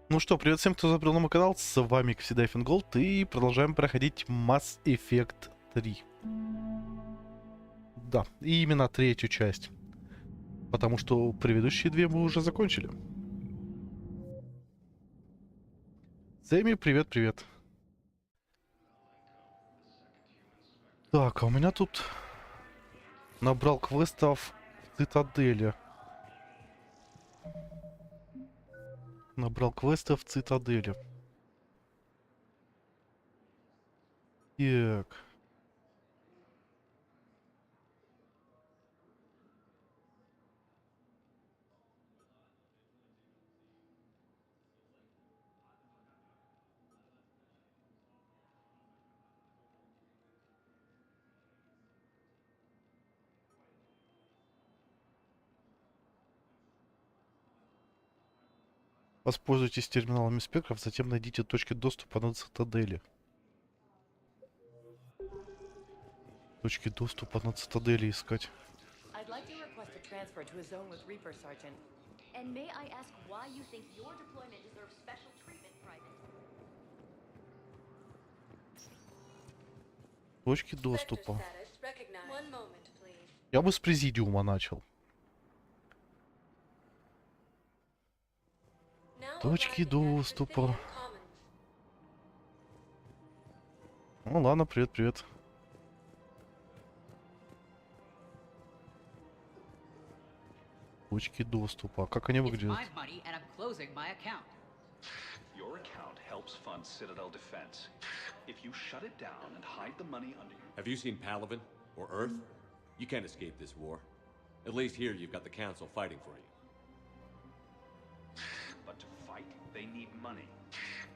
Ну что, привет всем, кто забрел на мой канал, с вами, как всегда, Fingolt, и продолжаем проходить Mass Effect 3. Да, и именно третью часть, потому что предыдущие две мы уже закончили. Сэмми, привет-привет. Так, а у меня тут набрал квестов в Цитадели. Набрал квестов в Цитадели. Так. Воспользуйтесь терминалами спектров, затем найдите точки доступа на Цитадели. Точки доступа на Цитадели искать. I'd like to request a transfer to a zone with Reaper, Sergeant. And may I ask why you think your deployment deserves special treatment, Private? Точки доступа. Я бы с Президиума начал. Точки доступа. Ну ладно, привет-привет. Точки доступа. Как они выглядят? Your account helps fund Citadel defense. If you shut it down and hide the money under you... Have you seen Palaven or Earth? You can't escape this war. At least here you've got the Council fighting for you. But to fight, they need money.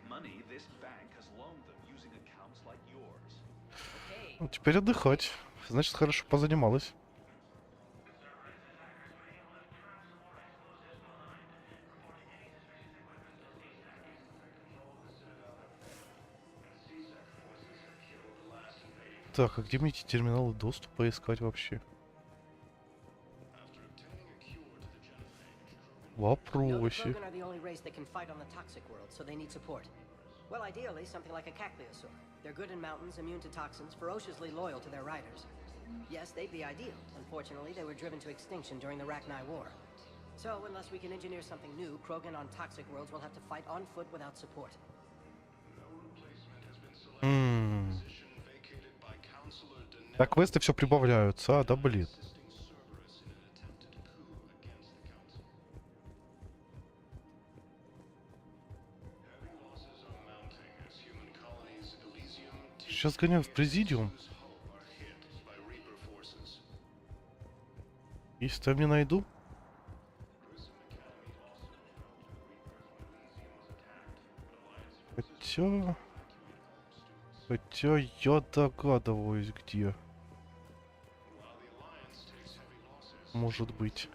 Money this bank has loaned them using accounts like yours. Ну, теперь отдыхать. Значит, хорошо позанималась. Так, а где мне эти терминалы доступа искать вообще? Вопросик. Well, ideally, something like a cacliosaur. They're good in mountains, immune to toxins, ferociously loyal to their riders. Yes, they'd be ideal. Unfortunately, they were driven to extinction during the Rachni War. So, unless we can engineer something new, Krogan on toxic worlds will have to fight on foot without support. Так, квесты все прибавляются, да блин. Сейчас гоняю в Президиум. Если там не найду. Хотя я догадываюсь, где. Может быть.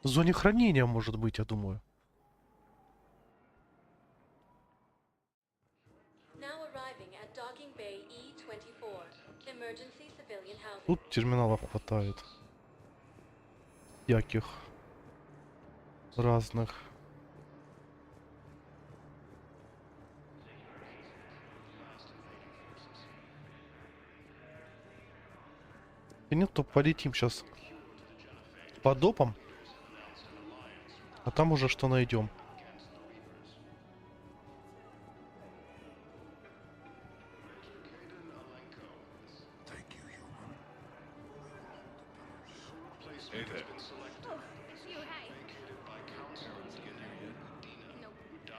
В зоне хранения, может быть, я думаю. Тут терминалов хватает. Яких. Разных. И нет, то полетим сейчас по допам. А там уже что найдем.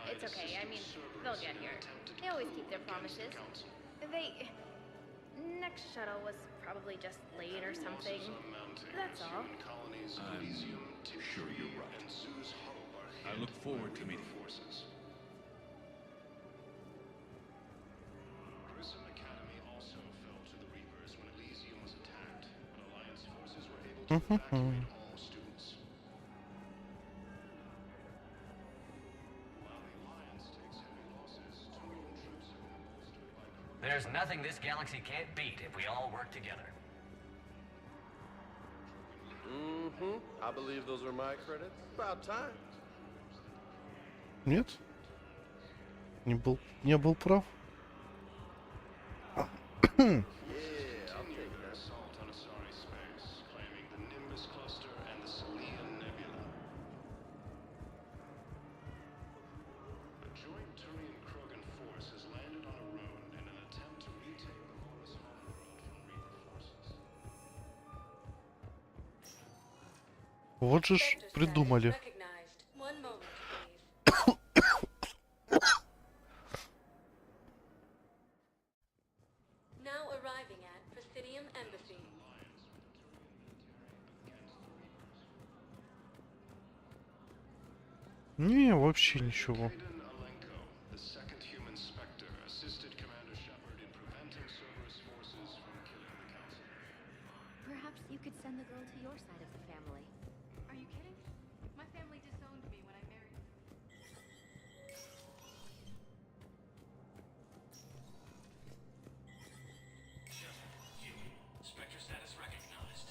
It's okay, I mean, they'll get here. They always keep their promises. Next shuttle was probably just late or something. That's all. I'm sure you're right. I look forward to meeting forces. Мгм. There's nothing this galaxy can't beat if we all work together. Mm-hmm. I believe those are my credits. About time. Нет? Не был прав. Yeah, I'll take that. Assault on Asari space, claiming the Nimbus cluster and the Salian Nebula. A joint Turian-Krogan force has landed on a road in an attempt to retake the Horus homeworld from Reaper forces. Вот же ж придумали. Recognized. One moment, please. Now arriving at Presidium Embassy. Не, вообще ничего. Aiden Alenko, the second human Spectre, assisted Commander Shepard in preventing Cerberus forces from killing the Council. Perhaps you could send the girl to your side of the family. Are you kidding? My family disowned me when I married. Spectre status recognized.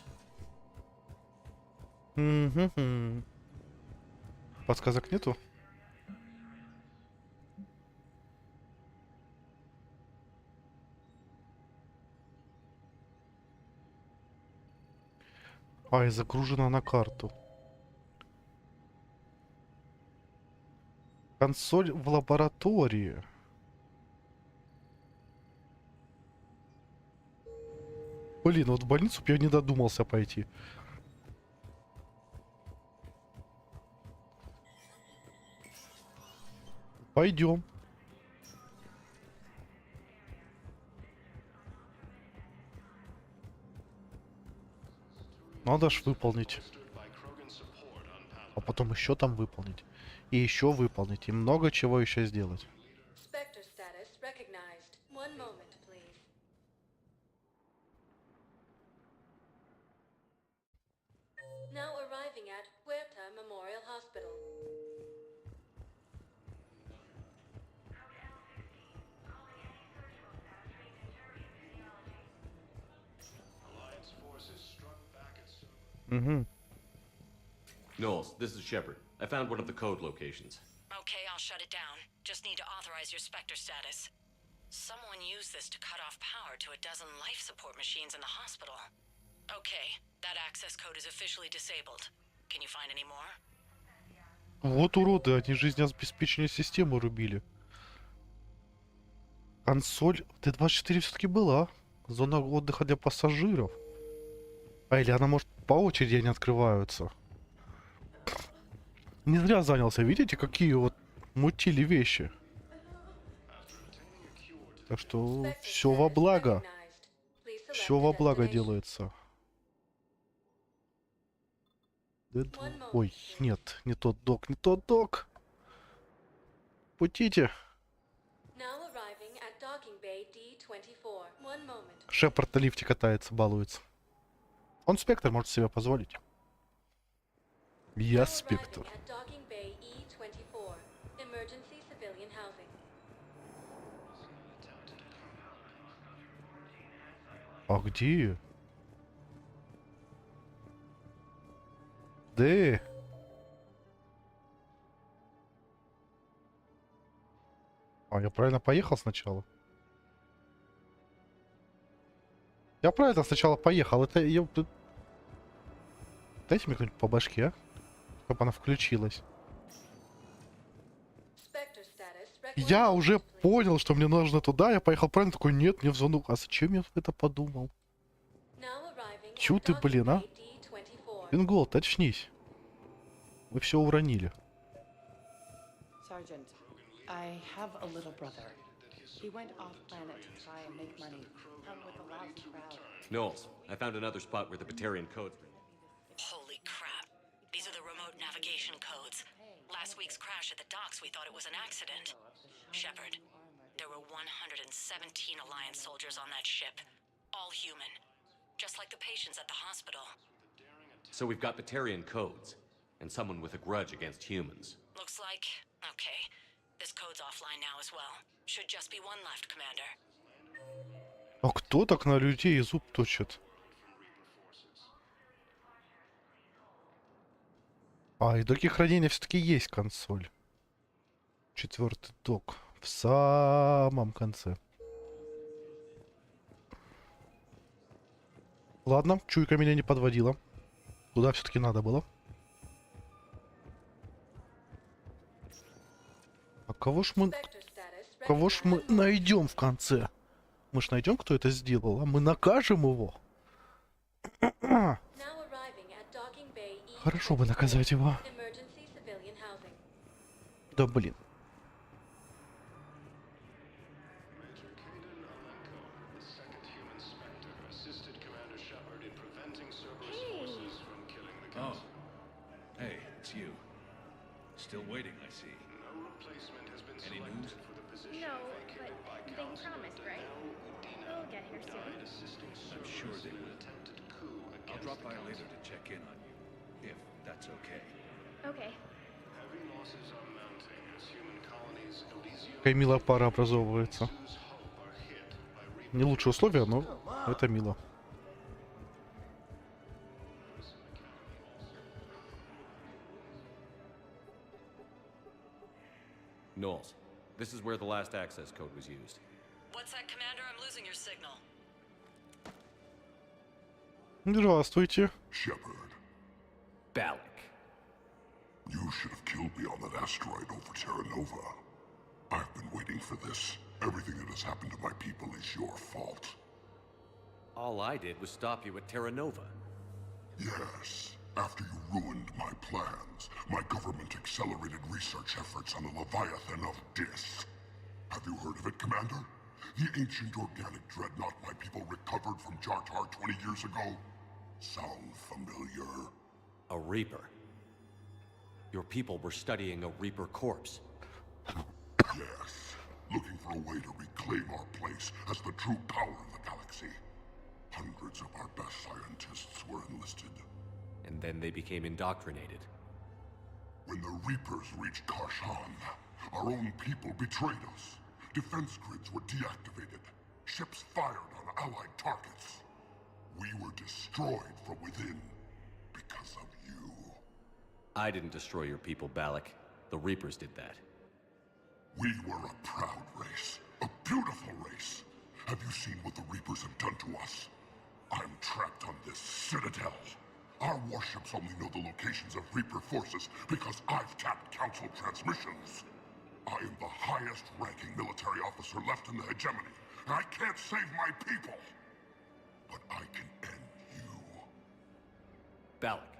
Мгм. Подсказок нету? Ай, загружена на карту. Консоль в лаборатории. Блин, вот в больницу б я не додумался пойти. Пойдем. Надо ж выполнить. А потом еще там выполнить. И еще выполнить. И много чего еще сделать. Spectre status recognized. One moment, please. Now arriving at Huerta Memorial Hospital. Alliance forces struck back at Cerberus. Угу. Knowles, this is Shepard. I found one of the code locations. Okay, I'll shut it down. Just need to authorize your Spectre status. Someone used this to cut off power to a dozen life support machines in the hospital. Okay, that access code is officially disabled. Can you find any more? Вот уроды, они жизнеобеспечение системы рубили. Консоль Т-24 все-таки была. Зона отдыха для пассажиров. А или она, может, по очереди они открываются. Не зря занялся. Видите, какие вот мутили вещи. Так что все во благо. Все во благо делается. Ой, нет, не тот док, не тот док. Путите. Шепард на лифте катается, балуется. Он Спектр может себе позволить. Я Спектр. А где? Да. А, я правильно поехал сначала? Я правильно сначала поехал. Это я... Дайте мне кто-нибудь по башке, а? Чтобы она включилась. Я уже понял, что мне нужно туда. Я поехал правильно. Такой, нет, мне в зону. А зачем я это подумал? Чё ты, блин, а? Fingolt, очнись. Вы все уронили. Sergeant, I have a little brother. He went off planet to try and make money. Come with a lousy crowd. Knowles, I found another spot where the Batarian codes. Holy crap. These are the remote navigation codes. Last week's crash at the docks, we thought it was an accident. Shepard, there were 117 Alliance soldiers on that ship. All human. Just like the patients at the hospital. So we've got Batarian codes, and someone with a grudge against humans. Looks like... Okay. This code's offline now as well. Should just be one left, Commander. А кто так на людей зуб точит? А, и доки хранения все-таки есть консоль. 4-й док. В самом конце. Ладно, чуйка меня не подводила. Туда все-таки надо было. А кого ж мы найдем в конце? Мы ж найдем, кто это сделал, а мы накажем его. Хорошо бы наказать его. Да блин. Oh. Hey, it's you. Still waiting, I see. Any news? No, but they promised, right? They'll get here soon. I'm sure they will. I'll drop by later to check in on you, if that's okay. Okay. Какая милая пара образовывается. Не лучшие условия, но это мило. Knowles, this is where the last access code was used. What's that, Commander? I'm losing your signal. Здравствуйте. Shepard, Balak. you should have killed me on that asteroid over Terra Nova. I've been waiting for this. Everything that has happened to my people is your fault. All I did was stop you at Terra Nova. Yes. After you ruined my plans, my government accelerated research efforts on the Leviathan of Dis. Have you heard of it, Commander? The ancient organic dreadnought my people recovered from Jartar 20 years ago? Sound familiar? A Reaper. Your people were studying a Reaper corpse. Yes. Looking for a way to reclaim our place as the true power of the galaxy. Hundreds of our best scientists were enlisted. And then they became indoctrinated. When the Reapers reached Karshan, our own people betrayed us. Defense grids were deactivated. Ships fired on Allied targets. We were destroyed from within because of you. I didn't destroy your people, Balak. The Reapers did that. We were a proud race. A beautiful race. Have you seen what the Reapers have done to us? I'm trapped on this citadel. Our warships only know the locations of Reaper forces because I've tapped Council transmissions. I am the highest-ranking military officer left in the hegemony, and I can't save my people. But I can end you. Balak,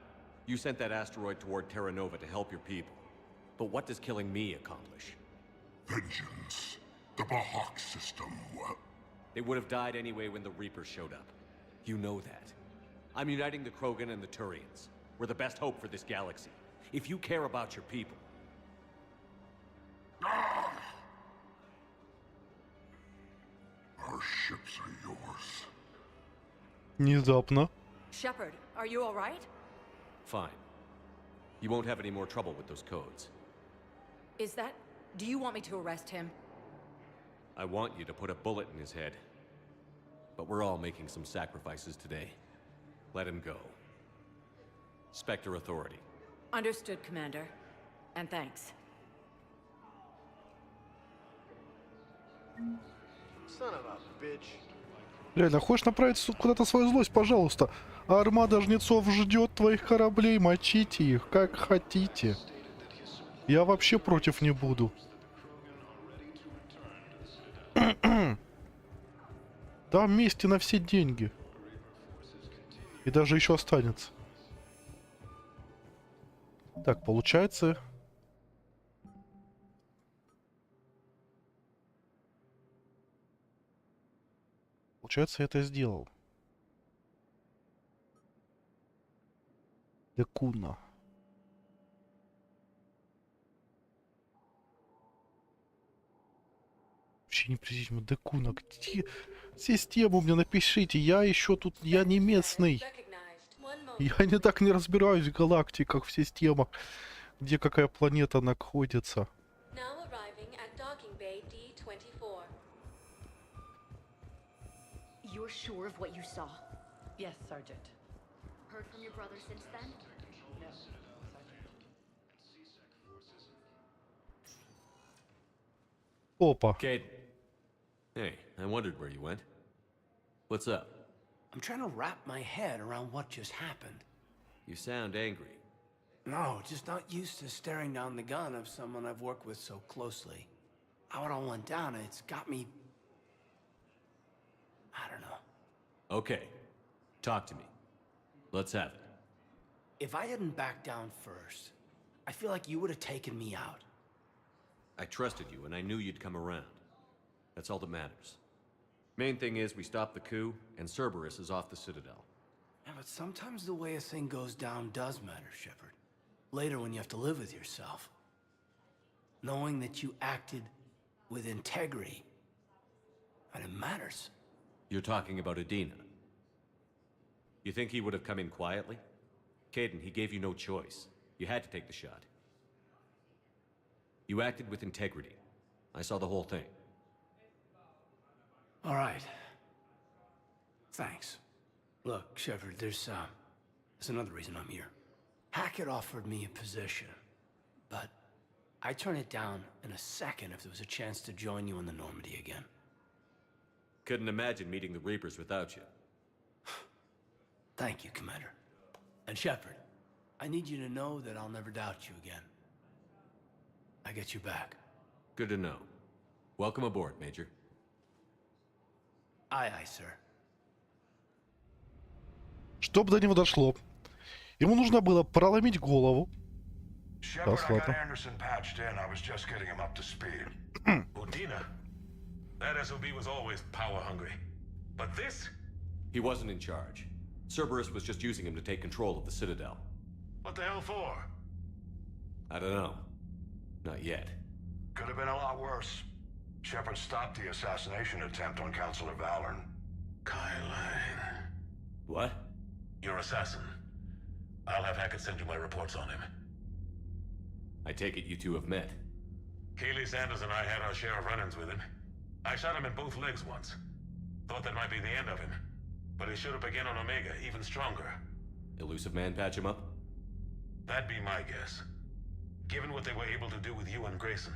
you sent that asteroid toward Terra Nova to help your people. But what does killing me accomplish? Vengeance. The Bahak system, well... They would have died anyway when the Reapers showed up. You know that. I'm uniting the Krogan and the Turians. We're the best hope for this galaxy. If you care about your people... Ah! Our ships are yours. Внезапно. Shepard, are you all right? Fine. You won't have any more trouble with those codes. Is that... Do you want me to arrest him? I want you to put a bullet in his head. But we're all making some sacrifices today. Let him go. Spectre Authority. Understood, Commander. And thanks. Son of a bitch. Реально, хочешь направить куда-то свою злость, пожалуйста. Армада Жнецов ждет твоих кораблей, мочите их, как хотите. Я вообще против не буду. Там месте на все деньги. И даже еще останется. Так, получается... Получается, я это сделал. Декуна. Вообще не призимо. Декуна. Где? Систему мне напишите. Я еще тут... Я не местный. Я не так не разбираюсь в галактиках, в системах, где какая планета находится. Now arriving at docking bay D24. You're sure of what you saw? Yes, Sergeant. Heard from your brother since then? No, Sergeant. Опа. Kate. Hey, I wondered where you went. What's up? I'm trying to wrap my head around what just happened. You sound angry. No, just not used to staring down the gun of someone I've worked with so closely. How it all went down, it's got me... I don't know. Okay. Talk to me. Let's have it. If I hadn't backed down first, I feel like you would have taken me out. I trusted you, and I knew you'd come around. That's all that matters. Main thing is we stopped the coup, and Cerberus is off the Citadel. Yeah, but sometimes the way a thing goes down does matter, Shepard. Later when you have to live with yourself. Knowing that you acted with integrity, and it matters. You're talking about Adina. You think he would have come in quietly? Caden, he gave you no choice. You had to take the shot. You acted with integrity. I saw the whole thing. All right. Thanks. Look, Shepard, there's another reason I'm here. Hackett offered me a position, but I'd turn it down in a second if there was a chance to join you in the Normandy again. Couldn't imagine meeting the Reapers without you. Thank you, Commander. And Shepard, I need you to know that I'll never doubt you again. I get you back. Good to know. Welcome aboard, Major. Aye, aye, sir. Чтоб до него doшло. Ему нужно было проломить голову. Shepard, I got Anderson patched in. I was just getting him up to speed. Udina? That SOB was always power hungry. But this? He wasn't in charge. Cerberus was just using him to take control of the Citadel. What the hell for? I don't know. Not yet. Could have been a lot worse. Shepard stopped the assassination attempt on Counselor Valorn. Kyline. What? Your assassin. I'll have Hackett send you my reports on him. I take it you two have met. Keeley Sanders and I had our share of run-ins with him. I shot him in both legs once. Thought that might be the end of him. But he showed up again on Omega, even stronger. Elusive Man patch him up? That'd be my guess. Given what they were able to do with you and Grayson.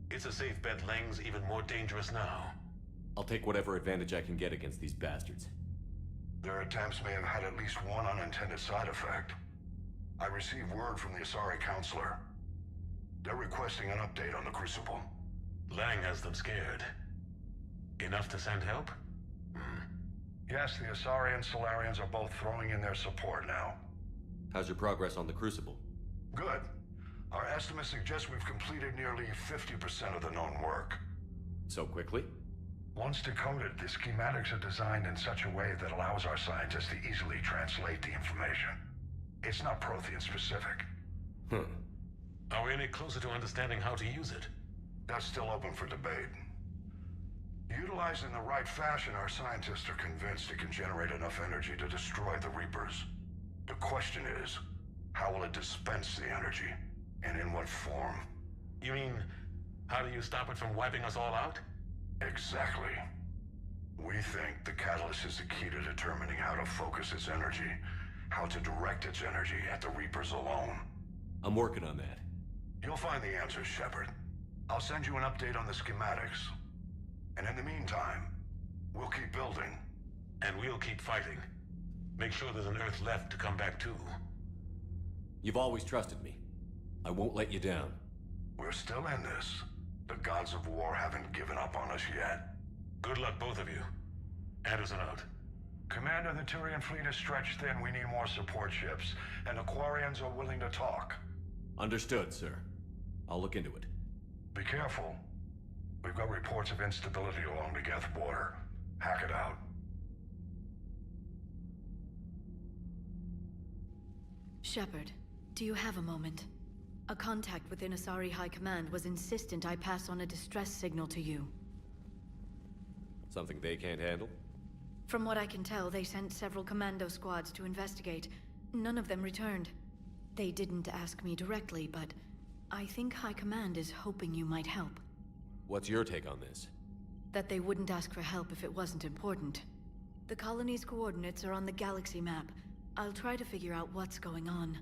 It's a safe bet Lang's even more dangerous now. I'll take whatever advantage I can get against these bastards. Their attempts may have had at least one unintended side effect. I received word from the Asari Counselor. They're requesting an update on the Crucible. Lang has them scared. Enough to send help? Yes, the Asari and Solarians are both throwing in their support now. How's your progress on the Crucible? Good. Our estimates suggest we've completed nearly 50% of the known work. So quickly? Once decoded, the schematics are designed in such a way that allows our scientists to easily translate the information. It's not Prothean specific. Are we any closer to understanding how to use it? That's still open for debate. Utilized in the right fashion, our scientists are convinced it can generate enough energy to destroy the Reapers. The question is, how will it dispense the energy? And in what form? You mean, how do you stop it from wiping us all out? Exactly. We think the catalyst is the key to determining how to focus its energy, how to direct its energy at the Reapers alone. I'm working on that. You'll find the answers, Shepard. I'll send you an update on the schematics. And in the meantime, we'll keep building. And we'll keep fighting. Make sure there's an Earth left to come back to. You've always trusted me. I won't let you down. We're still in this. The gods of war haven't given up on us yet. Good luck, both of you. Anderson out. Commander, the Turian fleet is stretched thin. We need more support ships. And the Quarians are willing to talk. Understood, sir. I'll look into it. Be careful. We've got reports of instability along the Geth border. Hack it out. Shepard, do you have a moment? A contact within Asari High Command was insistent I pass on a distress signal to you. Something they can't handle? From what I can tell, they sent several commando squads to investigate. None of them returned. They didn't ask me directly, but I think High Command is hoping you might help. What's your take on this? That they wouldn't ask for help if it wasn't important. The colony's coordinates are on the galaxy map. I'll try to figure out what's going on.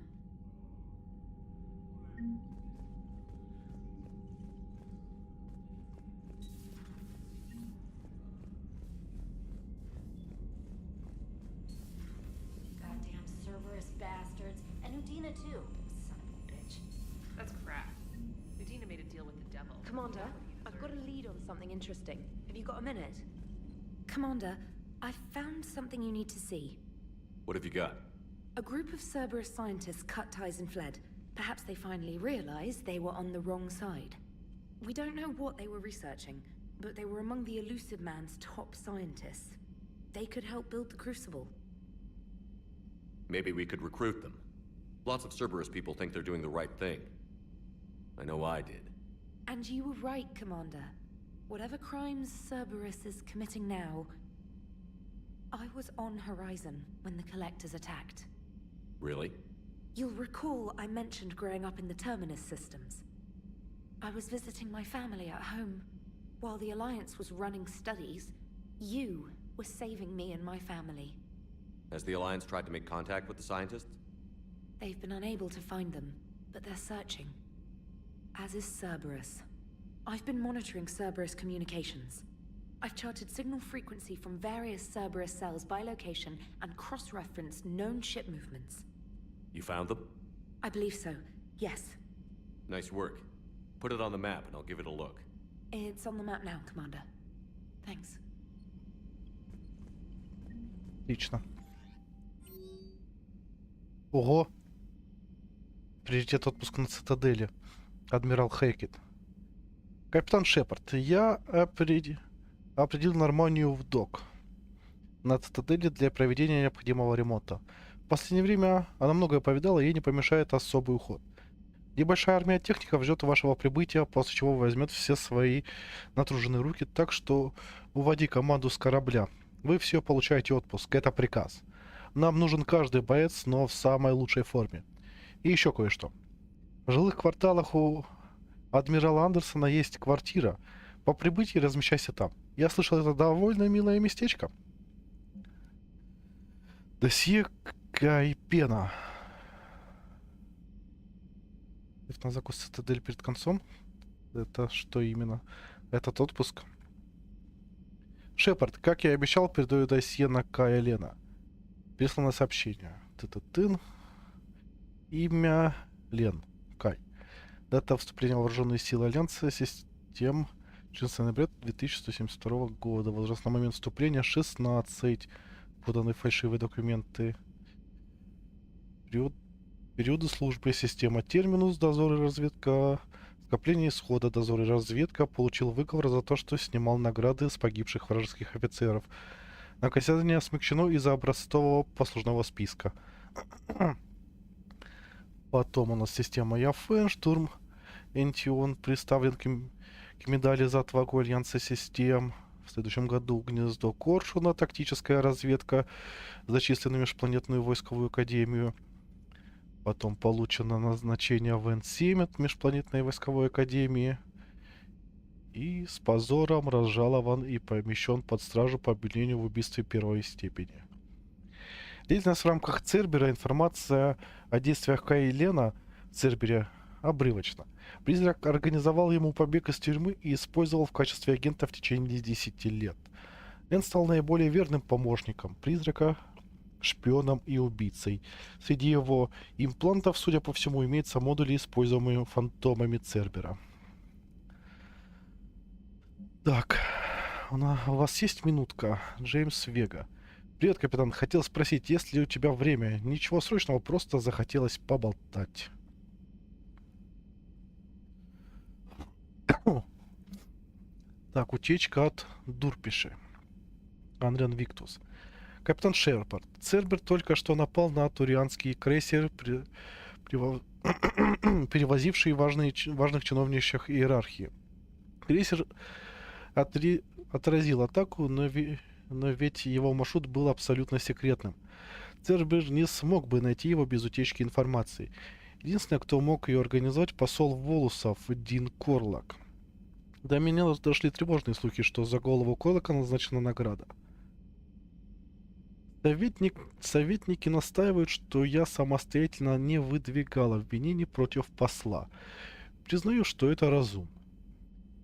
Goddamn Cerberus bastards. And Udina too. Son of a bitch. That's crap. Udina made a deal with the devil. Commander, I've got a lead on something interesting. Have you got a minute? Commander, I found something you need to see. What have you got? A group of Cerberus scientists cut ties and fled. Perhaps they finally realized they were on the wrong side. We don't know what they were researching, but they were among the Elusive Man's top scientists. They could help build the Crucible. Maybe we could recruit them. Lots of Cerberus people think they're doing the right thing. I know I did. And you were right, Commander. Whatever crimes Cerberus is committing now, I was on Horizon when the Collectors attacked. Really? You'll recall I mentioned growing up in the Terminus systems. I was visiting my family at home. While the Alliance was running studies, you were saving me and my family. Has the Alliance tried to make contact with the scientists? They've been unable to find them, but they're searching. As is Cerberus. I've been monitoring Cerberus communications. I've charted signal frequency from various Cerberus cells by location and cross-referenced known ship movements. You found them? I believe so, yes. Nice work. Put it on the map and I'll give it a look. It's on the map now, Commander. Thanks. Отлично. Ого. Приоритет отпуска на цитадели. Адмирал Хейкет. Капитан Шепард, я определил Нормандию в док на цитадели для проведения необходимого ремонта. В последнее время она многое повидала, и ей не помешает особый уход. Небольшая армия техников ждет вашего прибытия, после чего возьмет все свои натруженные руки, так что уводи команду с корабля. Вы все получаете отпуск, это приказ. Нам нужен каждый боец, но в самой лучшей форме. И еще кое-что. В жилых кварталах у адмирала Андерсона есть квартира. По прибытии размещайся там. Я слышал, это довольно милое местечко. Досье Кайпена. На закус цитадель перед концом. Это что именно? Этот отпуск. Шепард, как я и обещал, передаю досье на Кая Лена. Прислано сообщение. Ты-ты-тын. Имя Лен. Кай. Дата вступления в вооруженные силы Альянса систем 14 ноября 2172 года. Возраст на момент вступления 16. Поданы фальшивые документы. Периоды службы. Система терминус. Дозор и разведка. Скопление исхода. Дозор и разведка. Получил выговор за то, что снимал награды с погибших вражеских офицеров. Наказание смягчено из-за образцового послужного списка. Потом у нас система Яфен, штурм Энтион представлен к медали за отвагу Альянса систем. В следующем году гнездо Коршуна, тактическая разведка, зачислена в Межпланетную войсковую академию. Потом получено назначение в Н-7 от Межпланетной войсковой академии. И с позором разжалован и помещен под стражу по обвинению в убийстве первой степени. Деятельность в рамках Цербера, информация о действиях Кайлена в Цербере обрывочна. Призрак организовал ему побег из тюрьмы и использовал в качестве агента в течение 10 лет. Лен стал наиболее верным помощником призрака, шпионом и убийцей. Среди его имплантов, судя по всему, имеются модули, используемые фантомами Цербера. Так, у вас есть минутка? Джеймс Вега. Привет, капитан. Хотел спросить, есть ли у тебя время? Ничего срочного, просто захотелось поболтать. Так, утечка от Дурпиши. Андрен Виктус. Капитан Шепард. Цербер только что напал на турианский крейсер, перевозивший важных чиновничьих иерархии. Крейсер отразил атаку, но но ведь его маршрут был абсолютно секретным. Цербер не смог бы найти его без утечки информации. Единственный, кто мог ее организовать, посол Волусов Дин Корлак. До меня дошли тревожные слухи, что за голову Корлака назначена награда. Советники настаивают, что я самостоятельно не выдвигала обвинений против посла. Признаю, что это разумно.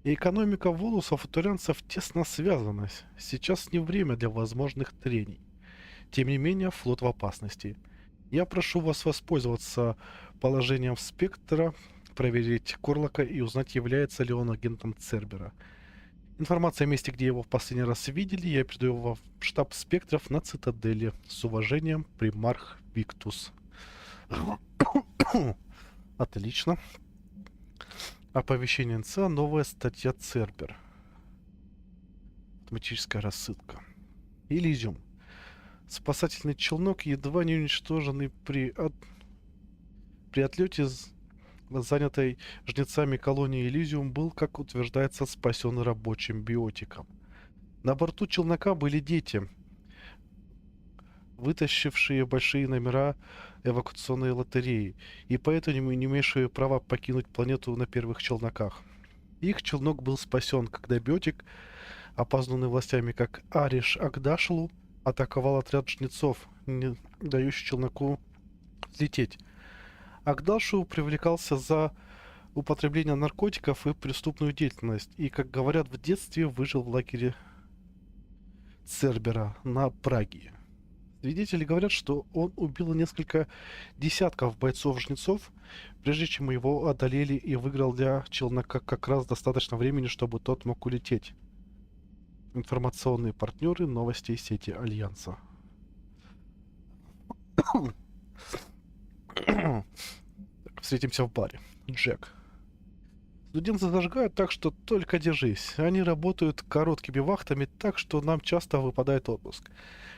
И экономика Волусов и Турянцев тесно связана. Сейчас не время для возможных трений. Тем не менее, флот в опасности. Я прошу вас воспользоваться положением Спектра, проверить Корлака и узнать, является ли он агентом Цербера. Информация о месте, где его в последний раз видели, я передаю в штаб Спектров на Цитадели. С уважением, примарх Виктус. Отлично. Оповещение НЦА, новая статья Цербер. Автоматическая рассылка. Элизиум. Спасательный челнок, едва не уничтоженный при отлете занятой жнецами колонии Элизиум, был, как утверждается, спасен рабочим биотиком. На борту челнока были дети, вытащившие большие номера эвакуационной лотереи, и поэтому не имевшие права покинуть планету на первых челноках. Их челнок был спасен, когда биотик, опознанный властями как Ариш Агдашлу, атаковал отряд жнецов, не дающий челноку лететь. Агдашу привлекался за употребление наркотиков и преступную деятельность, и, как говорят, в детстве выжил в лагере Цербера на Праге. Свидетели говорят, что он убил несколько десятков бойцов-жнецов, прежде чем его одолели, и выиграл для челнока как раз достаточно времени, чтобы тот мог улететь. Информационные партнеры новостей сети Альянса. Встретимся в баре. Джек. Студенты зажигают, так что только держись. Они работают короткими вахтами, так что нам часто выпадает отпуск.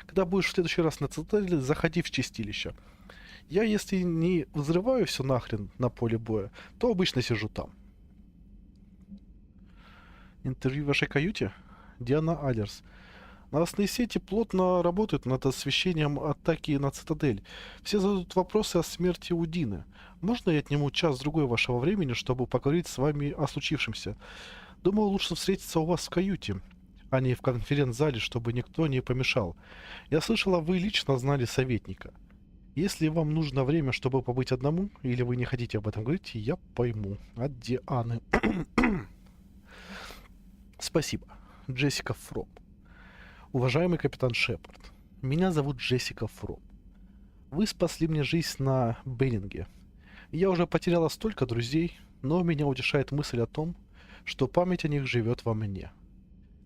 Когда будешь в следующий раз на Цитадели, заходи в чистилище. Я, если не взрываю все нахрен на поле боя, то обычно сижу там. Интервью в вашей каюте? Диана Алерс. Новостные сети плотно работают над освещением атаки на Цитадель. Все задают вопросы о смерти Удины. Можно я отниму час-другой вашего времени, чтобы поговорить с вами о случившемся? Думаю, лучше встретиться у вас в каюте, а не в конференц-зале, чтобы никто не помешал. Я слышала, вы лично знали советника. Если вам нужно время, чтобы побыть одному, или вы не хотите об этом говорить, я пойму. От Дианы. Спасибо. Джессика Фром. Уважаемый капитан Шепард, меня зовут Джессика Фром. Вы спасли мне жизнь на Беннинге. Я уже потеряла столько друзей, но меня утешает мысль о том, что память о них живет во мне.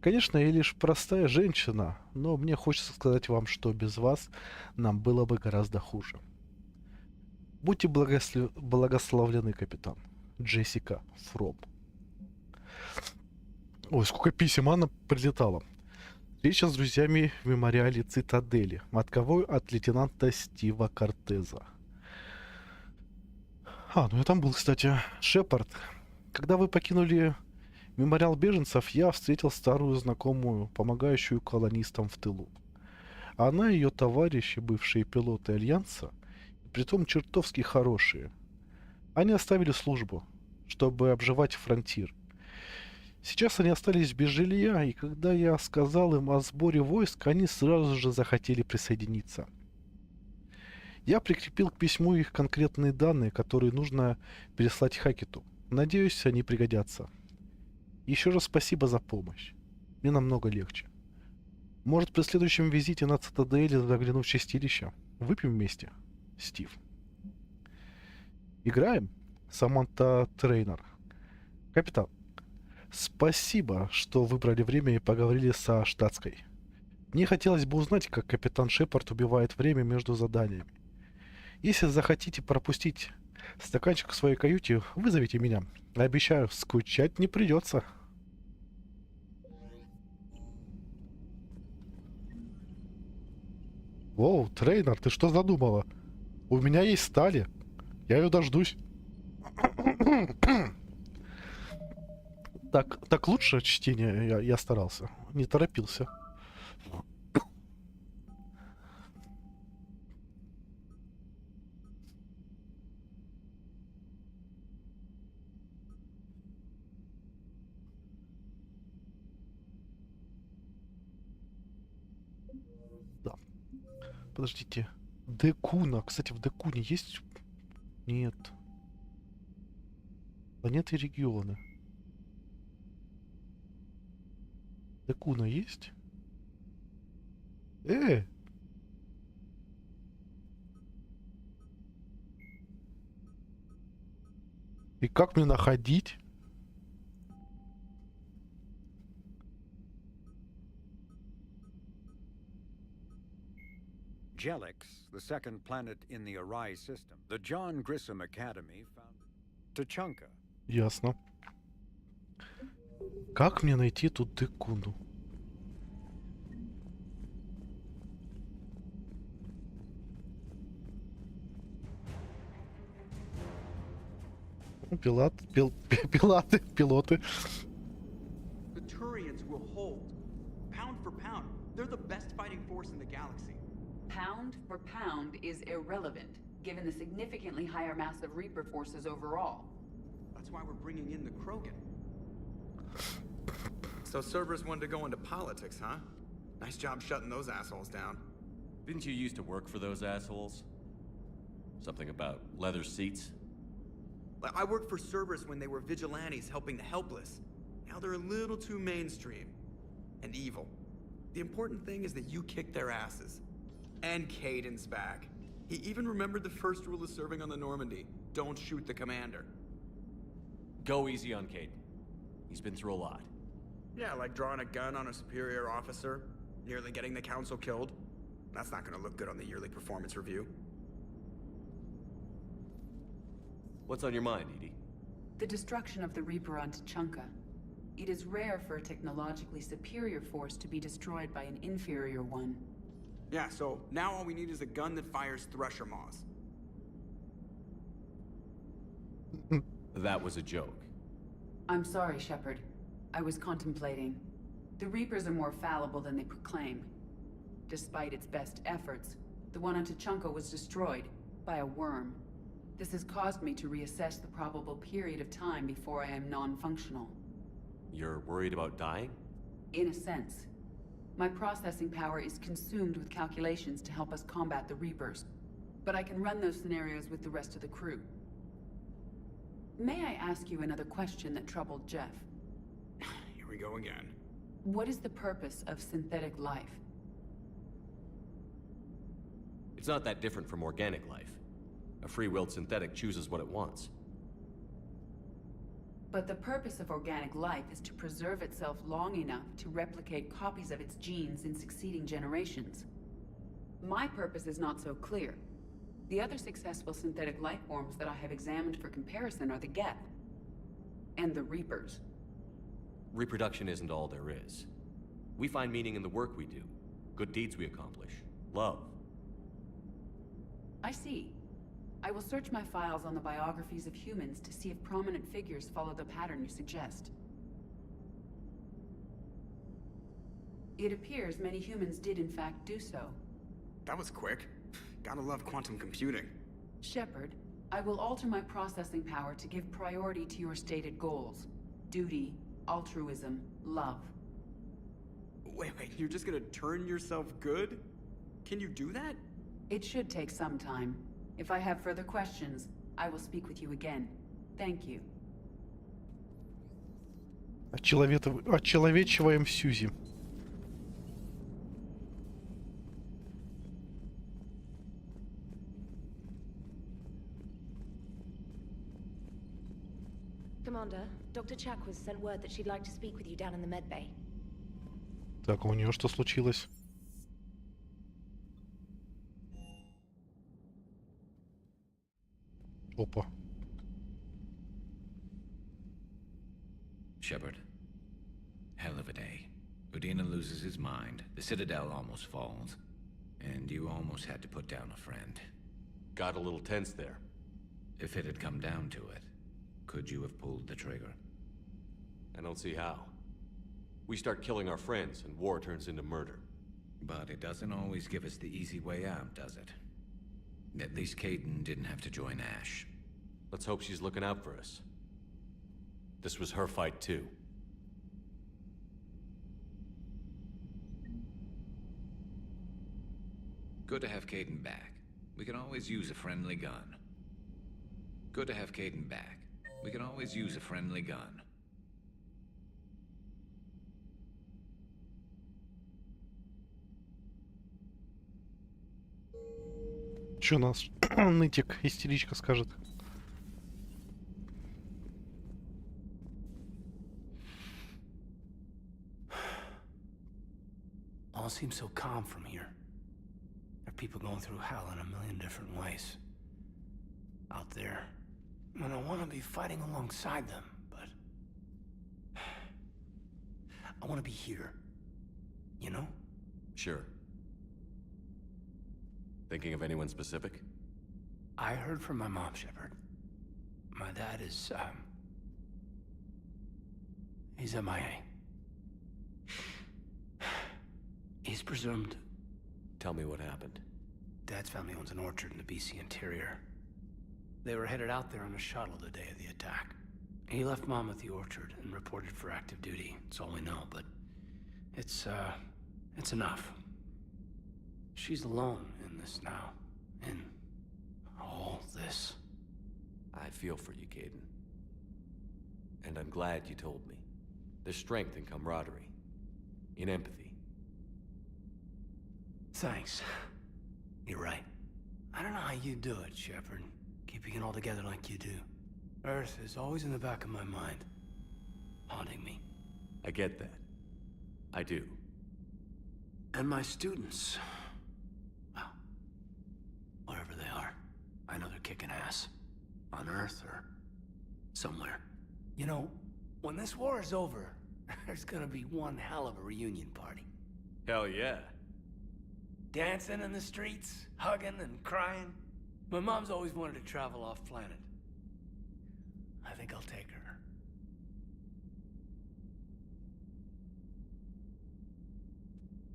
Конечно, я лишь простая женщина, но мне хочется сказать вам, что без вас нам было бы гораздо хуже. Будьте благословлены, капитан. Джессика Фром. Ой, сколько писем она прилетала. Встреча с друзьями в мемориале Цитадели. Отковой от лейтенанта Стива Кортеза. Ну я там был, кстати. Шепард. Когда вы покинули мемориал беженцев, я встретил старую знакомую, помогающую колонистам в тылу. Она и ее товарищи, бывшие пилоты Альянса, притом чертовски хорошие. Они оставили службу, чтобы обживать фронтир. Сейчас они остались без жилья, и когда я сказал им о сборе войск, они сразу же захотели присоединиться. Я прикрепил к письму их конкретные данные, которые нужно переслать Хакету. Надеюсь, они пригодятся. Еще раз спасибо за помощь. Мне намного легче. Может, при следующем визите на Цитадель загляну в чистилище? Выпьем вместе? Стив. Играем? Саманта Трейнер. Капитан. Спасибо, что выбрали время и поговорили со штатской. Мне хотелось бы узнать, как капитан Шепард убивает время между заданиями. Если захотите пропустить стаканчик в своей каюте, вызовите меня. Обещаю, скучать не придется. Воу, трейнер, ты что задумала? У меня есть стали. Я ее дождусь. Так лучше чтение, я старался. Не торопился. Подождите. Декуна. Кстати, в Декуне есть... Нет. Планеты и регионы. Декуна есть? И как мне находить? Jelix, the second planet in the Arai system. The John Grissom Academy found Tachanka. Ясно. Как мне найти тут Декуну? Пилоты. The Turians will hold. Pound for pound, they're the best fighting force in the galaxy. Pound for pound is irrelevant, given the significantly higher mass of Reaper forces overall. That's why we're bringing in the Krogan. So Cerberus wanted to go into politics, huh? Nice job shutting those assholes down. Didn't you used to work for those assholes? Something about leather seats? I worked for Cerberus when they were vigilantes helping the helpless. Now they're a little too mainstream. And evil. The important thing is that you kicked their asses. And Caden's back. He even remembered the first rule of serving on the Normandy. Don't shoot the commander. Go easy on Caden. He's been through a lot. Yeah, like drawing a gun on a superior officer, nearly getting the council killed. That's not gonna look good on the yearly performance review. What's on your mind, Edie? The destruction of the Reaper on Tachanka. It is rare for a technologically superior force to be destroyed by an inferior one. Yeah, so now all we need is a gun that fires Thresher Maws. That was a joke. I'm sorry, Shepard. I was contemplating. The Reapers are more fallible than they proclaim. Despite its best efforts, the one on Tachanka was destroyed by a worm. This has caused me to reassess the probable period of time before I am non-functional. You're worried about dying? In a sense. My processing power is consumed with calculations to help us combat the Reapers. But I can run those scenarios with the rest of the crew. May I ask you another question that troubled Jeff? Here we go again. What is the purpose of synthetic life? It's not that different from organic life. A free-willed synthetic chooses what it wants. But the purpose of organic life is to preserve itself long enough to replicate copies of its genes in succeeding generations. My purpose is not so clear. The other successful synthetic life forms that I have examined for comparison are the Geth and the Reapers. Reproduction isn't all there is. We find meaning in the work we do, good deeds we accomplish, love. I see. I will search my files on the biographies of humans to see if prominent figures follow the pattern you suggest. It appears many humans did in fact do so. That was quick. Gotta love quantum computing. Shepard, I will alter my processing power to give priority to your stated goals. Duty, altruism, love. Wait, you're just gonna turn yourself good? Can you do that? It should take some time. If I have further questions, I will speak with you again. Thank you. Очеловечиваем Сьюзи. Commander, Dr. Chakwas sent word that she'd like to speak with you down in the medbay. Так, а у нее что случилось? Опа. Shepard. Hell of a day. Udina loses his mind, the Citadel almost falls, and you almost had to put down a friend. Got a little tense there. If it had come down to it, could you have pulled the trigger? I don't see how. We start killing our friends, and war turns into murder. But it doesn't always give us the easy way out, does it? At least Caden didn't have to join Ash. Let's hope she's looking out for us. This was her fight, too. Good to have Caden back. We can always use a friendly gun. Good to have Caden back. We can always use a friendly gun. Чё нас нытик, истеричка скажет? All seems so calm from here. There are people going through hell in a million different ways. Out there. And I want to be fighting alongside them, but... I want to be here. You know? Sure. Thinking of anyone specific? I heard from my mom, Shepard. My dad is, he's MIA. He's presumed... Tell me what happened. Dad's family owns an orchard in the BC interior. They were headed out there on a shuttle the day of the attack. He left Mom at the orchard and reported for active duty. It's all we know, but it's enough. She's alone in this now. In all this. I feel for you, Caden. And I'm glad you told me. There's strength in camaraderie. In empathy. Thanks. You're right. I don't know how you do it, Shepard. Keeping it all together like you do. Earth is always in the back of my mind. Haunting me. I get that. I do. And my students. Well, wherever they are. I know they're kicking ass. On Earth or somewhere. You know, when this war is over, there's gonna be one hell of a reunion party. Hell yeah. Dancing in the streets, hugging and crying. My mom's always wanted to travel off planet. I think I'll take her.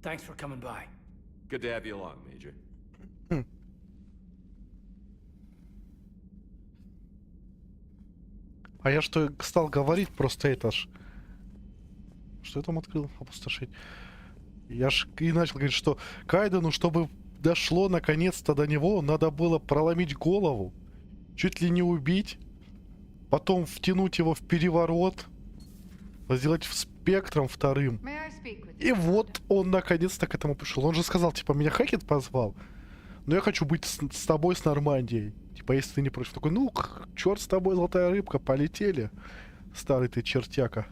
Thanks for coming by. Good to have you along, Major. А я что стал говорить, просто это ж... Что я там открыл? Опустошить. Я ж и начал говорить, что Кайдену, чтобы дошло наконец-то до него, надо было проломить голову, чуть ли не убить, потом втянуть его в переворот, сделать спектром вторым. И вот он наконец-то к этому пришел. Он же сказал, типа, меня Хэкет позвал, но я хочу быть с тобой, с Нормандией. Типа, если ты не против. Такой, ну, черт с тобой, золотая рыбка, полетели. Старый ты чертяка.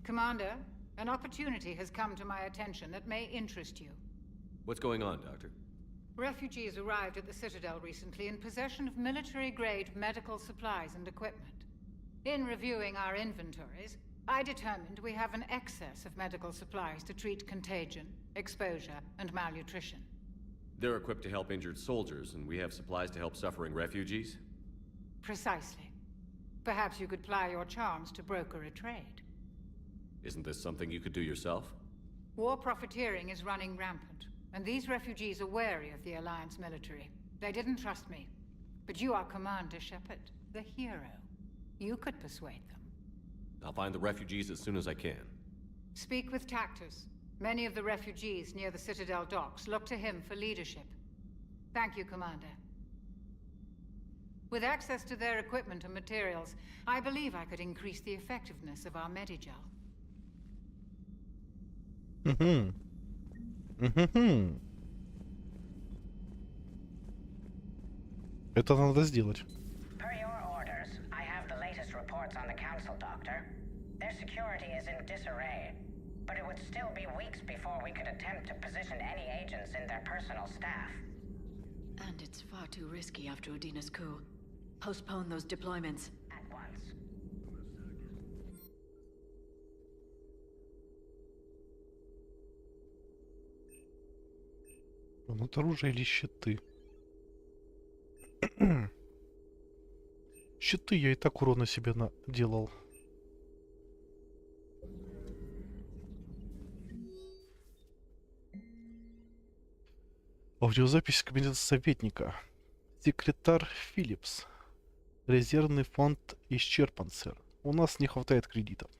Commander, an opportunity has come to my attention that may interest you. What's going on, Doctor? Refugees arrived at the Citadel recently in possession of military-grade medical supplies and equipment. In reviewing our inventories, I determined we have an excess of medical supplies to treat contagion, exposure, and malnutrition. They're equipped to help injured soldiers, and we have supplies to help suffering refugees? Precisely. Perhaps you could ply your charms to broker a trade. Isn't this something you could do yourself? War profiteering is running rampant, and these refugees are wary of the Alliance military. They didn't trust me. But you are Commander Shepard, the hero. You could persuade them. I'll find the refugees as soon as I can. Speak with Tactus. Many of the refugees near the Citadel docks look to him for leadership. Thank you, Commander. With access to their equipment and materials, I believe I could increase the effectiveness of our Medigel. Это надо сделать. Per your orders, I have the latest reports on the Council, Doctor. Their security is in disarray, but it would still be weeks before we could attempt to position any agents in their personal staff. And it's far too risky after Udina's coup. Postpone those deployments. At once. Вот оружие или щиты? Щиты я и так урона себе наделал. Аудиозапись кабинета советника. Секретарь Филлипс. Резервный фонд исчерпан, сэр. У нас не хватает кредитов.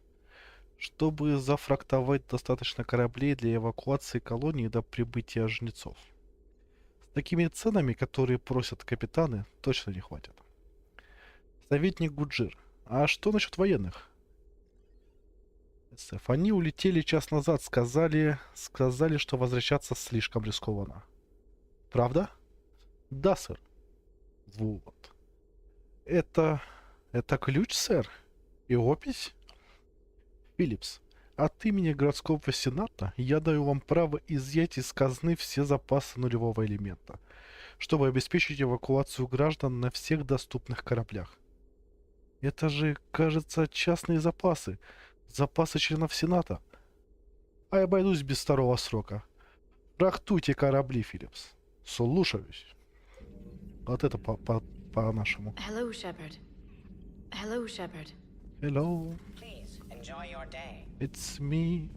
чтобы зафрахтовать достаточно кораблей для эвакуации колонии до прибытия Жнецов. С такими ценами, которые просят капитаны, точно не хватит. Советник Гуджир. А что насчет военных? СФ. Они улетели час назад, сказали, что возвращаться слишком рискованно. Правда? Да, сэр. Вот. Это ключ, сэр? И опись? Филлипс, от имени городского сената я даю вам право изъять из казны все запасы нулевого элемента, чтобы обеспечить эвакуацию граждан на всех доступных кораблях. Это же, кажется, частные запасы. Запасы членов сената. А я обойдусь без второго срока. Фрахтуйте корабли, Филлипс. Слушаюсь. Вот это по-нашему. Hello, Shepard. Hello, Shepard. Hello. Please, enjoy your day. It's me.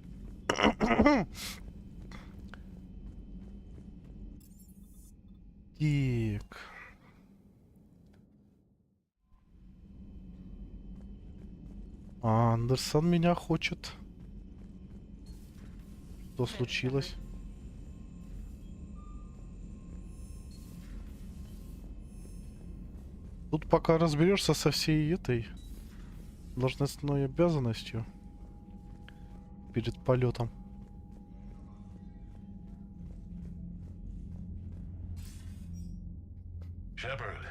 Так. Андерсон меня хочет. Что случилось? Тут пока разберешься со всей этой должностной обязанностью перед полетом. Shepard,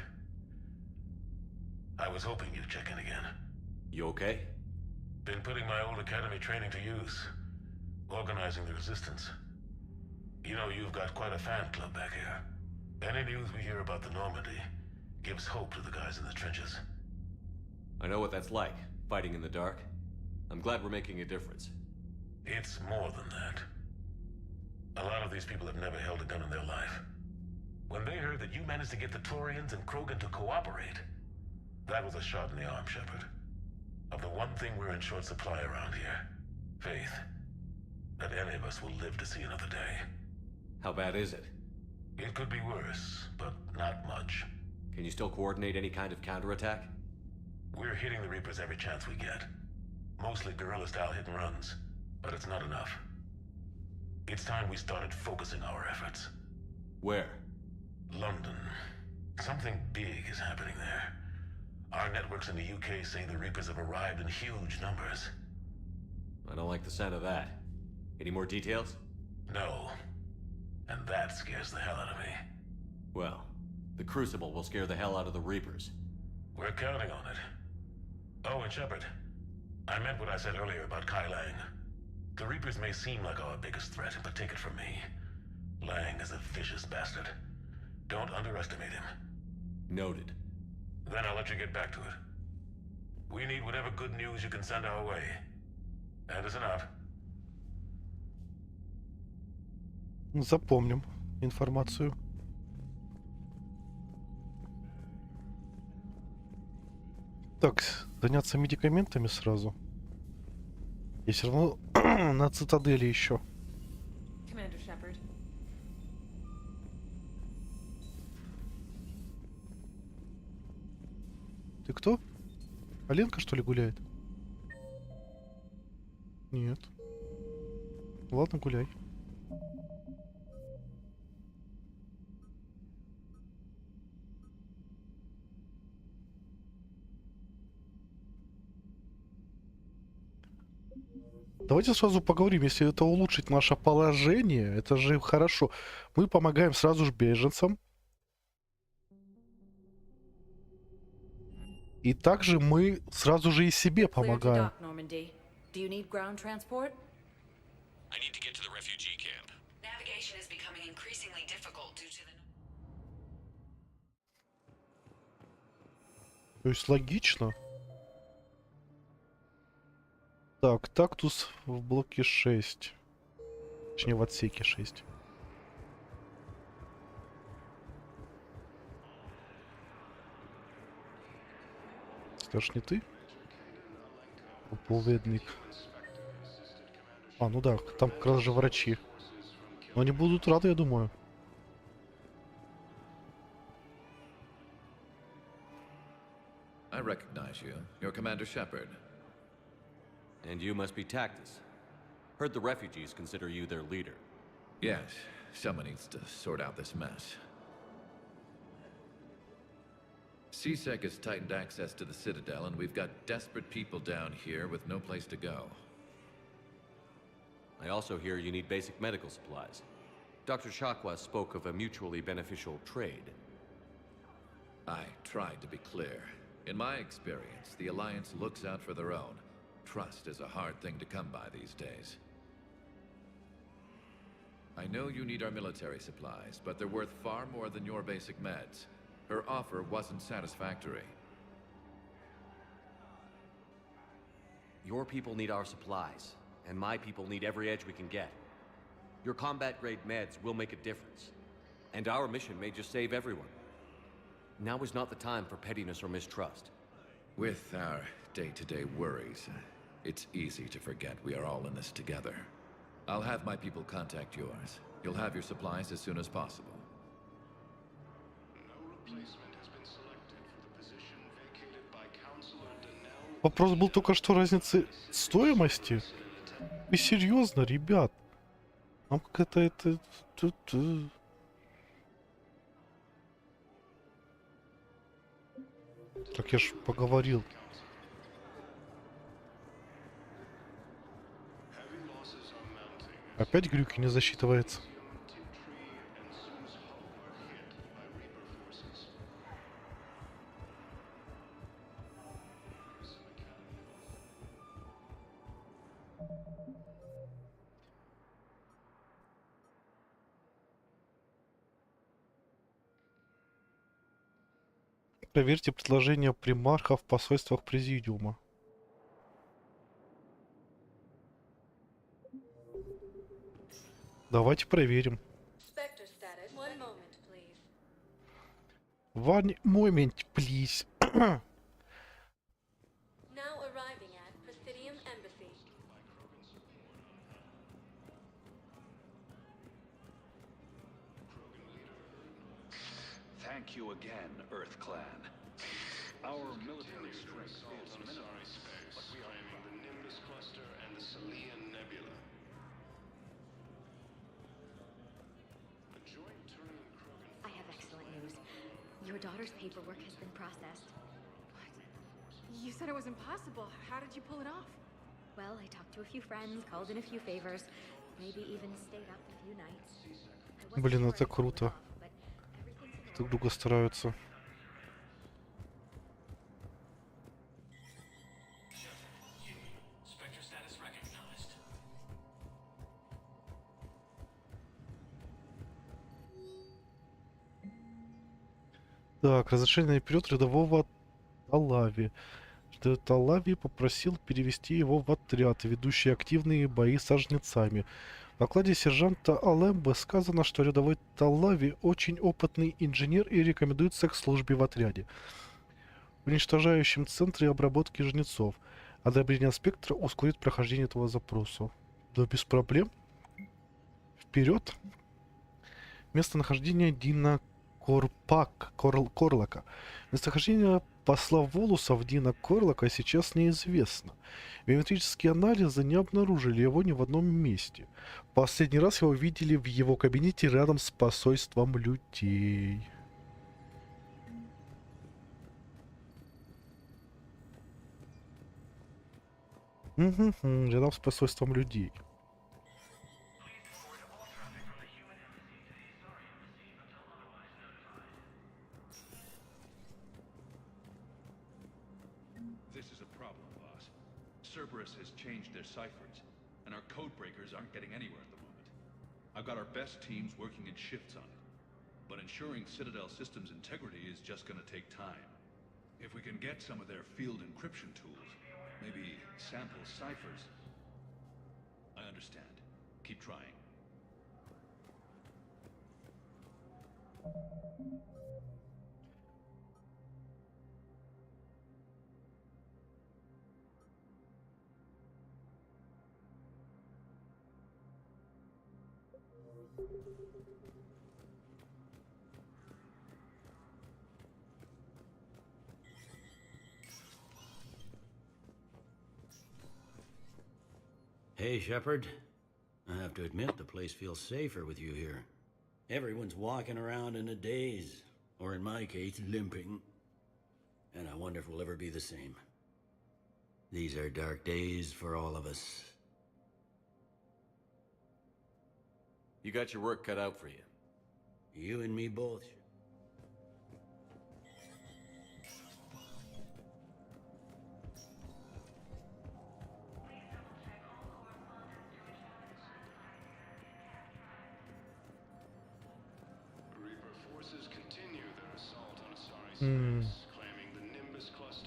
I was hoping you'd check in again. You okay? Been putting my old academy training to use, organizing the resistance. You know, you've got quite a fan club back here. Any news we hear about the Normandy gives hope to the guys in the trenches. I know what that's like, fighting in the dark. I'm glad we're making a difference. It's more than that. A lot of these people have never held a gun in their life. When they heard that you managed to get the Torians and Krogan to cooperate, that was a shot in the arm, Shepard. Of the one thing we're in short supply around here, faith. That any of us will live to see another day. How bad is it? It could be worse, but not much. Can you still coordinate any kind of counterattack? We're hitting the Reapers every chance we get. Mostly guerrilla-style hit and runs, but it's not enough. It's time we started focusing our efforts. Where? London. Something big is happening there. Our networks in the UK say the Reapers have arrived in huge numbers. I don't like the sound of that. Any more details? No. And that scares the hell out of me. Well, the Crucible will scare the hell out of the Reapers. We're counting on it. Oh, and Shepard, I meant what I said earlier about Kai Lang. The Reapers may seem like our biggest threat, but take it from me. Lang is a vicious bastard. Don't underestimate him. Noted. Then I'll let you get back to it. We need whatever good news you can send our way. Anderson out. Запомним информацию. Так, заняться медикаментами сразу. Я все равно на цитадели еще. Commander Shepard. Ты кто? Аленка, что ли, гуляет? Нет. Ладно, гуляй. Давайте сразу поговорим, если это улучшит наше положение, это же хорошо. Мы помогаем сразу же беженцам. И также мы сразу же и себе помогаем. I need to get to the refugee camp. Navigation is becoming increasingly difficult due to the... То есть логично. Так, тактус в блоке 6. Точнее, в отсеке 6. Это ж не ты? Оповедник. А, ну да, там как раз же врачи. Но они будут рады, я думаю. I recognize you. You're Commander Shepard. And you must be Tactus. Heard the refugees consider you their leader. Yes, someone needs to sort out this mess. CSEC has tightened access to the Citadel, and we've got desperate people down here with no place to go. I also hear you need basic medical supplies. Dr. Chakwa spoke of a mutually beneficial trade. I tried to be clear. In my experience, the Alliance looks out for their own. Trust is a hard thing to come by these days. I know you need our military supplies, but they're worth far more than your basic meds. Her offer wasn't satisfactory. Your people need our supplies, and my people need every edge we can get. Your combat-grade meds will make a difference, and our mission may just save everyone. Now is not the time for pettiness or mistrust. With our day-to-day worries, it's easy to forget we are all in this together. I'll have my people contact yours. You'll have your supplies as soon as possible. Вопрос был только что разницы стоимости. Вы серьезно, ребят? Нам как-то это... Так я ж поговорил. Опять глюки не засчитывается. Проверьте предложения примарха в посольствах Президиума. Давайте проверим. One moment, please. Thank you again, Earth Clan. Our military strength is minimal, but we are in the Nimbus Cluster and the Salian Nebula. I have excellent news. Your daughter's paperwork has been processed. You said it was impossible. How did you pull it off? Well, I talked to a few friends, called in a few favors, maybe even stayed up a few nights. Блин, это круто. Друг друга стараются. Так, разрешение на период рядового Талави. Талави попросил перевести его в отряд, ведущий активные бои со жнецами. В докладе сержанта Алембе сказано, что рядовой Талави очень опытный инженер и рекомендуется к службе в отряде, в уничтожающем центре обработки жнецов. Одобрение спектра ускорит прохождение этого запроса. Да без проблем. Вперед. Местонахождение Дина Корлака. Местонахождение посла Волусов Дина Корлака сейчас неизвестно. Биометрические анализы не обнаружили его ни в одном месте. Последний раз его видели в его кабинете рядом с посольством людей. Рядом с посольством людей. Cerberus has changed their ciphers, and our code breakers aren't getting anywhere at the moment. I've got our best teams working in shifts on it, but ensuring Citadel systems integrity is just gonna take time. If we can get some of their field encryption tools, maybe sample ciphers. I understand. Keep trying. Hey, Shepard. I have to admit, the place feels safer with you here. Everyone's walking around in a daze, or in my case, limping. And I wonder if we'll ever be the same. These are dark days for all of us. You got your work cut out for you. You and me both.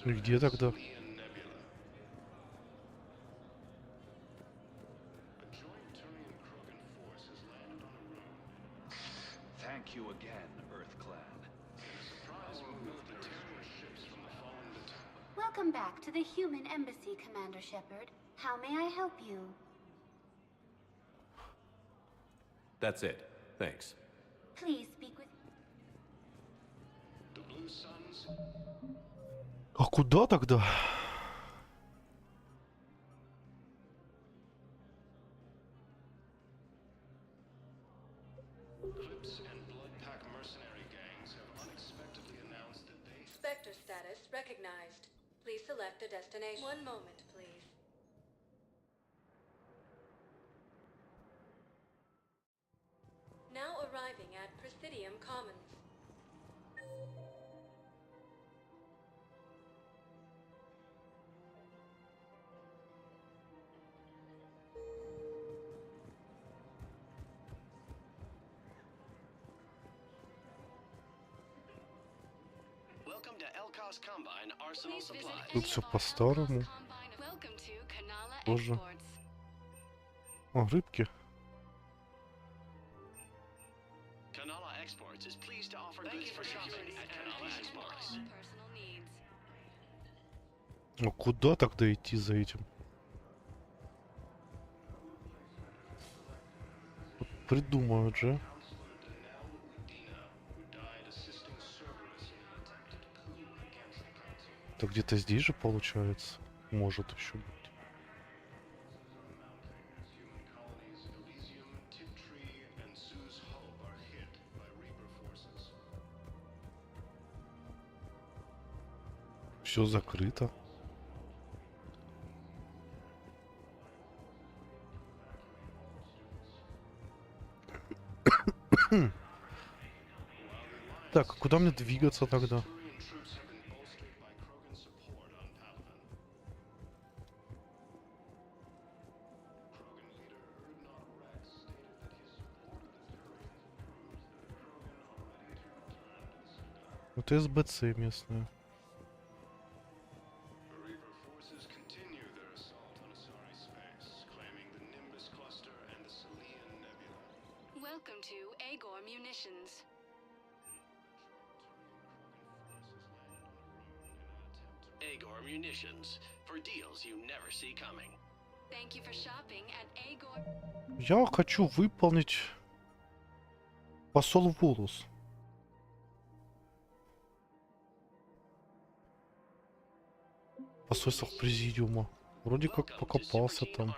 И где тогда? Welcome back to the human embassy, Commander Shepard. How may I help you? That's it. Thanks. Please speak with... А куда тогда? Spectre status recognized. Please select a destination. One moment, please. Now arriving at Presidium Commons. Тут все по-старому. Боже. О, рыбки. А куда тогда идти за этим? Придумают же. Так где-то здесь же получается. Может еще быть. Все закрыто. Так, а куда мне двигаться тогда? Вот СБЦ местная. Welcome to Agor Munitions. Agor Munitions for deals you never see coming. Thank you for shopping at Agor. Я хочу выполнить посол Волос. Посольство Президиума. Вроде как покопался там.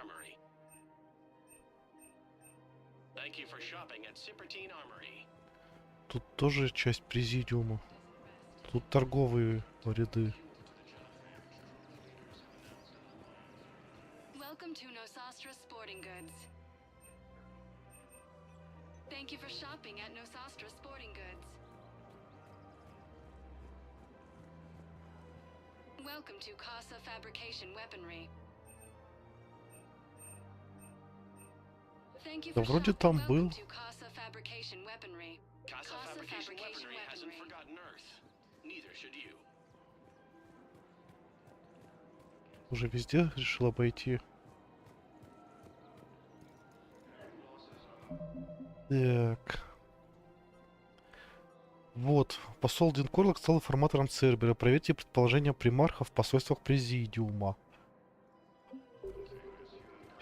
Тут тоже часть Президиума. Тут торговые ряды. Welcome to Nosastra Sporting Goods. Thank you for shopping at Nosastra Sporting Goods. Welcome to Casa Fabrication Weaponry. Thank you Да for вроде shopping. там Welcome был. to Casa Fabrication Weaponry. Casa Fabrication Weaponry hasn't forgotten Earth. Neither should you. Уже везде решил обойти. Так. Вот. Посол Динкорлок стал информатором Цербера. Проверьте предположения примарха в посольствах Президиума.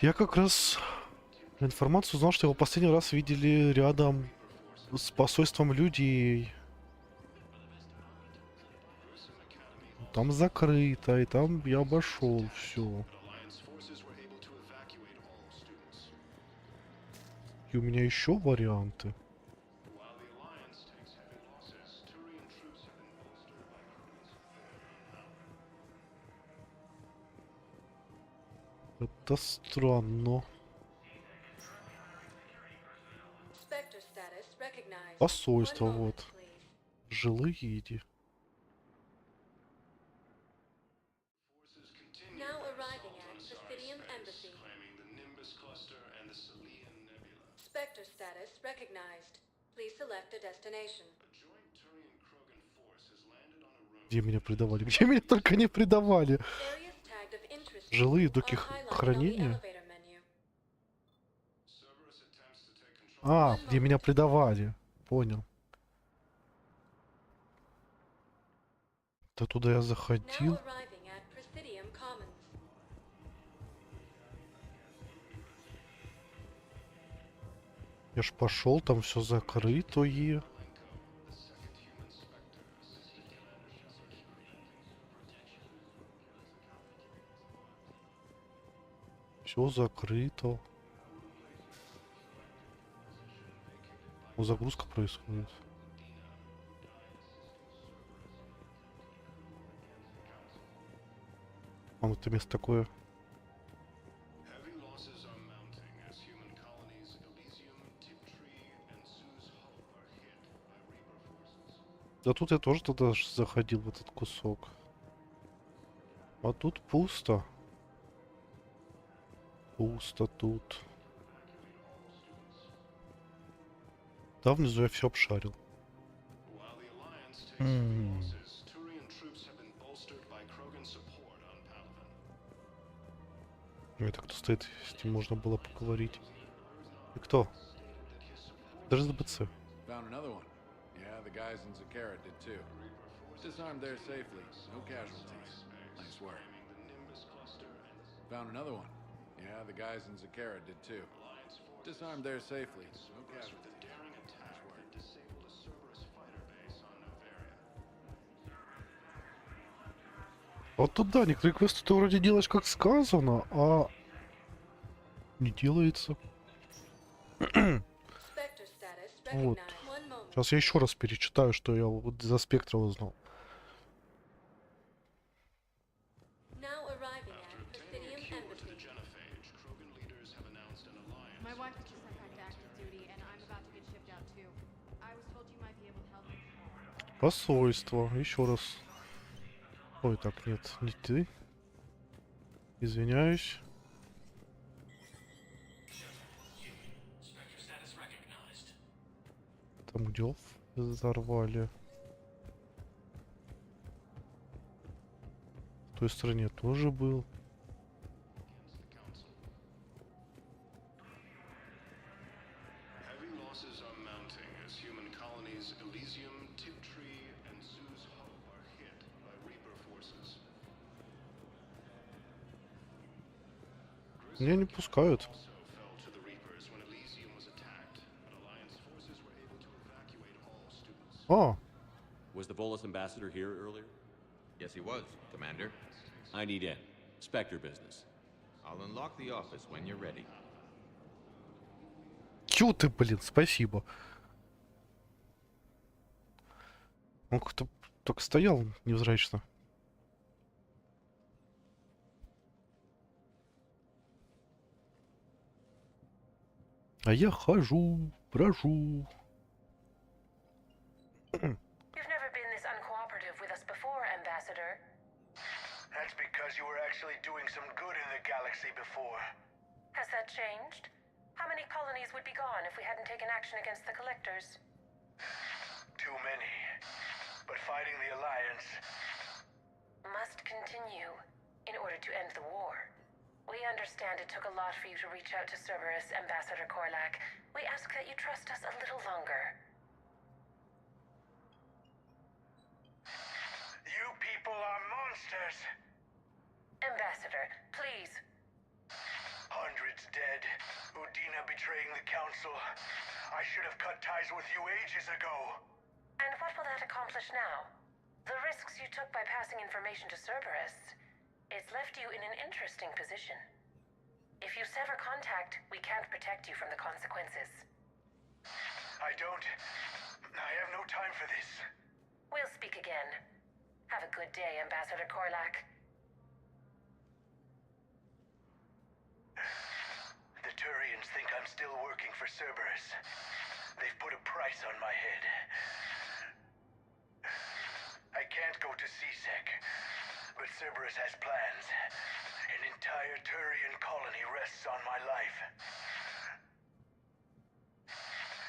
Я как раз информацию узнал, что его последний раз видели рядом с посольством людей. Там закрыто, и там я обошел все. у меня еще варианты. Это странно. Посольство, вот. Жилые иди. Где меня предавали? Где меня только не предавали? Жилые доки хранения? А, где меня предавали. Понял. Да туда я заходил. Я ж пошел, там все закрыто. Все закрыто. О, загрузка происходит. А вот это место такое. Да тут я тоже тогда заходил в этот кусок. А тут пусто. Пусто тут. Да, внизу я все обшарил. Это кто стоит, с ним можно было поговорить. И кто? Даже с БЦ. Guys in Zakara did too. Disarmed there safely, no casualties. Nice work. Found another one. Yeah, the guys in Zakara did too. Disarmed there safely, no casualties. Вот тут да, некоторые квесты ты вроде делаешь как сказано, а не делается. Вот. Сейчас я еще раз перечитаю, что я вот за спектра узнал. Посольство. Еще раз. Ой, так, нет, не ты. Извиняюсь. Там дел взорвали. В той стране тоже был. Меня не пускают. Oh. Was the Volus ambassador here earlier? Yes, he was, Commander. I need in. Spectre business. I'll unlock the office when you're ready. Чё ты, блин, спасибо. Он как-то только стоял невзрачно. А я хожу, брожу. You've never been this uncooperative with us before, Ambassador. That's because you were actually doing some good in the galaxy before. Has that changed? How many colonies would be gone if we hadn't taken action against the Collectors? Too many. But fighting the Alliance must continue in order to end the war. We understand it took a lot for you to reach out to Cerberus, Ambassador Korlak. We ask that you trust us a little longer. You people are monsters! Ambassador, please. Hundreds dead. Udina betraying the Council. I should have cut ties with you ages ago. And what will that accomplish now? The risks you took by passing information to Cerberus. It's left you in an interesting position. If you sever contact, we can't protect you from the consequences. I have no time for this. We'll speak again. Have a good day, Ambassador Korlak. The Turians think I'm still working for Cerberus. They've put a price on my head. I can't go to CSEC, but Cerberus has plans. An entire Turian colony rests on my life.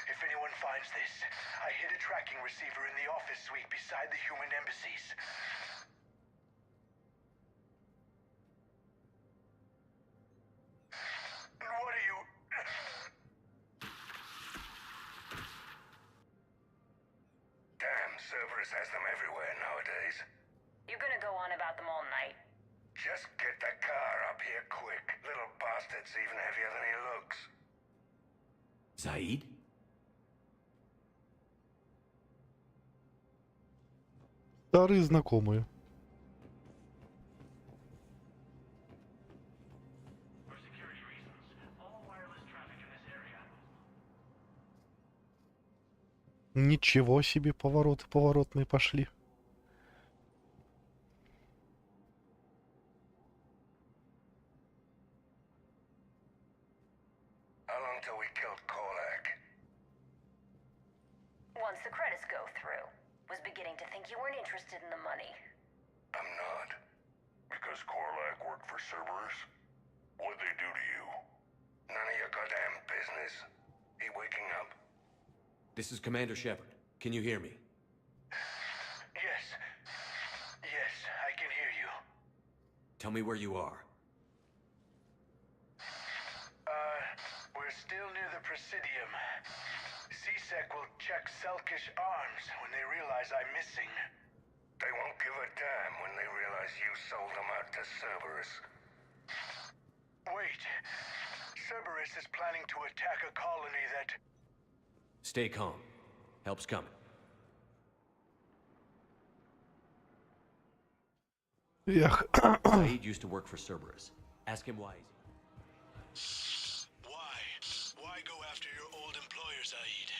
If anyone finds this, I hid a tracking receiver in the office suite beside the human embassies. What are you... Damn, Cerberus has them everywhere nowadays. You gonna go on about them all night? Just get the car up here quick. Little bastard's even heavier than he looks. Zaid? Старые знакомые. Ничего себе, повороты поворотные пошли. How long till we killed Korlak? Once the credits go through. Was beginning to think you weren't interested in the money. I'm not. Because Korlak worked for Cerberus? What'd they do to you? None of your goddamn business. He waking up? This is Commander Shepard. Can you hear me? Yes. Yes, I can hear you. Tell me where you are. We're still near the Presidium. CSEC will check Selkish arms when they realize I'm missing. They won't give a damn when they realize you sold them out to Cerberus. Wait. Cerberus is planning to attack a colony that... Stay calm. Help's coming. Эх. Zaid used to work for Cerberus. Ask him why he's... Why go after your old employer, Zaid?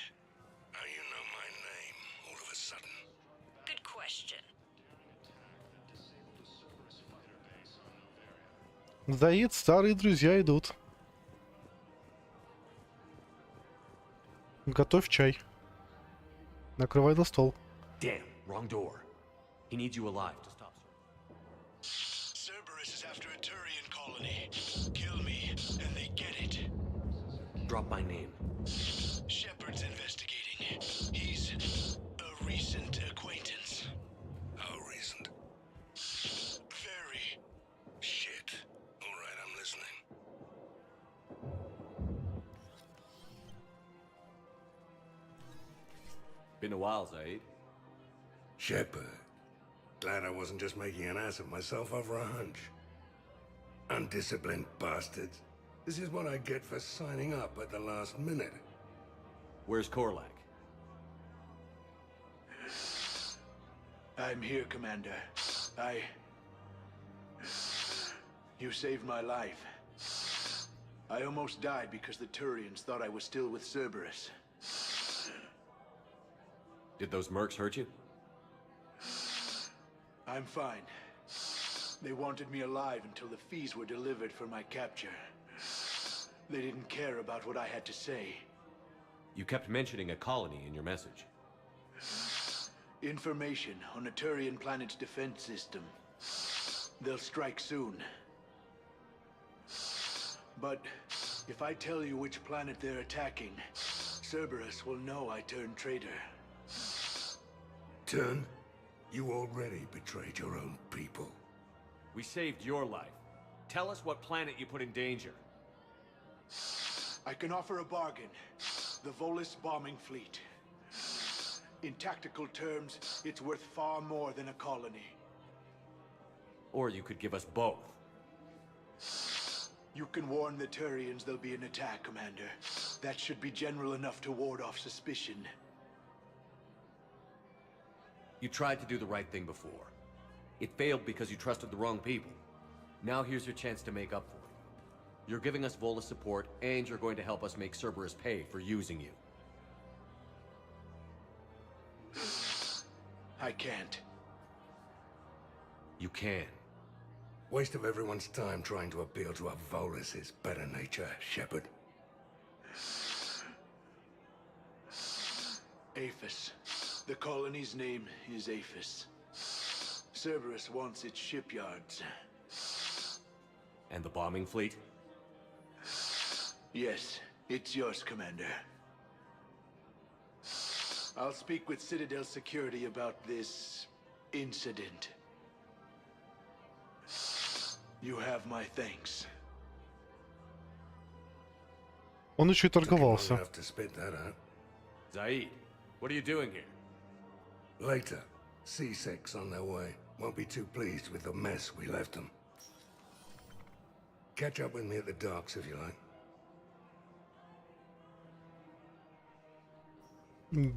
How you know my name all of a sudden? Good question. Заид, старые друзья идут. Готовь чай. Накрывай на стол. Damn, wrong door. He needs you alive to stop Cerberus is after a Turian colony. Kill me, and they get it. Drop my name. Shepard's investigating. He's a recent acquaintance. How recent? Very. Shit. All right, I'm listening. Been a while, Zaid. Shepard. Glad I wasn't just making an ass of myself over a hunch. Undisciplined bastards. This is what I get for signing up at the last minute. Where's Korlak? I'm here, Commander. You saved my life. I almost died because the Turians thought I was still with Cerberus. Did those mercs hurt you? I'm fine. They wanted me alive until the fees were delivered for my capture. They didn't care about what I had to say. You kept mentioning a colony in your message. Information on a Turian planet's defense system. They'll strike soon. But if I tell you which planet they're attacking, Cerberus will know I turned traitor. Turn? You already betrayed your own people. We saved your life. Tell us what planet you put in danger. I can offer a bargain. The Volus bombing fleet. In tactical terms, it's worth far more than a colony. Or you could give us both. You can warn the Turians there'll be an attack, Commander. That should be general enough to ward off suspicion. You tried to do the right thing before. It failed because you trusted the wrong people. Now here's your chance to make up for it. You're giving us Volus support, and you're going to help us make Cerberus pay for using you. I can't. You can. Waste of everyone's time trying to appeal to a Volus's better nature, Shepard. Aphis. The colony's name is Aphis. Cerberus wants its shipyards. And the bombing fleet? Yes, it's yours, Commander. I'll speak with Citadel security about this incident. You have my thanks. Он еще и торговался. Zaid, what are you doing here? Later. C6 on their way. Won't be too pleased with the mess we left them. Catch up with me at the docks if you like.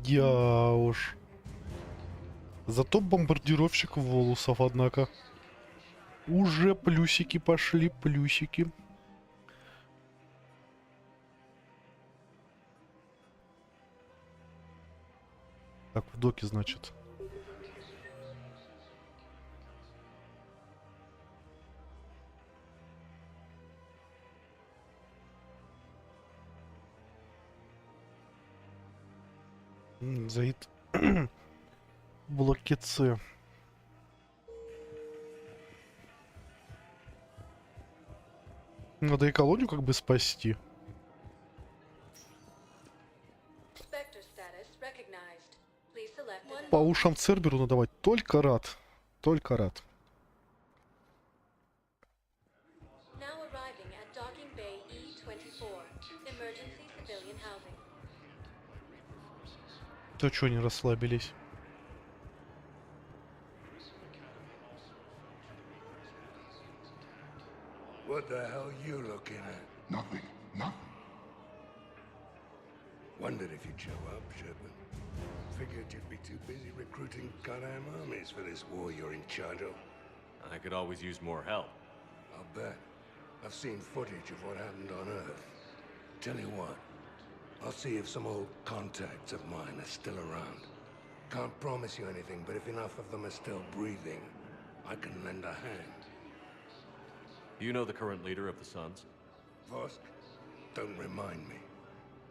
Я уж. Зато бомбардировщик Волусов, однако. Уже плюсики пошли, плюсики. Так, в доке, значит. Заид. Блоки С. Надо и колонию как бы спасти. По ушам Церберу надавать. Только рад. Только рад. То чё они расслабились? What the hell are you looking at? Nothing. Nothing. Wondered if you'd show up, Shepard. Figured you'd be too busy recruiting goddamn armies for this war you're in charge of. I could always use more help. I'll bet. I've seen footage of what happened on Earth. Tell you what, I'll see if some old contacts of mine are still around. Can't promise you anything, but if enough of them are still breathing, I can lend a hand. Do you know the current leader of the Suns? Vosk? Don't remind me.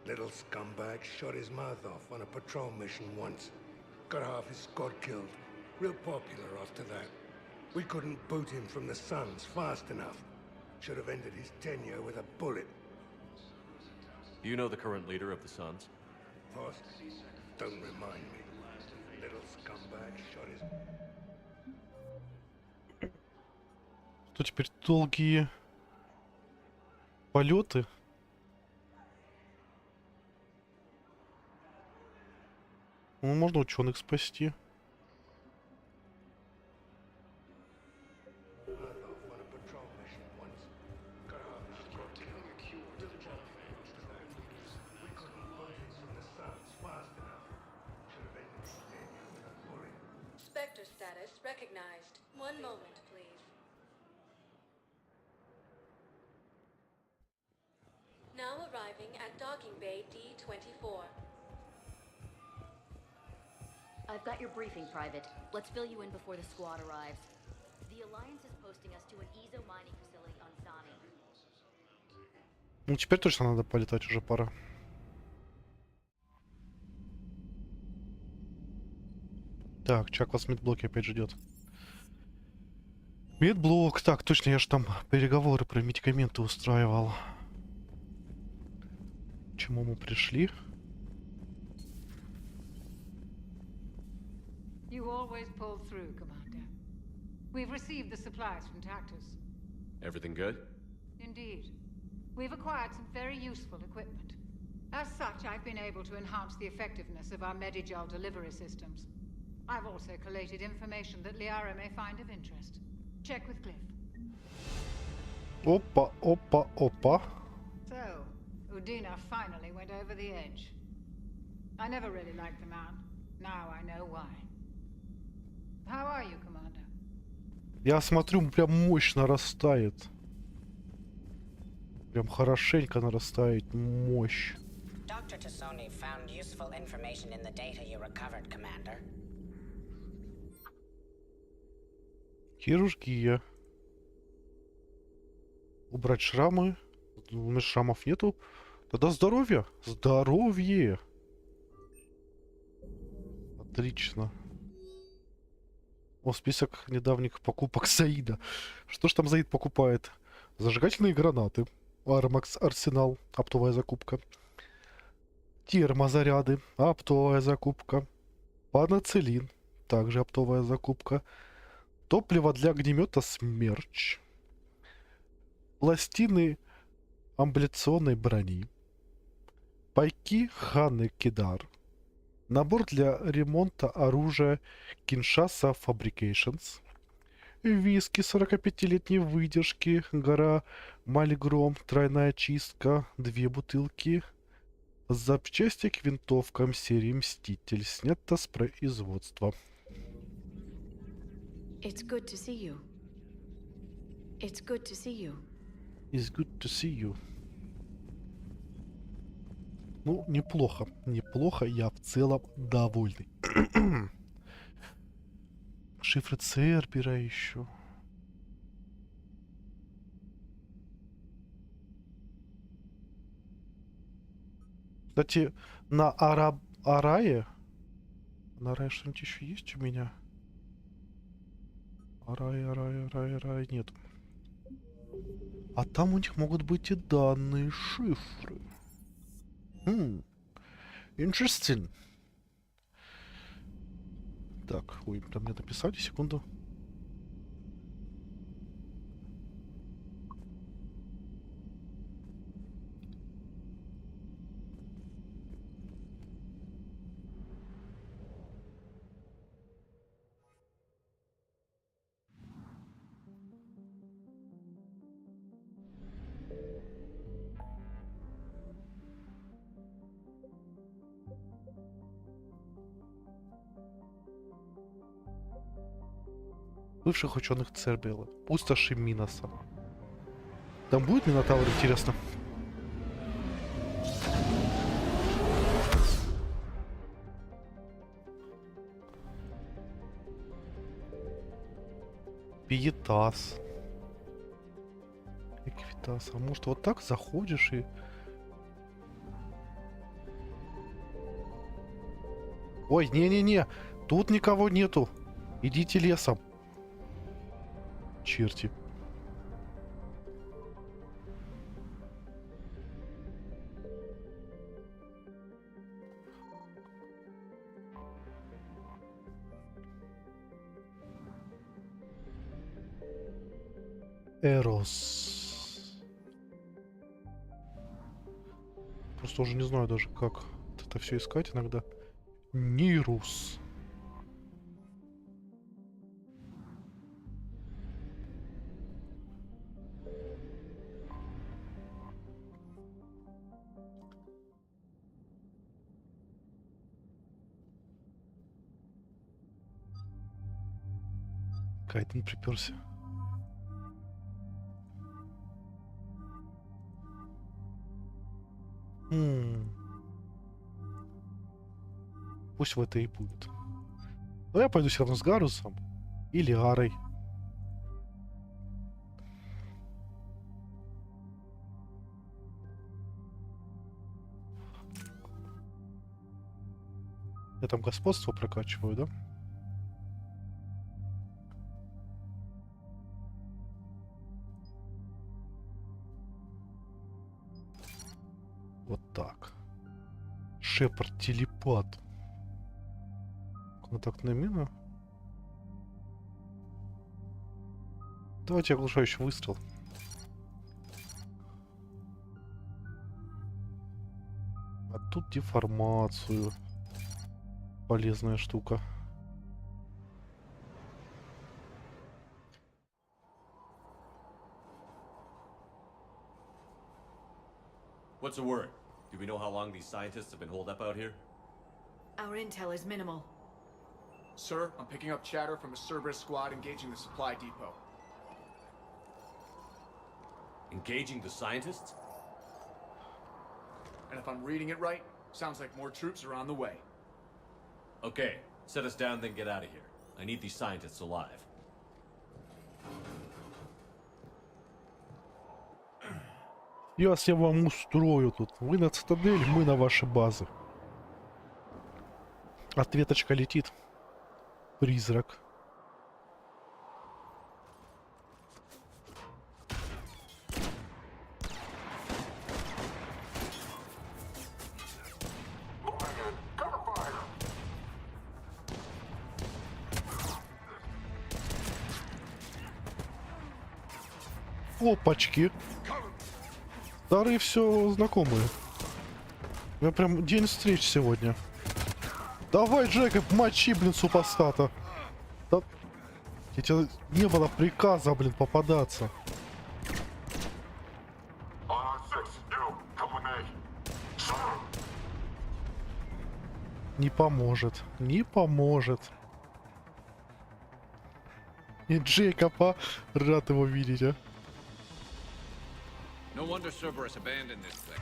Little scumbag shot his mouth off on a patrol mission once. Got half his squad killed. Real popular after that. We couldn't boot him from the Suns fast enough. Should have ended his tenure with a bullet. Do you know the current leader of the Suns? Vosk? Don't remind me. Little scumbag shot his... Что теперь долгие полеты? Ну, можно ученых спасти. Spectre status recognized. One moment, please. Now arriving at docking bay D-24. I've got your briefing, Private. Let's fill you in before the squad arrives. The Alliance is posting us to an EZO mining facility on Sani. Ну, теперь точно надо полетать, уже пора. Так, Чак вас медблоки опять ждет. Медблок. Так, точно, я же там переговоры про медикаменты устраивал. К чему мы пришли? You always pull through, Commander. We've received the supplies from Tactus. Everything good? Indeed. We've acquired some very useful equipment. As such, I've been able to enhance the effectiveness of our Medigel delivery systems. I've also collated information that Liara may find of interest. Check with Cliff. Опа, опа, опа. So, Udina finally went over the edge. I never really liked the man. Now I know why. How are you, Commander? Я смотрю, прям мощно растает. Прям хорошенько нарастает мощь. Dr. Tassoni found useful information in the data you recovered, Commander. Хирургия. Убрать шрамы. У меня шрамов нету. Тогда здоровье. Здоровье. Отлично. О, список недавних покупок Саида. Что ж там Заид покупает? Зажигательные гранаты. Армакс Арсенал. Оптовая закупка. Термозаряды. Оптовая закупка. Панацелин. Также оптовая закупка. Топливо для огнемета Смерч. Пластины амбляционной брони. Пайки Ханы Кидар. Набор для ремонта оружия Киншаса Fabrications. Виски 45-летней выдержки. Гора Мальгром. Тройная чистка. 2 бутылки. Запчасти к винтовкам серии Мститель. Снято с производства. It's good to see you. It's good to see you. It's good to see you. Ну, неплохо. Неплохо, я в целом довольный. Шифры Цербера еще. Кстати, на Арае... На Арае что-нибудь еще есть у меня? Арай нет. А там у них могут быть и данные шифры. Interesting. Так, ой, там мне написали, секунду. Бывших ученых Цербела. Пустоши Миноса. Там будет Минотавр, интересно? Пиетас. Эквитас. А может вот так заходишь и... Ой, не-не-не. Тут никого нету. Идите лесом. Черти. Эрос. Просто уже не знаю даже, как это все искать иногда. Нирус. Кайтон приперся. Пусть в это и будет. Но я пойду все равно с Гарусом или Арой. Я там господство прокачиваю, да? Вот так. Шепард телепат. Контактная мина. Давайте оглушающий выстрел. А тут деформацию. Полезная штука. What's the word? Do we know how long these scientists have been holed up out here? Our intel is minimal. Sir, I'm picking up chatter from a Cerberus squad engaging the supply depot. Engaging the scientists? And if I'm reading it right, sounds like more troops are on the way. Okay, set us down, then get out of here. I need these scientists alive. Я вам устрою тут. Вы на цитадель, мы на ваши базы. Ответочка летит. Призрак. Опачки. Старые все знакомые. У меня прям день встреч сегодня. Давай, Джейкоб, мочи, блин, супостата. Да... Тебе не было приказа, блин, попадаться. Не поможет. Не поможет. И Джейкоба, рад его видеть, а. No wonder Cerberus abandoned this thing.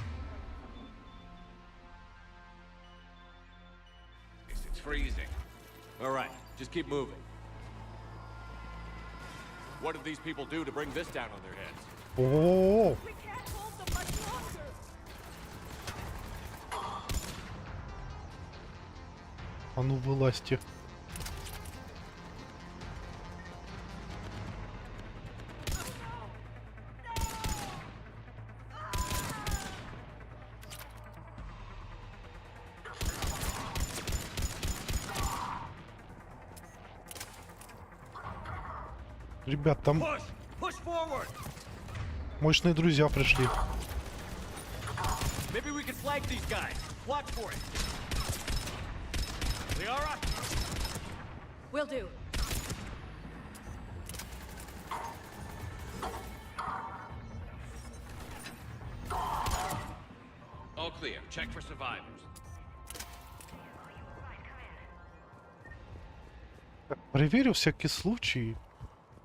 It's freezing. All right, just keep moving. What did these people do to bring this down on their heads? Oh. We can't hold them much longer. А ну вылазьте. Ребят, там мощные друзья пришли. Will do. All clear. Check for survivors. Проверю всякий случай.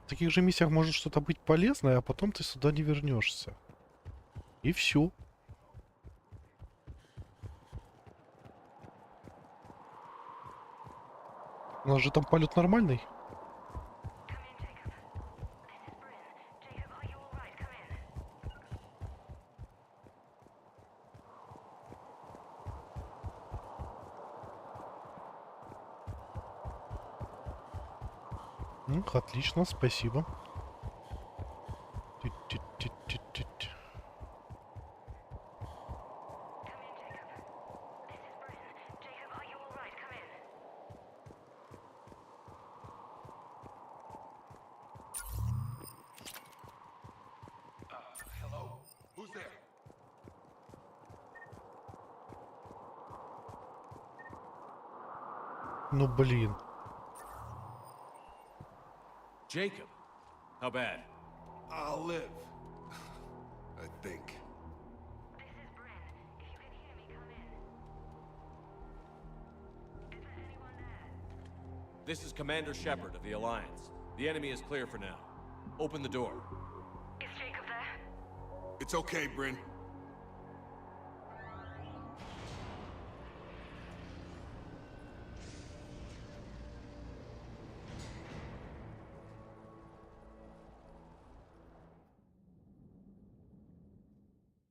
В таких же миссиях может что-то быть полезное, а потом ты сюда не вернешься. И все. У нас же там полет нормальный. Отлично, спасибо. Hello? Who's there? Ну блин. Jacob, how bad? I'll live. I think. This is Commander Shepard of the Alliance. The enemy is clear for now. Open the door. Is Jacob there? It's okay, Bryn.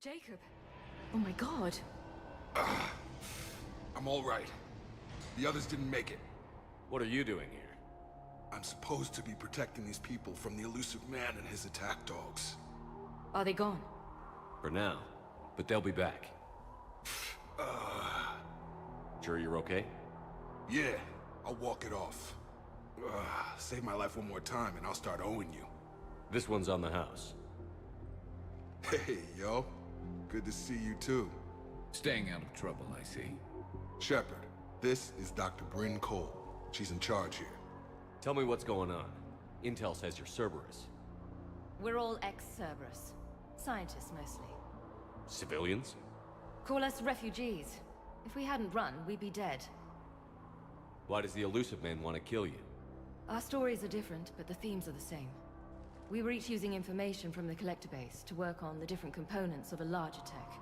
Jacob. Oh my god. I'm all right. The others didn't make it. What are you doing here? I'm supposed to be protecting these people from the elusive man and his attack dogs. Are they gone? For now, but they'll be back. Sure you're okay? Yeah, I'll walk it off. Save my life one more time and I'll start owing you. This one's on the house. Hey, yo. Good to see you too. Staying out of trouble, I see. Shepard, this is Dr. Bryn Cole. She's in charge here. Tell me what's going on. Intel says you're Cerberus. We're all ex-Cerberus. Scientists, mostly. Civilians? Call us refugees. If we hadn't run, we'd be dead. Why does the elusive man want to kill you? Our stories are different, but the themes are the same. We were each using information from the collector base to work on the different components of a larger tech.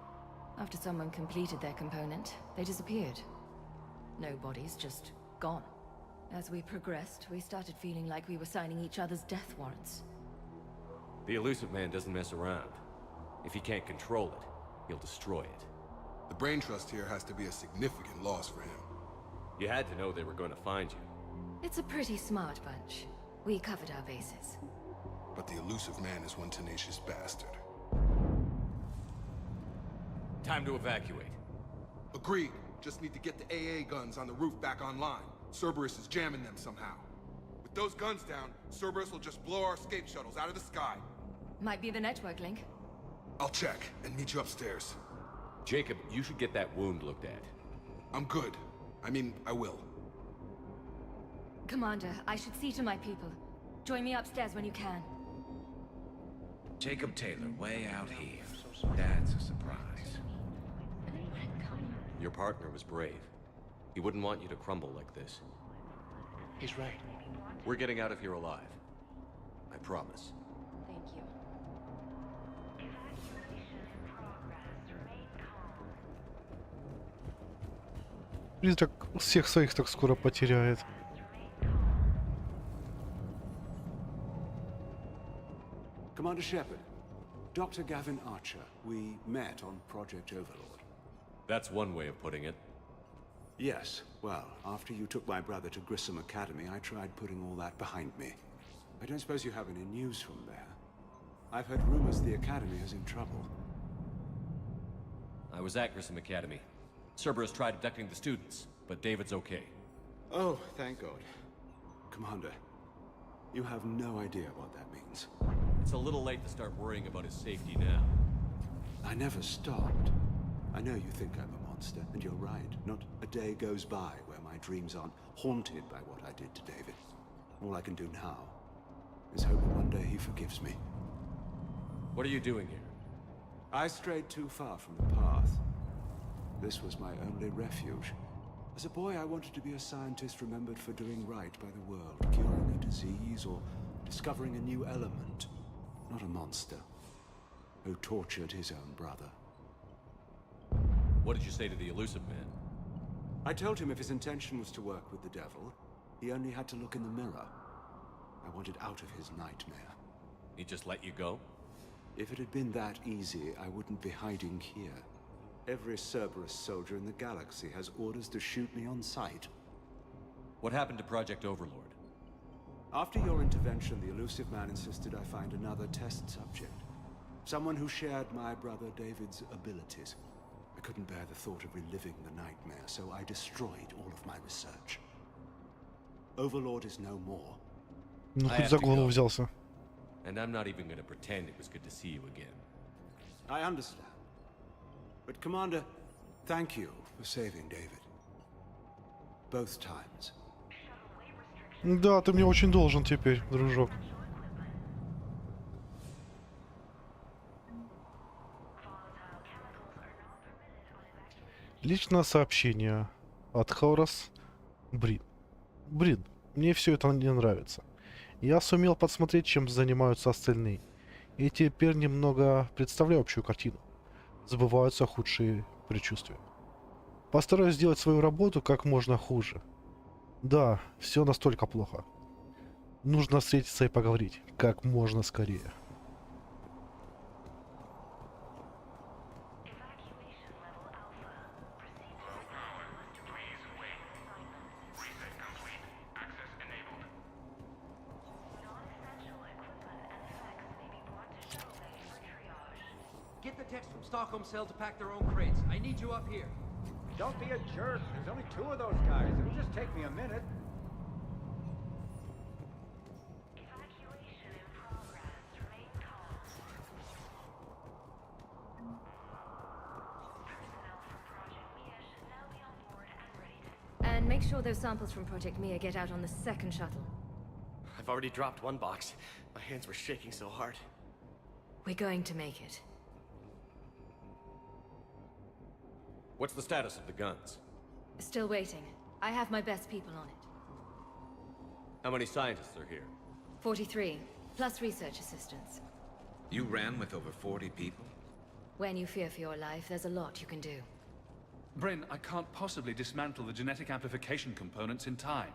After someone completed their component, they disappeared. No bodies, just gone. As we progressed, we started feeling like we were signing each other's death warrants. The elusive man doesn't mess around. If he can't control it, he'll destroy it. The brain trust here has to be a significant loss for him. You had to know they were going to find you. It's a pretty smart bunch. We covered our bases. But the elusive man is one tenacious bastard. Time to evacuate. Agreed. Just need to get the AA guns on the roof back online. Cerberus is jamming them somehow. With those guns down, Cerberus will just blow our escape shuttles out of the sky. Might be the network link. I'll check and meet you upstairs. Jacob, you should get that wound looked at. I'm good. I mean, I will. Commander, I should see to my people. Join me upstairs when you can. Jacob Taylor, way out here. That's a surprise. Your partner was brave. He wouldn't want you to crumble like this. He's right. We're getting out of here alive. I promise. Thank you. Призрак всех своих так скоро потеряет. Commander Shepard, Dr. Gavin Archer, we met on Project Overlord. That's one way of putting it. Yes, well, after you took my brother to Grissom Academy, I tried putting all that behind me. I don't suppose you have any news from there. I've heard rumors the Academy is in trouble. I was at Grissom Academy. Cerberus tried abducting the students, but David's okay. Oh, thank God. Commander, you have no idea what that means. It's a little late to start worrying about his safety now. I never stopped. I know you think I'm a monster, and you're right. Not a day goes by where my dreams aren't haunted by what I did to David. All I can do now is hope one day he forgives me. What are you doing here? I strayed too far from the path. This was my only refuge. As a boy, I wanted to be a scientist remembered for doing right by the world, curing a disease or discovering a new element. Not a monster who tortured his own brother. What did you say to the elusive man? I told him if his intention was to work with the devil, he only had to look in the mirror. I wanted out of his nightmare. He just let you go? If it had been that easy, I wouldn't be hiding here. Every Cerberus soldier in the galaxy has orders to shoot me on sight. What happened to Project Overlord? After your intervention, the elusive man insisted I find another test subject. Someone who shared my brother David's abilities. I couldn't bear the thought of reliving the nightmare, so I destroyed all of my research. Overlord is no more. Ну, хоть за голову взялся. And I'm not even going to pretend it was good to see you again. I understand. But Commander, thank you for saving David. Both times. Да, ты мне очень должен теперь, дружок. Личное сообщение от Хорас Брин. Брин, мне все это не нравится. Я сумел подсмотреть, чем занимаются остальные. И теперь немного представляю общую картину. Забываются худшие предчувствия. Постараюсь сделать свою работу как можно хуже. Да, все настолько плохо. Нужно встретиться и поговорить как можно скорее. Get the text from Stockholm Cell to pack their own crates. I need you up here. Don't be a jerk. There's only 2 of those guys. It'll just take me a minute. And make sure those samples from Project Mia get out on the second shuttle. I've already dropped one box. My hands were shaking so hard. We're going to make it. What's the status of the guns? Still waiting. I have my best people on it. How many scientists are here? 43, plus research assistants. You ran with over 40 people? When you fear for your life, there's a lot you can do. Bryn, I can't possibly dismantle the genetic amplification components in time.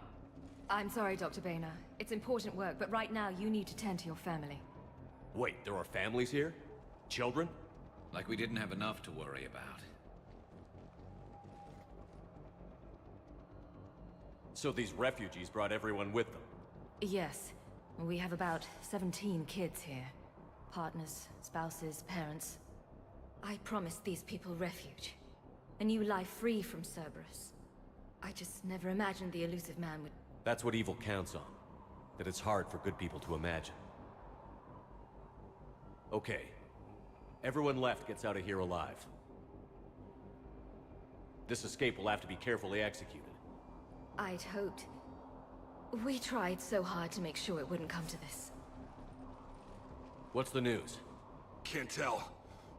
I'm sorry, Dr. Boehner. It's important work, but right now you need to tend to your family. Wait, there are families here? Children? Like we didn't have enough to worry about. So these refugees brought everyone with them? Yes. We have about 17 kids here. Partners, spouses, parents. I promised these people refuge. A new life free from Cerberus. I just never imagined the elusive man would... That's what evil counts on. That it's hard for good people to imagine. Okay. Everyone left gets out of here alive. This escape will have to be carefully executed. I'd hoped. We tried so hard to make sure it wouldn't come to this. What's the news? Can't tell.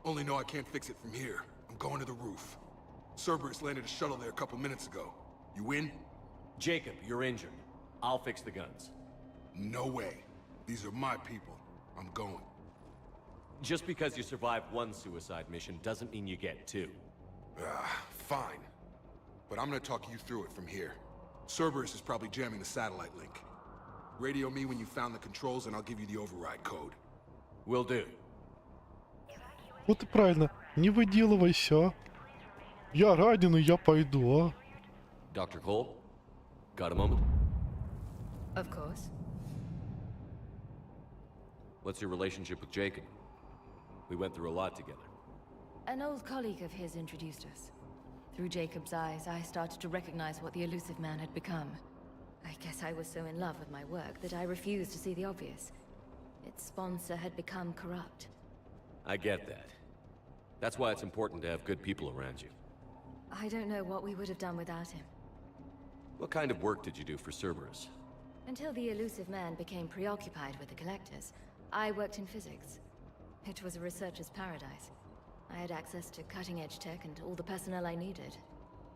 Only know I can't fix it from here. I'm going to the roof. Cerberus landed a shuttle there a couple minutes ago. You in? Jacob, you're injured. I'll fix the guns. No way. These are my people. I'm going. Just because you survived one suicide mission doesn't mean you get two. Fine. But I'm gonna talk you through it from here. Cerberus is probably jamming the satellite link. Radio me when you found the controls and I'll give you the override code. Will do. Вот и правильно. Не выделывайся. Я раненый, я пойду, а? Dr. Cole? Got a moment? Of course. What's your relationship with Jacob? We went through a lot together. An old colleague of his introduced us. Through Jacob's eyes, I started to recognize what the elusive man had become. I guess I was so in love with my work that I refused to see the obvious. Its sponsor had become corrupt. I get that. That's why it's important to have good people around you. I don't know what we would have done without him. What kind of work did you do for Cerberus? Until the elusive man became preoccupied with the collectors, I worked in physics. It was a researcher's paradise. I had access to cutting-edge tech and all the personnel I needed.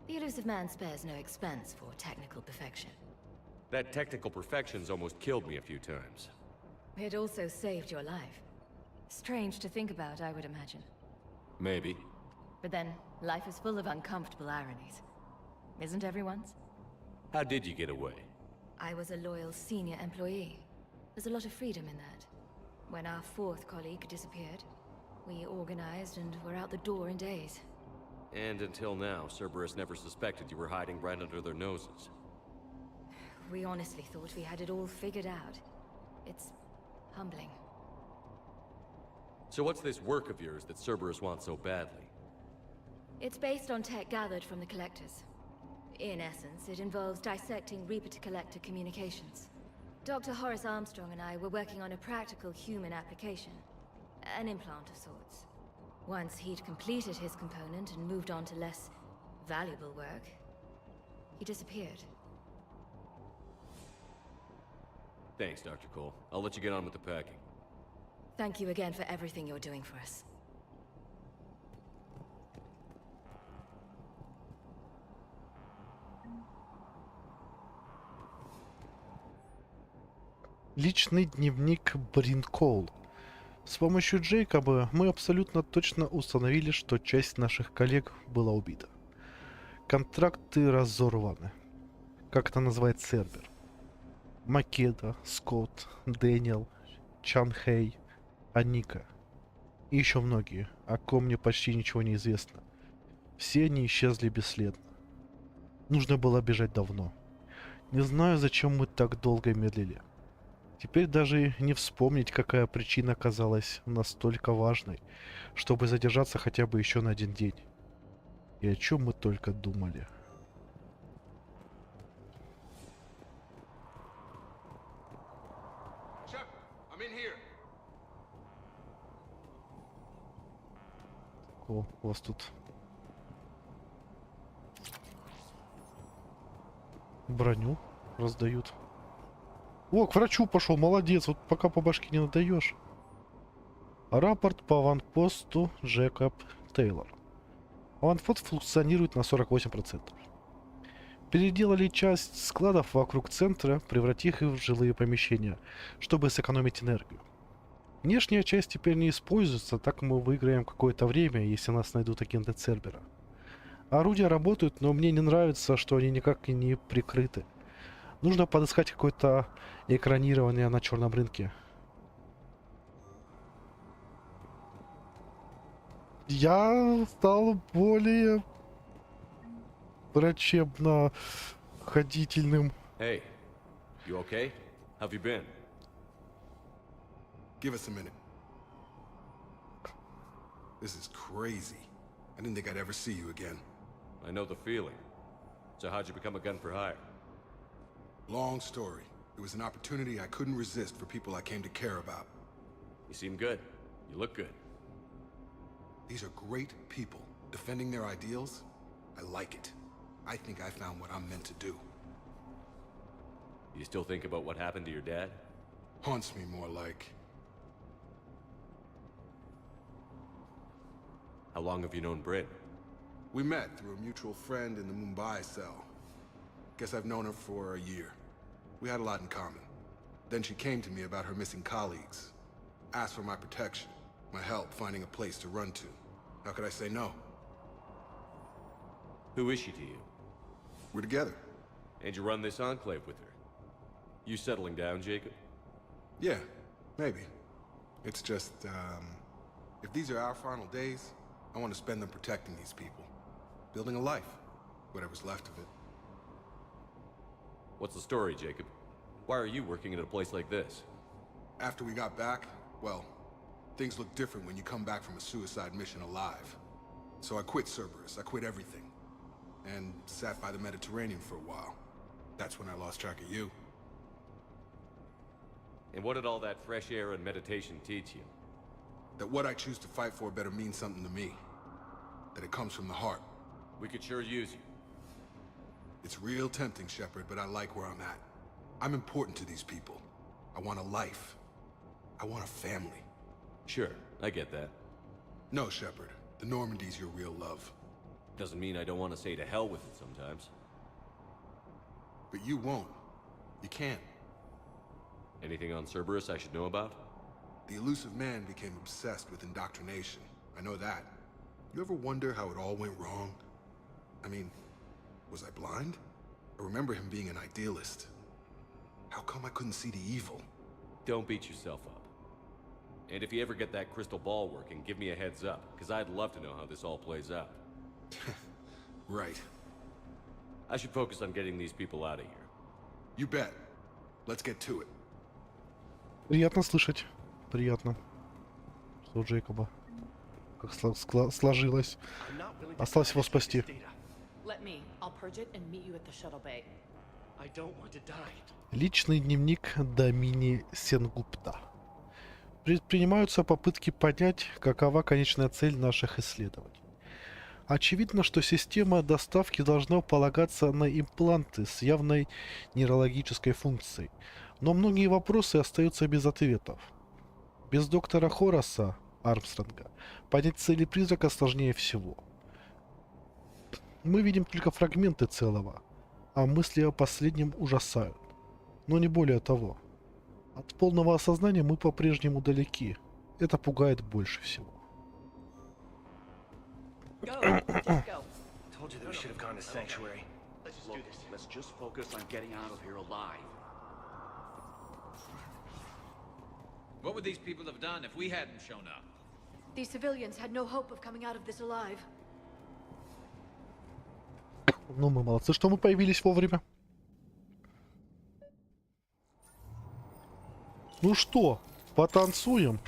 The elusive man spares no expense for technical perfection. That technical perfection's almost killed me a few times. It also saved your life. Strange to think about, I would imagine. Maybe. But then, life is full of uncomfortable ironies. Isn't everyone's? How did you get away? I was a loyal senior employee. There's a lot of freedom in that. When our fourth colleague disappeared, we organized and were out the door in days. And until now, Cerberus never suspected you were hiding right under their noses. We honestly thought we had it all figured out. It's humbling. So what's this work of yours that Cerberus wants so badly? It's based on tech gathered from the collectors. In essence, it involves dissecting Reaper-to-Collector communications. Dr. Horace Armstrong and I were working on a practical human application. An implant of sorts. Once he'd completed his component and moved on to less valuable work, he disappeared. Thanks, Dr. Cole. I'll let you get on with the packing. Thank you again for everything you're doing for us. Личный дневник Брин Коул. С помощью Джейкоба мы абсолютно точно установили, что часть наших коллег была убита. Контракты разорваны. Как это называет сервер. Македа, Скотт, Дэниел, Чан Хэй, Аника. И еще многие, о ком мне почти ничего не известно. Все они исчезли бесследно. Нужно было бежать давно. Не знаю, зачем мы так долго медлили. Теперь даже не вспомнить, какая причина оказалась настолько важной, чтобы задержаться хотя бы еще на один день. И о чем мы только думали. О, у вас тут броню раздают. О, к врачу пошел, молодец, вот пока по башке не надаешь. Рапорт по аванпосту Джекоб Тейлор. Аванпост функционирует на 48%. Переделали часть складов вокруг центра, превратив их в жилые помещения, чтобы сэкономить энергию. Внешняя часть теперь не используется, так мы выиграем какое-то время, если нас найдут агенты Цербера. Орудия работают, но мне не нравится, что они никак и не прикрыты. Нужно подыскать какое-то экранирование на черном рынке. Я стал более врачебно-ходительным. Hey, you okay? How have you been? Give us a minute. This is crazy. I didn't think I'd ever see you again. I know the feeling. So how'd you become a gun for hire? Long story. It was an opportunity I couldn't resist for people I came to care about. You seem good. You look good. These are great people, defending their ideals. I like it. I think I found what I'm meant to do. You still think about what happened to your dad? Haunts me more like... How long have you known Britt? We met through a mutual friend in the Mumbai cell. Guess I've known her for a year. We had a lot in common. Then she came to me about her missing colleagues. Asked for my protection, my help finding a place to run to. How could I say no? Who is she to you? We're together. And you run this enclave with her? You settling down, Jacob? Yeah, maybe. It's just, if these are our final days, I want to spend them protecting these people. Building a life. Whatever's left of it. What's the story, Jacob? Why are you working at a place like this? After we got back, well, things look different when you come back from a suicide mission alive. So I quit Cerberus, I quit everything. And sat by the Mediterranean for a while. That's when I lost track of you. And what did all that fresh air and meditation teach you? That what I choose to fight for better mean something to me. That it comes from the heart. We could sure use you. It's real tempting, Shepard, but I like where I'm at. I'm important to these people. I want a life. I want a family. Sure, I get that. No, Shepard. The Normandy's your real love. Doesn't mean I don't want to say to hell with it sometimes. But you won't. You can't. Anything on Cerberus I should know about? The elusive man became obsessed with indoctrination. I know that. You ever wonder how it all went wrong? I mean, was I blind? I remember him being an idealist. How come I couldn't see the evil? Don't beat yourself up. And if you ever get that crystal ball working, give me a heads up, because I'd love to know how this all plays out. Right. I should focus on getting these people out of here. You bet. Let's get to it. Приятно слышать. Приятно. Что у Джейкоба как сложилось. Осталось его спасти. Личный дневник Дамини Сенгупта. Предпринимаются попытки понять, какова конечная цель наших исследований. Очевидно, что система доставки должна полагаться на импланты с явной нейрологической функцией, но многие вопросы остаются без ответов. Без доктора Хораса Армстронга понять цели призрака сложнее всего. Мы видим только фрагменты целого, а мысли о последнем ужасают, но не более того. От полного осознания мы по-прежнему далеки. Это пугает больше всего. Go. Told you that we should have gone to Sanctuary. Let's just do this. Let's just focus on getting out of here alive. What would these people have done if we hadn't shown up? These civilians had no hope of coming out of this alive. Ну, мы молодцы, что мы появились вовремя. Ну что, потанцуем?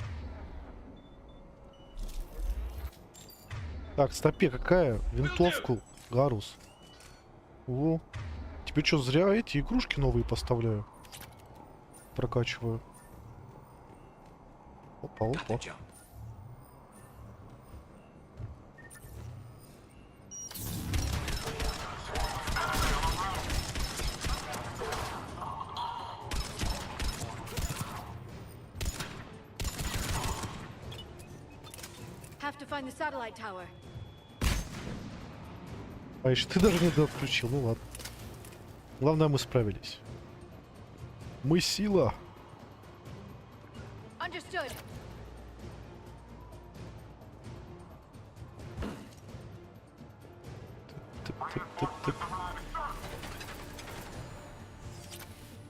Так, стопе, какая? Винтовку, Гарус. О, тебе что, зря эти игрушки новые поставляю? Прокачиваю. Опа, опа. Have to find the satellite tower. А еще ты даже не отключил, ну ладно. Главное, мы справились. Мы сила. Understood.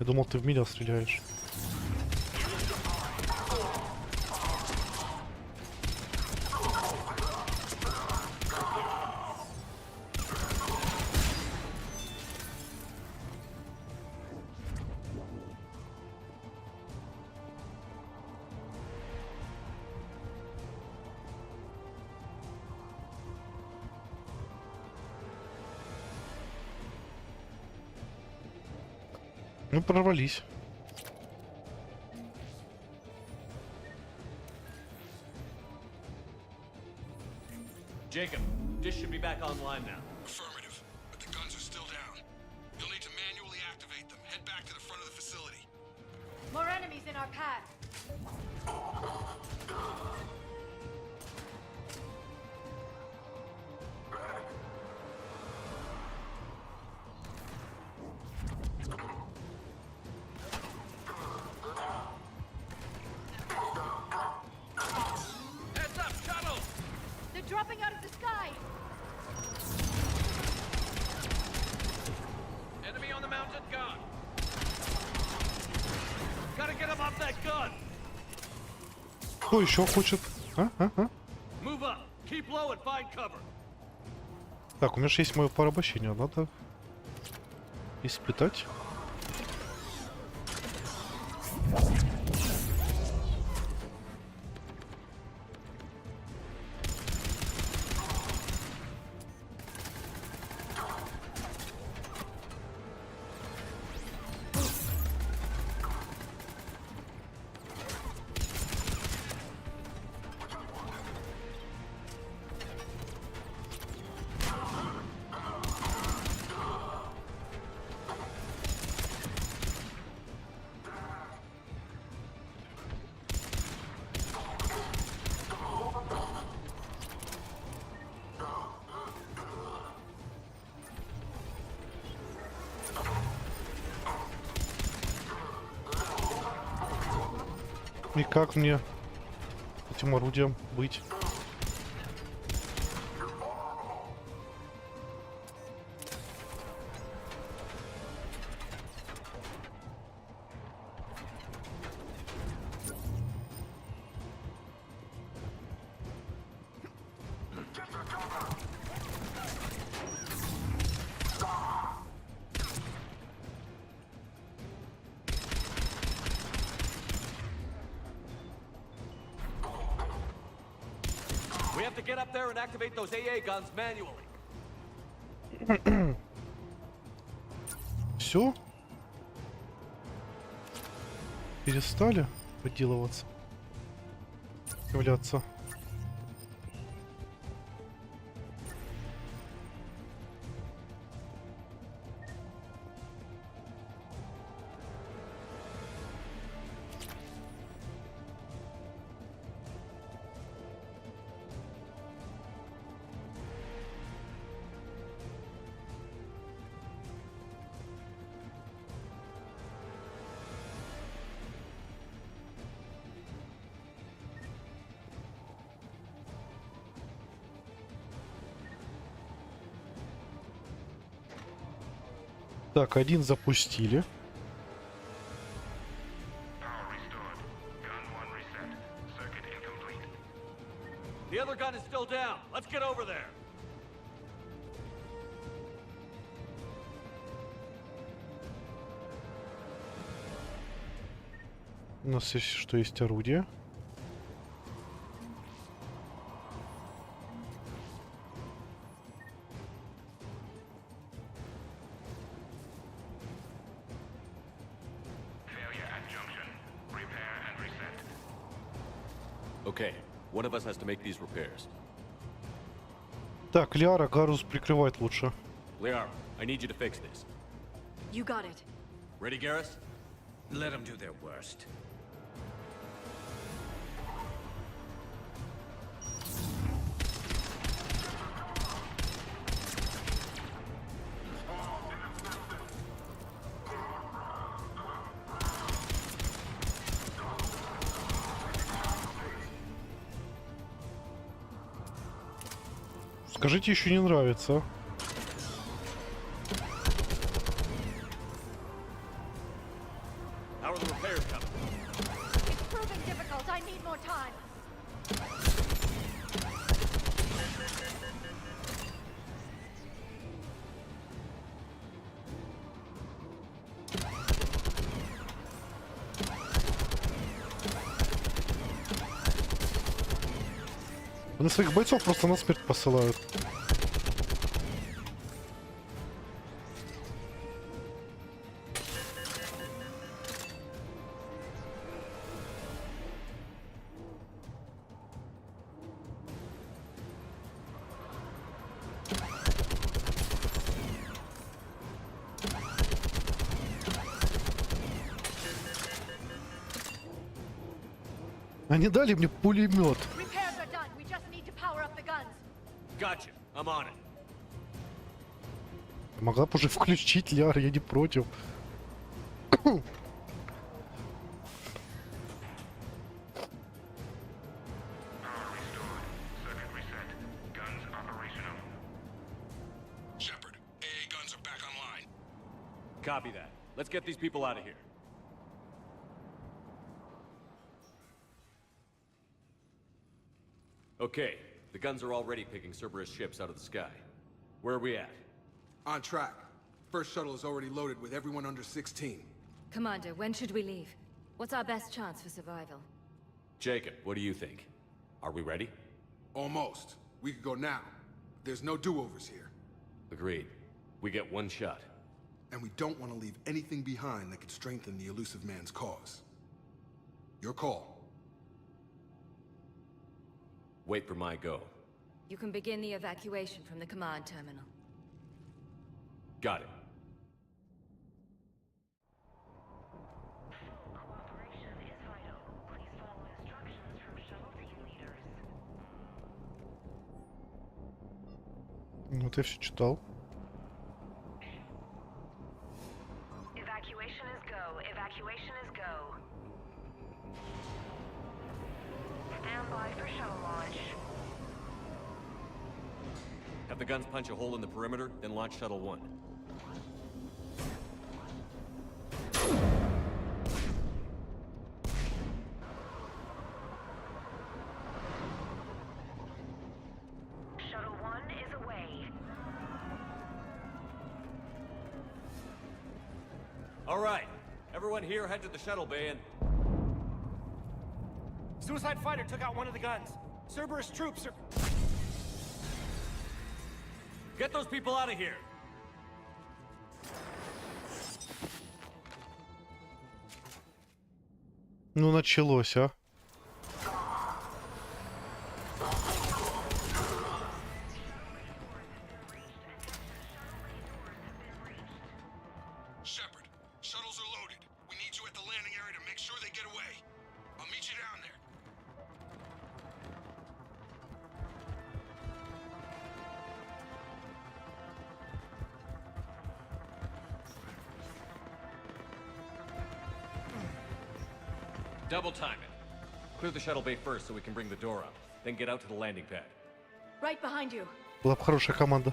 Я думал, ты в меня стреляешь. Ну, прорвались. Jacob, dish should be back online now. Affirmative, but the guns are still down. You'll need to manually activate them. Head back to the front of the facility. More enemies in our path. Heads up, shuttle! They're dropping out of the sky. Enemy on the mounted gun. Gotta get him off that gun. Кто еще хочет? Move up. Keep low and find cover. Так, у меня же есть мое порабощение, надо испытать. И как мне этим орудием быть? We have to get up there and activate those AA guns manually. Все? Перестали поделываться? Являться. Так, один запустили. The other gun is still down. Let's get over there. У нас есть что, есть орудие. Okay, one of us has to make these repairs. Так, Лиара, Гарус прикрывать лучше. Liara, I need you to fix this. You got it. Ready, Garrus? Let them do their worst. Скажите, еще не нравится. How are the repairs coming? It's proving difficult. I need more time. Они своих бойцов просто на смерть посылают. Они дали мне пулемет. Repairs are done. We just need to power up the guns. Gotcha. I'm on it. Могла бы уже включить Ляр, я не против. Shepard, AA guns are back online. Copy that. Let's get these people out of here. Okay, the guns are already picking Cerberus ships out of the sky. Where are we at? On track. First shuttle is already loaded with everyone under 16. Commander, when should we leave? What's our best chance for survival? Jacob, what do you think? Are we ready? Almost. We could go now. There's no do-overs here. Agreed. We get one shot. And we don't want to leave anything behind that could strengthen the elusive man's cause. Your call. Wait for my go. You can begin the evacuation from the command terminal. Got it. Ну, ты все читал. Evacuation is go. Evacuation is go. Stand by for shuttle launch. Have the guns punch a hole in the perimeter, then launch Shuttle 1. Shuttle 1 is away. All right. Everyone here head to the shuttle bay and... Suicide fighter took out one of the guns. Cerberus troops are... Get those people out of here! Ну, началось, а. Shepard, shuttles are loaded. We need you at the landing area to make sure they get away. I'll meet you down there. Double time it. Clear the shuttle bay first so we can bring the door up. Then get out to the landing pad. Right behind you. Была бы хорошая команда.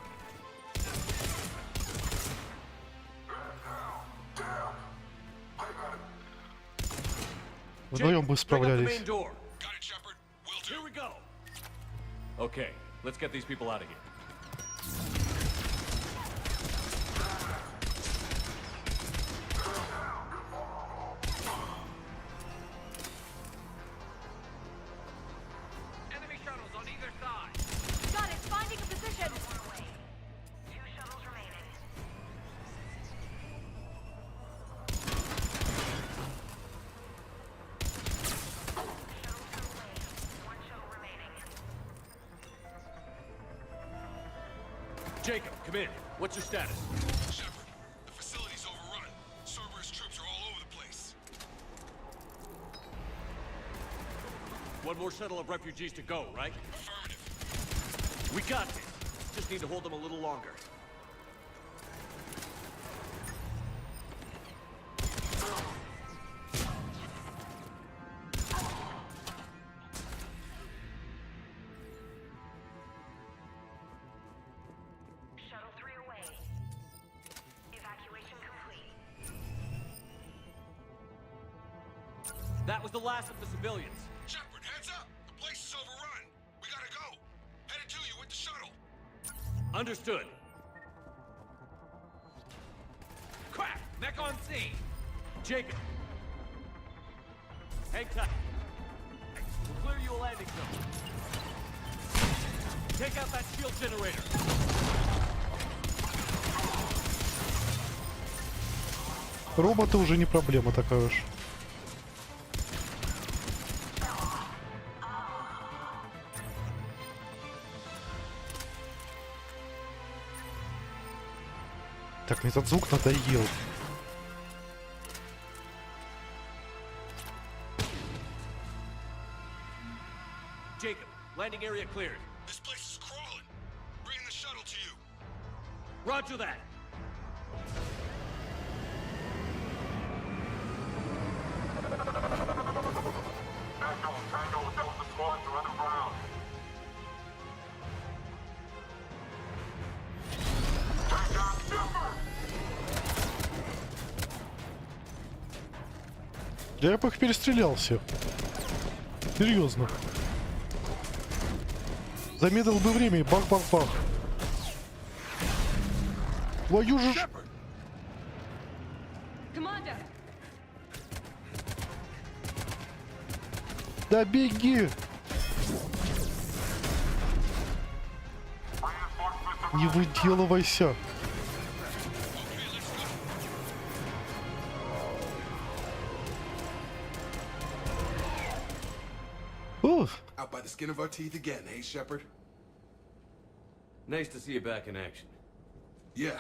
Вдвоем бы справлялись. Here we go. Okay, let's get these people out of here. Enemy shuttles on either side. Got it. Finding a position. 2 shuttles remaining. Jacob, come in. What's your status? Shepard, the facility's overrun. Cerberus troops are all over the place. One more shuttle of refugees to go, right? Affirmative. We got this. Just need to hold them a little longer. Shuttle 3 away. Evacuation complete. That was the last of the civilians. Shepard, heads up! The place is overrun. We gotta go. Headed to you with the shuttle. Understood. Crap! Mech on scene! Jacob. Hang tight. We'll clear you a landing zone. Take out that shield generator. Роботы уже не проблема такая уж. Так, мне этот звук надоел. Jacob, landing area cleared. This place is crawling. Bringing the shuttle to you. Roger that. Я бы их перестрелял всех. Серьезно. Замедлил бы время и бах-бах-бах. Твою же... Да беги! Не выделывайся! Out by the skin of our teeth again, hey, Shepard? Nice to see you back in action. Yeah,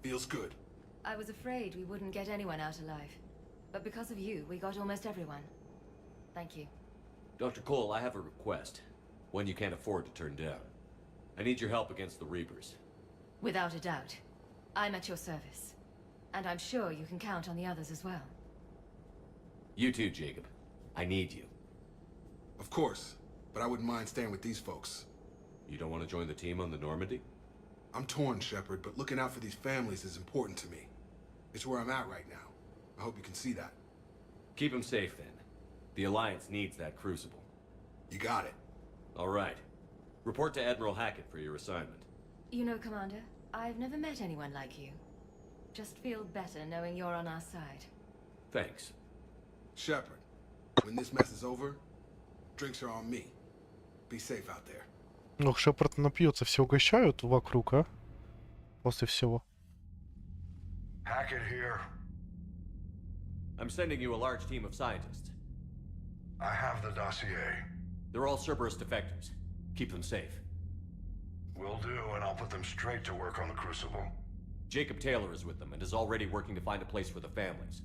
feels good. I was afraid we wouldn't get anyone out alive. But because of you, we got almost everyone. Thank you. Dr. Cole, I have a request. One you can't afford to turn down. I need your help against the Reapers. Without a doubt. I'm at your service. And I'm sure you can count on the others as well. You too, Jacob. I need you. Of course, but I wouldn't mind staying with these folks. You don't want to join the team on the Normandy? I'm torn, Shepard, but looking out for these families is important to me. It's where I'm at right now. I hope you can see that. Keep them safe, then. The Alliance needs that crucible. You got it. All right. Report to Admiral Hackett for your assignment. You know, Commander, I've never met anyone like you. Just feel better knowing you're on our side. Thanks. Shepard, when this mess is over, drinks are on me. Be safe out there. Ну, Шепард напьется, все угощают вокруг, а? После всего. Hackett here. I'm sending you a large team of scientists. I have the dossier. They're all Cerberus defectors. Keep them safe. Will do, and I'll put them straight to work on the Crucible. Jacob Taylor is with them and is already working to find a place for the families.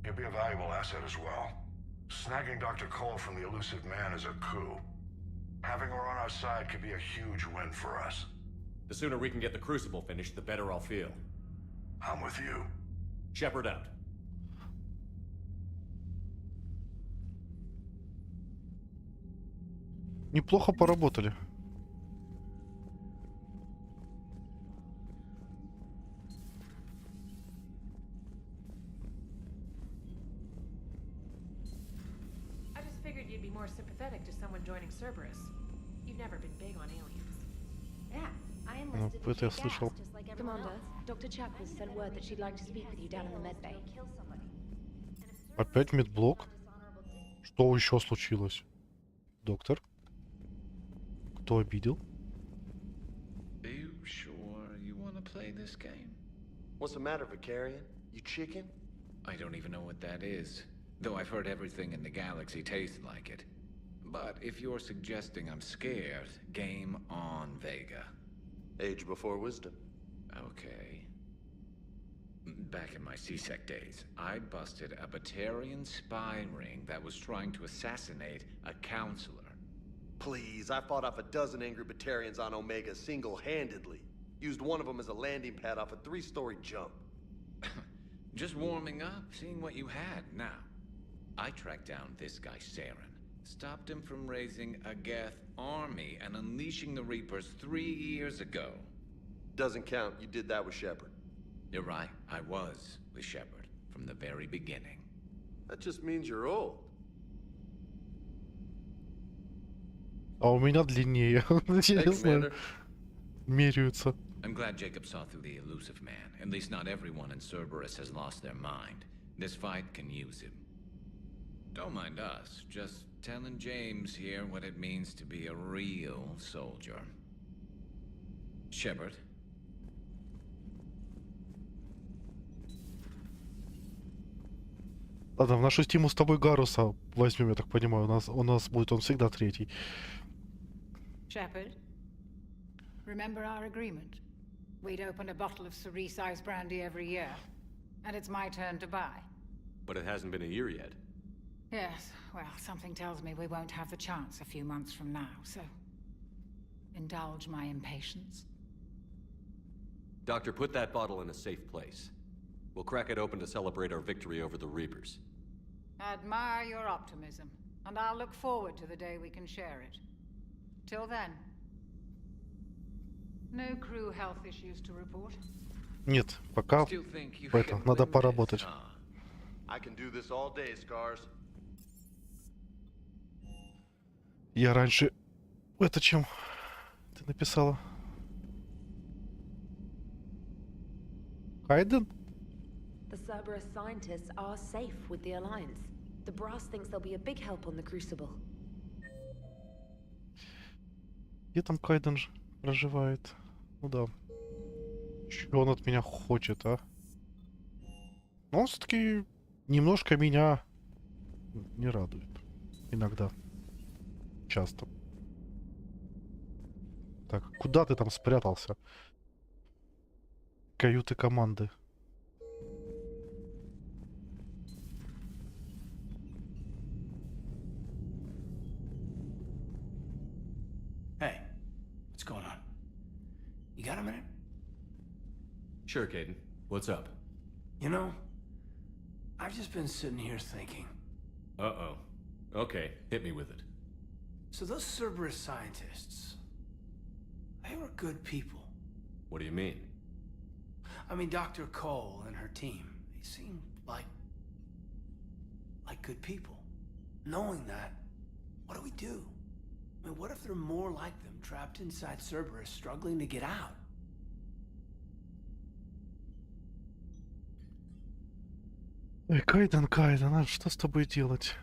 He'll be a valuable asset as well. Snagging Dr. Cole from the elusive man is a coup. Having her on our side could be a huge win for us. The sooner we can get the Crucible finished, the better I'll feel. I'm with you. Shepard out. Неплохо поработали. I just figured you'd be more sympathetic to someone joining Cerberus. You've never been big on aliens. Yeah, I Ну, enlisted это я слышал. Commander, Dr. Chapman sent word that she'd like to speak with you down in the medbay. Опять медблок? Что еще случилось? Доктор? Кто обидел? Are you sure you want to play this game? What's the matter, Vicarian? You chicken? I don't even know what that is. Though I've heard everything in the galaxy tastes like it. But if you're suggesting I'm scared, game on, Vega. Age before wisdom. Okay. Back in my C-Sec days, I busted a Batarian spy ring that was trying to assassinate a counselor. Please, I fought off a dozen angry Batarians on Omega single-handedly. Used one of them as a landing pad off a 3-story jump. Just warming up, seeing what you had. Now, I tracked down this guy, Saren. Stopped him from raising a Geth army and unleashing the Reapers 3 years ago. Doesn't count. You did that with Shepard. You're right. I was with Shepard from the very beginning. That just means you're old. А у меня длиннее. Интересно. Меряются. I'm glad Jacob saw through the elusive man. At least not everyone in Cerberus has lost their mind. This fight can use him. Don't mind us. Just telling James here what it means to be a real soldier. Shepard. Ладно, в нашу стиму с тобой Гаруса возьмем, я так понимаю. У нас будет он всегда третий. Shepard, remember our agreement? We'd open a bottle of cerise-sized brandy every year, and it's my turn to buy. But it hasn't been a year yet. Yes, well, something tells me we won't have the chance a few months from now, so indulge my impatience. Doctor, put that bottle in a safe place. We'll crack it open to celebrate our victory over the Reapers. Admire your optimism, and I'll look forward to the day we can share it. Till then. No crew health issues to report. Нет, пока это надо поработать. I can do this all day, Scars. Я раньше... Это чем ты написала? Хайден? The Cerberus scientists are safe with the Alliance. The brass thinks they'll be a big help on the Crucible. Где там Кайден проживает? Ну да. Чего он от меня хочет, а? Но он все-таки немножко меня не радует. Иногда. Часто. Так, куда ты там спрятался? Каюты команды. Hey, what's going on? You got a minute? Sure, Caden. What's up? You know, I've just been sitting here thinking. Uh-oh. Okay, hit me with it. So those Cerberus scientists, they were good people. What do you mean? I mean, Dr. Cole and her team, they seemed like good people. Knowing that, what do we do? I mean, what if there are more like them trapped inside Cerberus struggling to get out? Ой, Кайден, а что с тобой делать?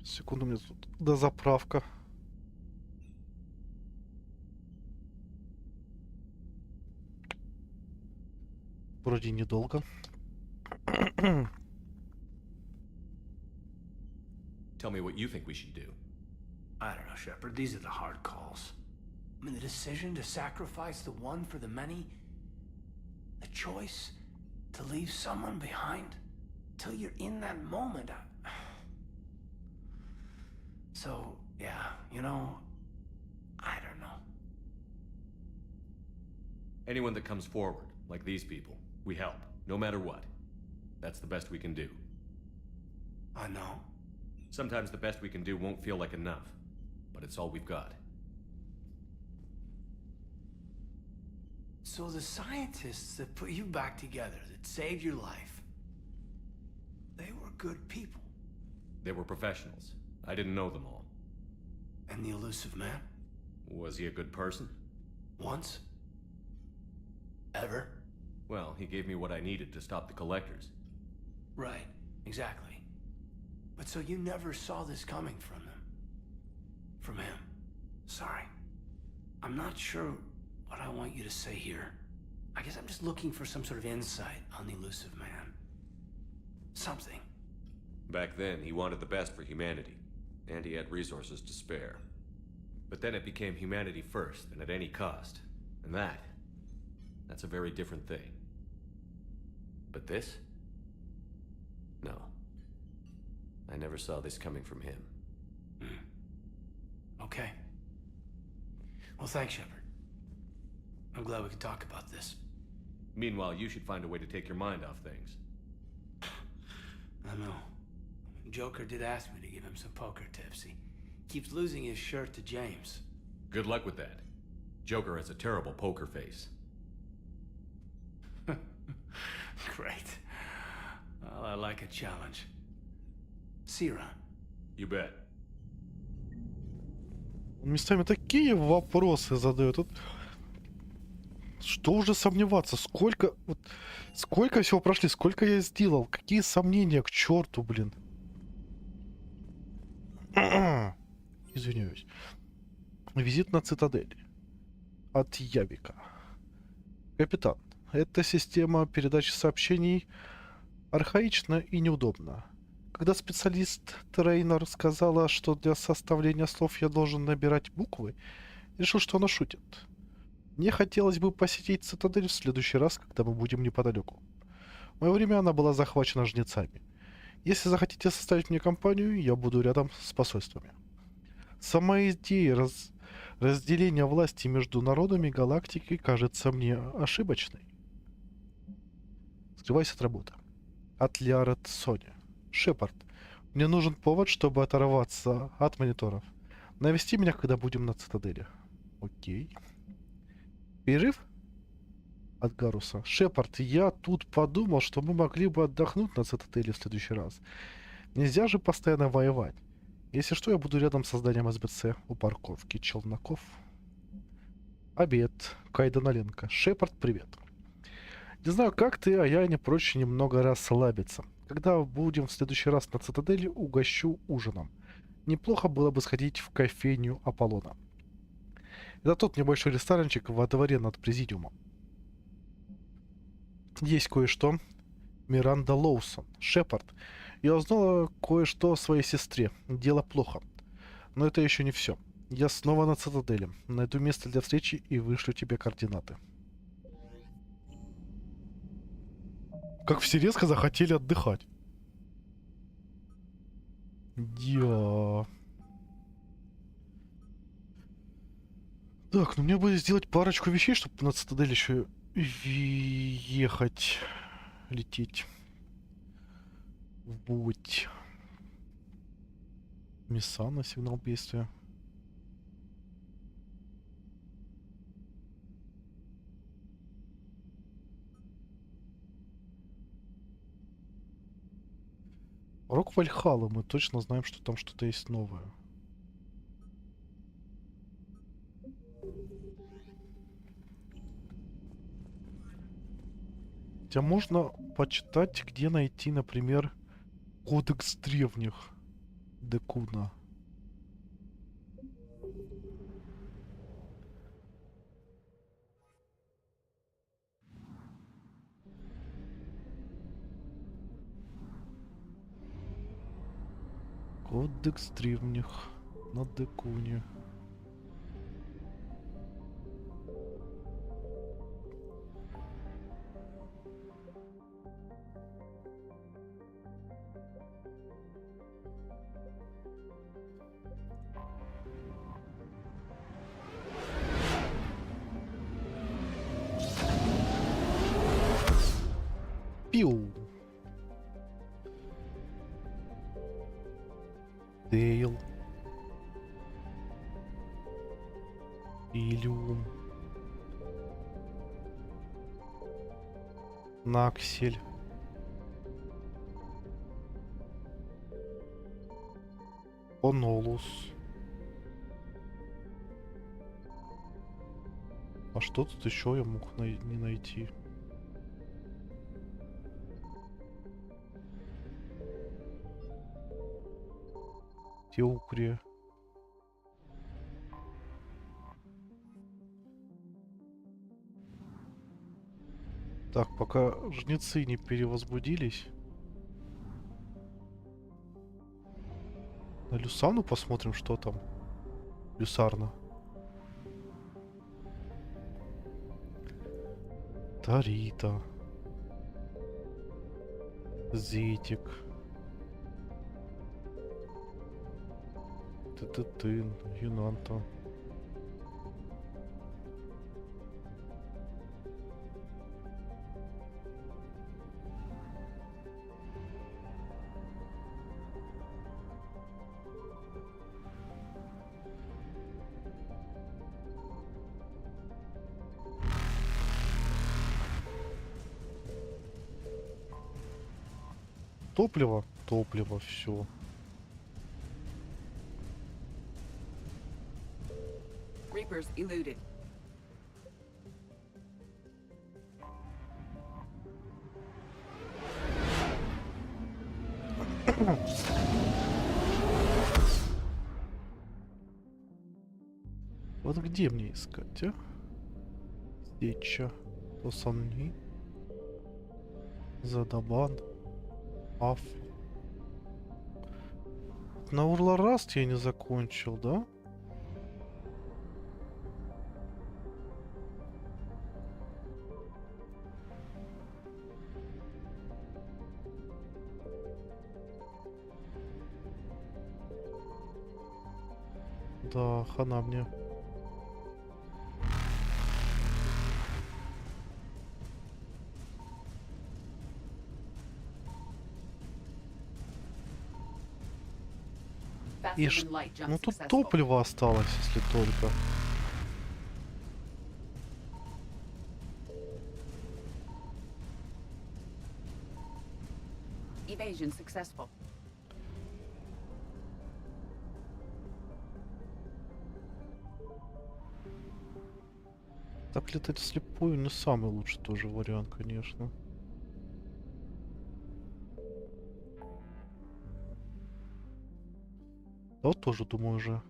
Секунду, мне тут дозаправка. Вроде недолго. Tell me what you think we should do. I don't know, Shepard. These are the hard calls. I mean, the decision to sacrifice the one for the many. The choice to leave someone behind. Till you're in that moment. So, yeah, you know, I don't know. Anyone that comes forward, like these people, we help, no matter what. That's the best we can do. I know. Sometimes the best we can do won't feel like enough, but it's all we've got. So the scientists that put you back together, that saved your life, they were good people. They were professionals. I didn't know them all. And the elusive man? Was he a good person? Once? Ever? Well, he gave me what I needed to stop the collectors. Right, exactly. But so you never saw this coming from them? From him? Sorry. I'm not sure what I want you to say here. I guess I'm just looking for some sort of insight on the elusive man. Something. Back then, he wanted the best for humanity, and he had resources to spare. But then it became humanity first, and at any cost. And that's a very different thing. But this? No. I never saw this coming from him. Okay. Well, thanks, Shepard. I'm glad we could talk about this. Meanwhile, you should find a way to take your mind off things. I know. Joker did ask me to give him some poker tips. He keeps losing his shirt to James. Good luck with that. Joker has a terrible poker face. Great. Well, I like a challenge. Sira. You bet. Он местами такие вопросы задает. Вот что уже сомневаться? Сколько... Вот, сколько всего прошли? Сколько я сделал? Какие сомнения к черту, блин? Извиняюсь. Визит на цитадель. От Явика. Капитан, эта система передачи сообщений архаична и неудобна. Когда специалист-трейнер сказала, что для составления слов я должен набирать буквы, решил, что она шутит. Мне хотелось бы посетить цитадель в следующий раз, когда мы будем неподалеку. В мое время она была захвачена жнецами. Если захотите составить мне компанию, я буду рядом с посольствами. Сама идея разделения власти между народами галактики кажется мне ошибочной. Скрывайся от работы. От Лиарет Соня. Шепард, мне нужен повод, чтобы оторваться от мониторов. Навести меня, когда будем на цитадели. Окей. Перерыв? От Гаруса. Шепард, я тут подумал, что мы могли бы отдохнуть на цитадели в следующий раз. Нельзя же постоянно воевать. Если что, я буду рядом с созданием СБЦ у парковки челноков. Обед. Кайданаленко. Шепард, привет. Не знаю, как ты, а я не прочь немного расслабиться. Когда будем в следующий раз на цитадели, угощу ужином. Неплохо было бы сходить в кофейню Аполлона. Это тот небольшой ресторанчик во дворе над президиумом. Есть кое-что. Миранда Лоусон. Шепард. Я узнала кое-что о своей сестре. Дело плохо. Но это еще не все. Я снова на цитадели. Найду место для встречи и вышлю тебе координаты. Как все резко захотели отдыхать. Я... Так, ну мне бы сделать парочку вещей, чтобы на цитадель еще ехать, лететь. Будь. Мисана, сигнал бедствия. Рок Вальхалла, мы точно знаем, что там что-то есть новое. Хотя можно почитать, где найти, например, Кодекс древних Декуна. Кодекс древних на Декуне. Пиу. Дейл. Илюм. Наксель. Онолус. А что тут еще я мог не найти? Теукрия. Так, пока жнецы не перевозбудились. На Люсану посмотрим, что там. Люсарна. Тарита. Зетик. Тын, Юнанта. топливо? Топливо, все. Reapers eluded. Вот где мне искать, а? Здесь чё? Тосанни. Задабан. Аф. На Урлараст я не закончил, да? Да, хана мне. Ну тут топливо осталось, если только. Evasion successful. Так летать вслепую не самый лучший тоже вариант, конечно. Да вот тоже думаю уже.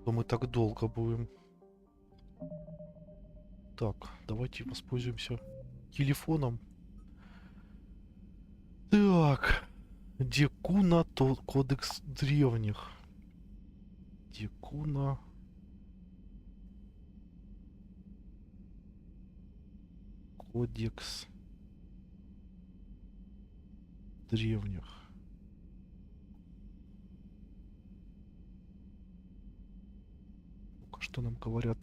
То мы так долго будем. Так, давайте воспользуемся телефоном. Так. Декуна, то кодекс древних. Декуна. Кодекс древних. Ну-ка, что нам говорят?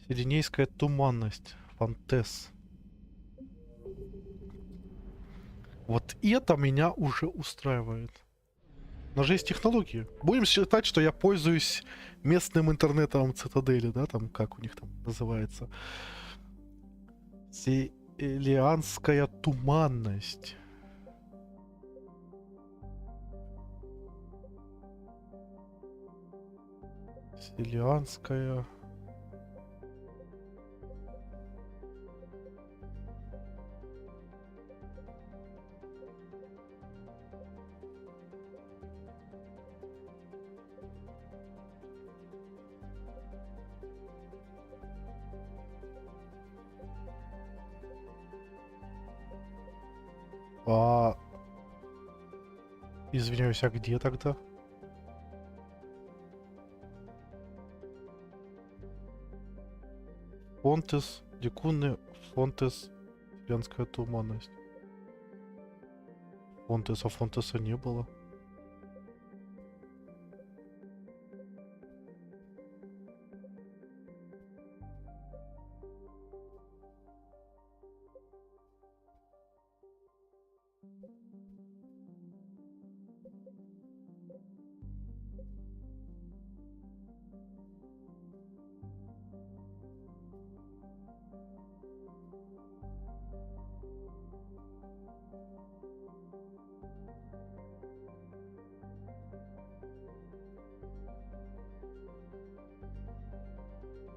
Сиренейская туманность. Фантез. Вот это меня уже устраивает. Но же есть технологии. Будем считать, что я пользуюсь местным интернетом Цитадели, да, там, как у них там называется. Селианская туманность. Селианская... Извиняюсь, а где тогда? Фонтес, Декуны, Фонтес, Селянская туманность. Фонтеса не было.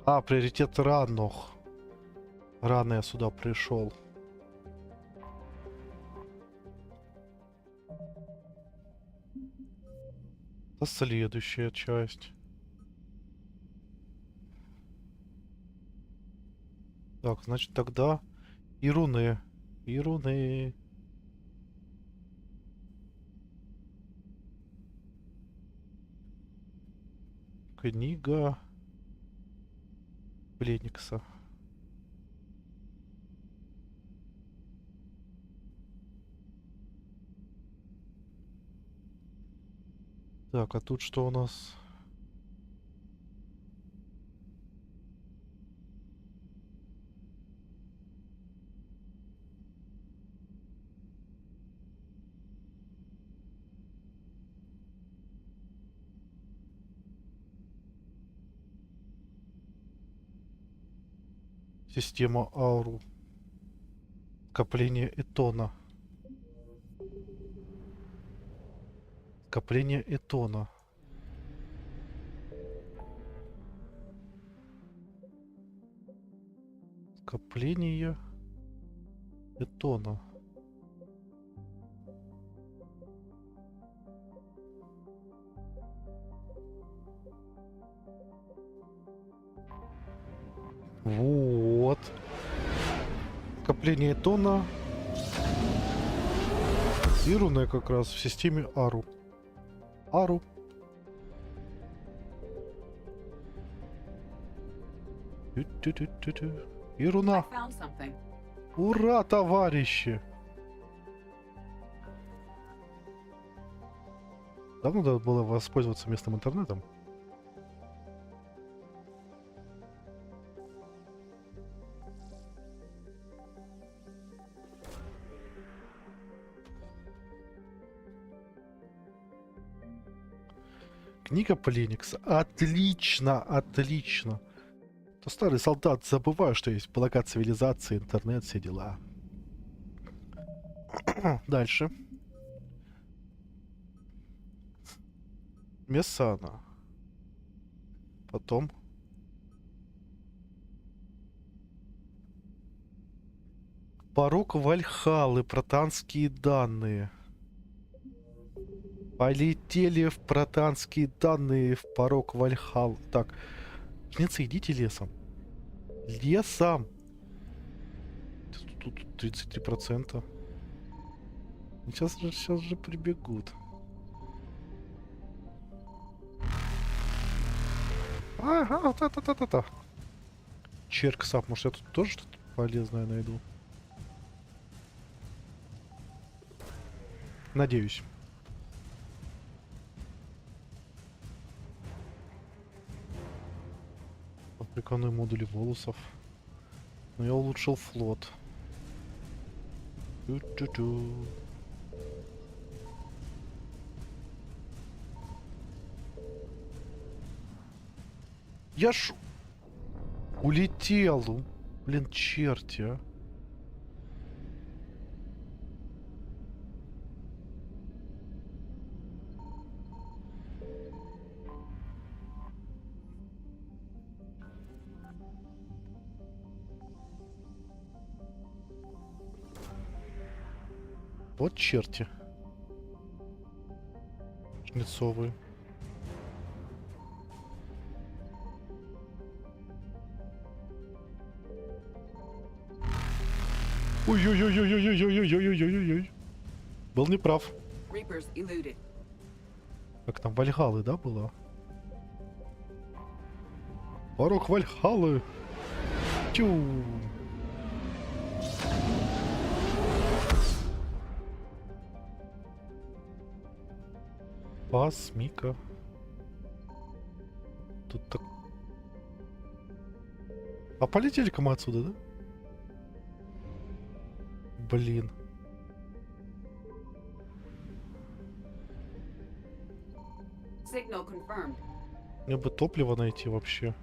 А, приоритет ранних. Рано я сюда пришел. Это следующая часть. Так, значит тогда Ируны. Ируны. Книга Пленникса. Так, а тут что у нас? Система Ауру. Скопление Этона. Скопление Этона. Скопление Этона. Вот. Скопление Этона. И руны как раз в системе Ару. Ару. И руна. Ура, товарищи! Давно надо было воспользоваться местным интернетом. Книга Пленикс. Отлично, отлично. То старый солдат, забываю, что есть блокад цивилизации, интернет, все дела. Дальше. Мессана. Потом. Порог Вальхаллы. Протанские данные. Полетели в протанские данные в порог Вальхаллы. Так. Жнецы, идите лесом. Лесом! Тут 33%. Сейчас же прибегут. Ага, та-та-та-та-та. Черк-сап, может я тут тоже что-то полезное найду? Надеюсь. Прикольные модули волосов. Но я улучшил флот. Ту-ту-ту. Я ж улетел. Блин, черти, а. Вот черти. Жнецовые. Ой-ой-ой-ой-ой-ой-ой-ой-ой-ой-ой-ой. Был неправ. Как там, Вальхаллы, да, было? Порог Вальхаллы. Тю. Мика. Тут так... А полетели-ка мы отсюда, да? Блин. Мне бы топливо найти вообще.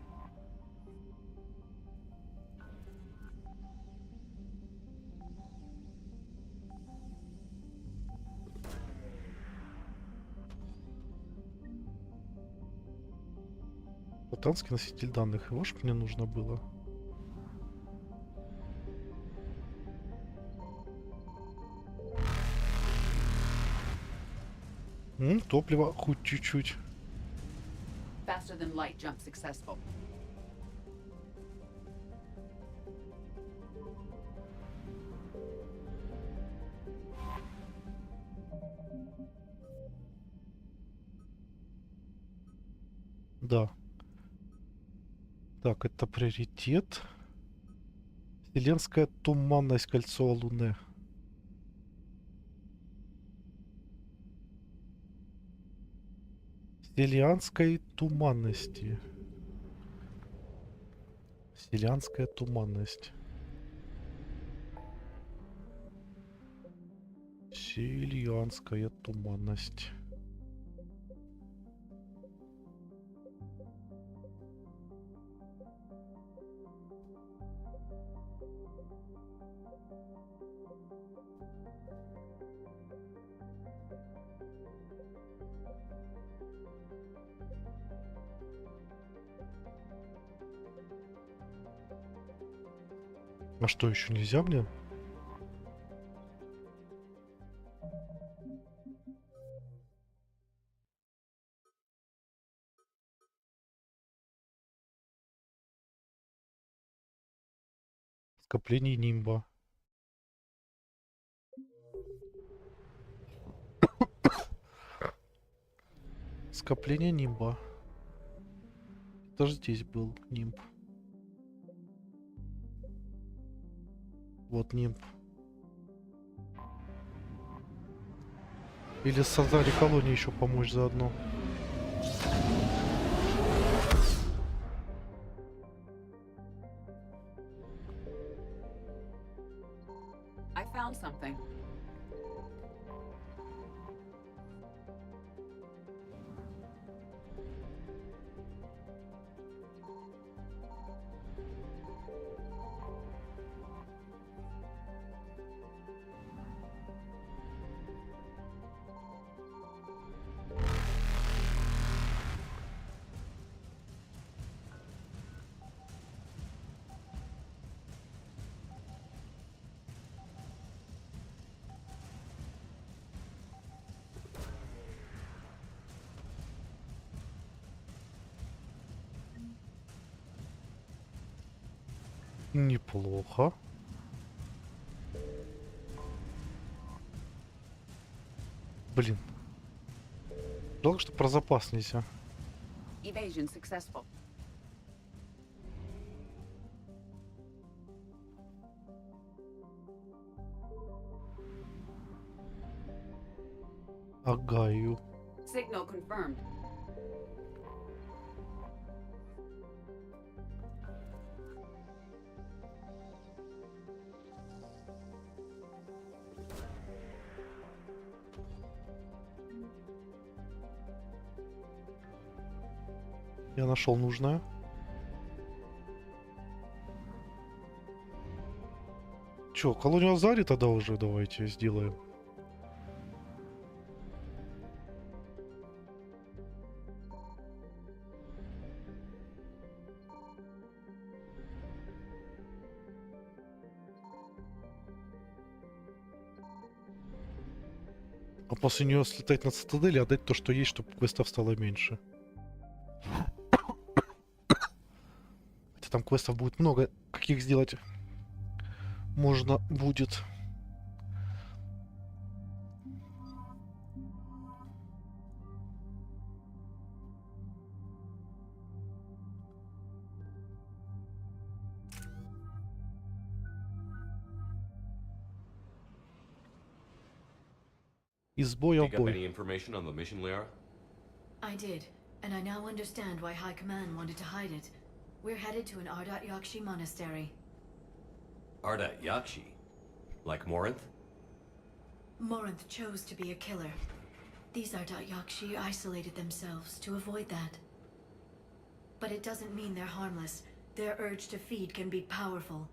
Британский носитель данных. Его ж мне нужно было. Топливо хоть чуть-чуть. Да. Так, это приоритет. Вселенская туманность, кольцо Луны. Вселенской туманности. Вселенская туманность. Вселенская туманность. А что, еще нельзя мне? Скопление нимба. Скопление нимба. Даже здесь был нимб. Вот нимб. Или создали колонии еще помочь заодно. I found something. Неплохо. Блин. Жалко, что про запас нельзя. Evasion successful. Агаю. Signal confirmed. Я нашел нужное. Чё, колонию Азари тогда уже давайте сделаем. А после нее слетать на цитадель и отдать то, что есть, чтобы квестов стало меньше. Хотя там квестов будет много, каких сделать можно будет. Из боя в Dig up бой. any information on the mission, Liara? I did, and I now understand why High Command wanted to hide it. We're headed to an Ardat Yakshi monastery. Ardat Yakshi? Like Morinth? Morinth chose to be a killer. These Ardat Yakshi isolated themselves to avoid that. But it doesn't mean they're harmless. Their urge to feed can be powerful.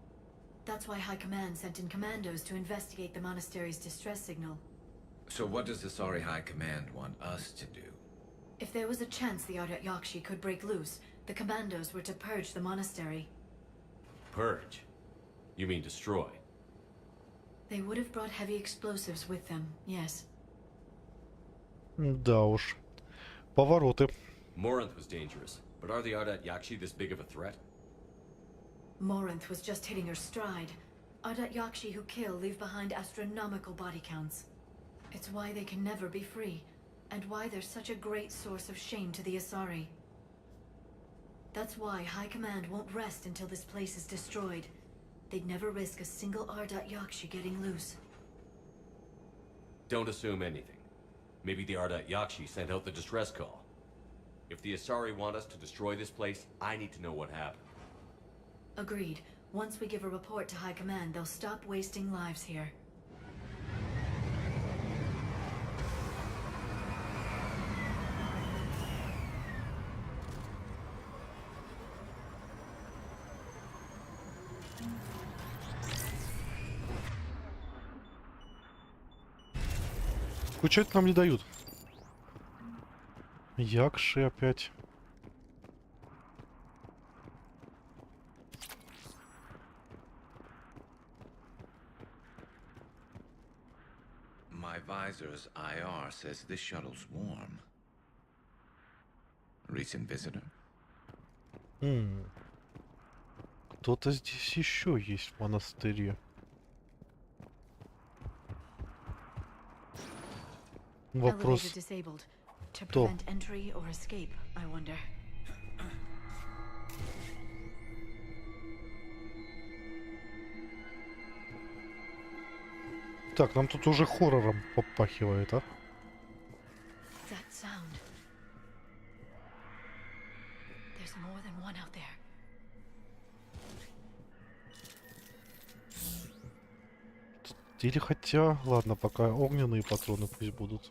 That's why High Command sent in commandos to investigate the monastery's distress signal. So what does the Sorry High Command want us to do? If there was a chance the Ardat Yakshi could break loose, the commandos were to purge the monastery. Purge? You mean destroy? They would have brought heavy explosives with them, yes. Да уж. Повороты. Morinth was dangerous, but are the Ardat Yakshi this big of a threat? Morinth was just hitting her stride. Ardat Yakshi who kill leave behind astronomical body counts. It's why they can never be free, and why they're such a great source of shame to the Asari. That's why High Command won't rest until this place is destroyed. They'd never risk a single Ardat Yakshi getting loose. Don't assume anything. Maybe the Ardat Yakshi sent out the distress call. If the Asari want us to destroy this place, I need to know what happened. Agreed. Once we give a report to High Command, they'll stop wasting lives here. Скучать нам не дают. Якши опять. advisor's IR says this shuttle's warm. Recent visitor? Кто-то здесь еще есть в монастыре. Вопрос. Elevator disabled. To Кто? prevent entry or escape, I wonder. Так, нам тут уже хоррором попахивает, а? That sound. There's more than one out there. Или хотя... Ладно, пока огненные патроны пусть будут.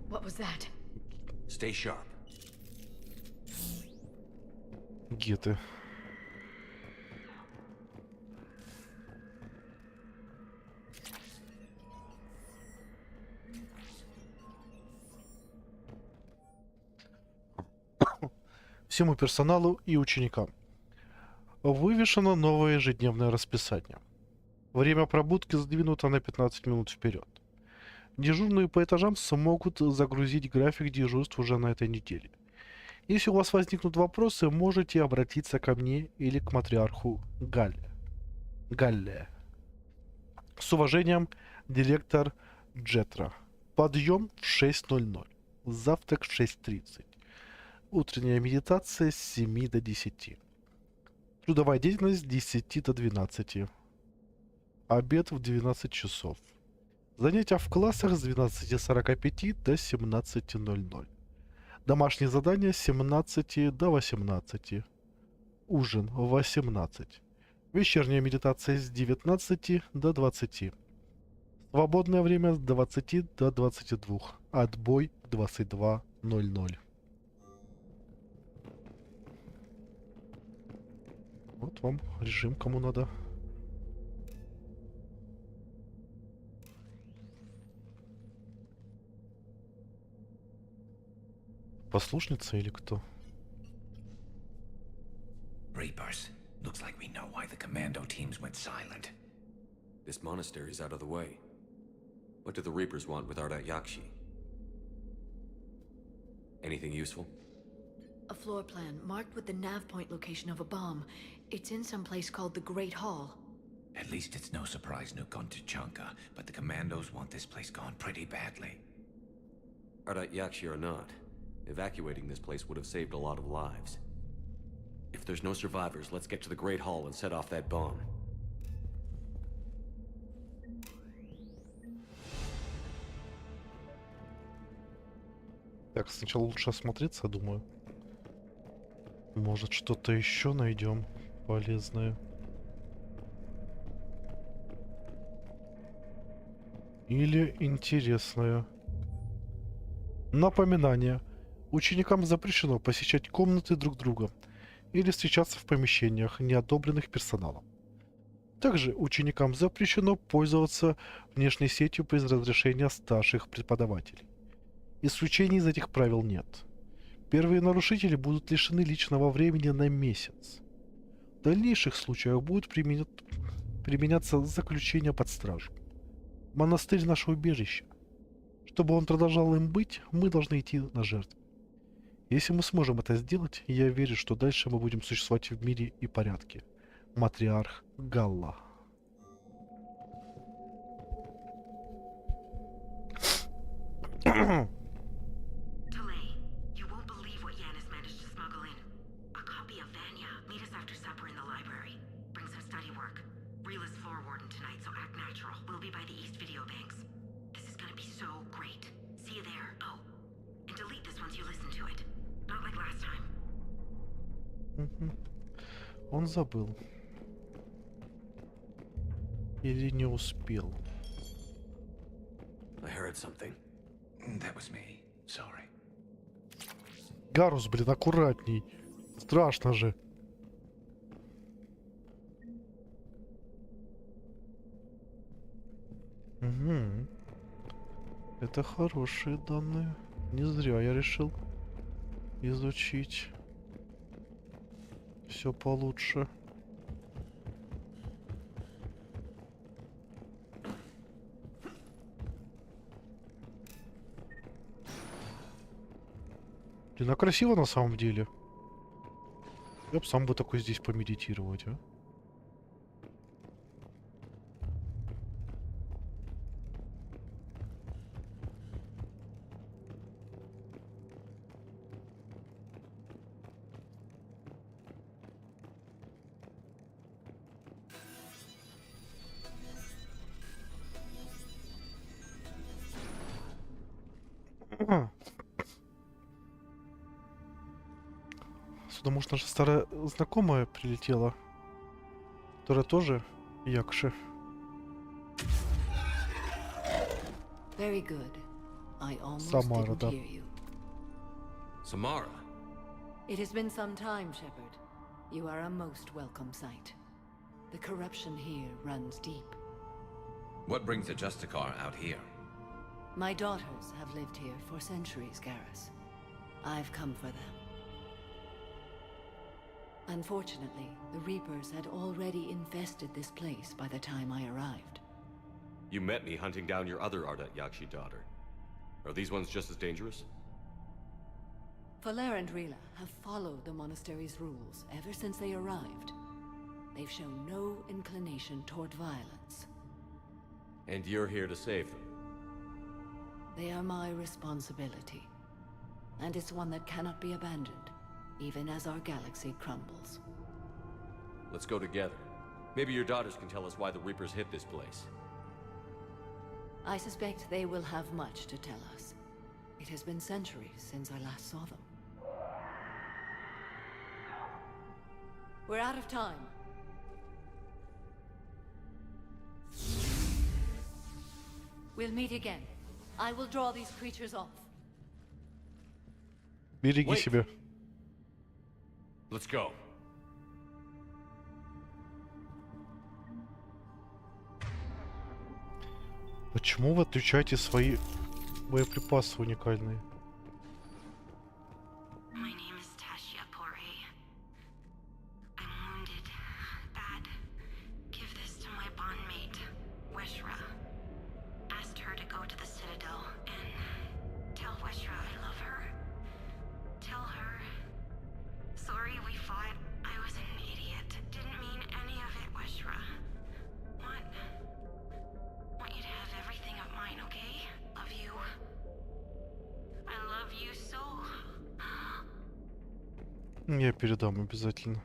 What was that? Stay sharp. Геты. Всему персоналу и ученикам. Вывешено новое ежедневное расписание. Время пробудки сдвинуто на 15 минут вперед. Дежурные по этажам смогут загрузить график дежурств уже на этой неделе. Если у вас возникнут вопросы, можете обратиться ко мне или к матриарху Галле. С уважением, директор Джетра. Подъем в 6:00. Завтрак в 6:30. Утренняя медитация с 7 до 10. Трудовая деятельность с 10 до 12. Обед в 12 часов. Занятия в классах с 12:45 до 17:00. Домашние задания с 17 до 18. Ужин в 18. Вечерняя медитация с 19 до 20. Свободное время с 20 до 22. Отбой в 22:00. Вот вам режим, кому надо. Послушница или кто? Reapers. Looks like we know why the commando teams went silent. This monastery's out of the way. What do the Reapers want with Ardat Yakshi? Anything useful? A floor plan marked with the nav point location of a bomb. It's in some place called the Great Hall. At least it's no surprise New gone to Chunka, but the commandos want this place gone pretty badly. Ardat Yakshi or not, evacuating this place would have saved a lot of lives. If there's no survivors, let's get to the Great Hall and set off that bomb. Так, сначала лучше осмотреться, думаю. Может, что-то еще найдем полезное. Или интересное. Напоминание. Ученикам запрещено посещать комнаты друг друга или встречаться в помещениях, не одобренных персоналом. Также ученикам запрещено пользоваться внешней сетью без разрешения старших преподавателей. Исключений из этих правил нет. Первые нарушители будут лишены личного времени на месяц. В дальнейших случаях будет применяться заключение под стражу. Монастырь — наше убежище. Чтобы он продолжал им быть, мы должны идти на жертву. Если мы сможем это сделать, я верю, что дальше мы будем существовать в мире и порядке. Матриарх Галла. Он забыл. Или не успел. I heard something. That was me. Sorry. Гарус, блин, аккуратней. Страшно же. Угу. Это хорошие данные. Не зря я решил изучить все получше. Блин, а красиво на самом деле. Я бы сам бы такой здесь помедитировать, а. Сюда, может, наша старая знакомая прилетела, которая тоже якши. Very good. I almost Самара, didn't да. hear you. Samara? It has been some time, Shepard. You are a most welcome sight. The corruption here runs deep. What brings the Justicar out here? My daughters have lived here for centuries, Garrus. I've come for them. Unfortunately, the Reapers had already infested this place by the time I arrived. You met me hunting down your other Ardat Yakshi daughter. Are these ones just as dangerous? Faler and Rila have followed the monastery's rules ever since they arrived. They've shown no inclination toward violence. And you're here to save them? They are my responsibility. And it's one that cannot be abandoned, even as our galaxy crumbles. Let's go together. Maybe your daughters can tell us why the Reapers hit this place. I suspect they will have much to tell us. It has been centuries since I last saw them. We're out of time. We'll meet again. I will draw these creatures off. Береги себя. Let's go. Почему вы отключаете свои боеприпасы уникальные? Я передам обязательно.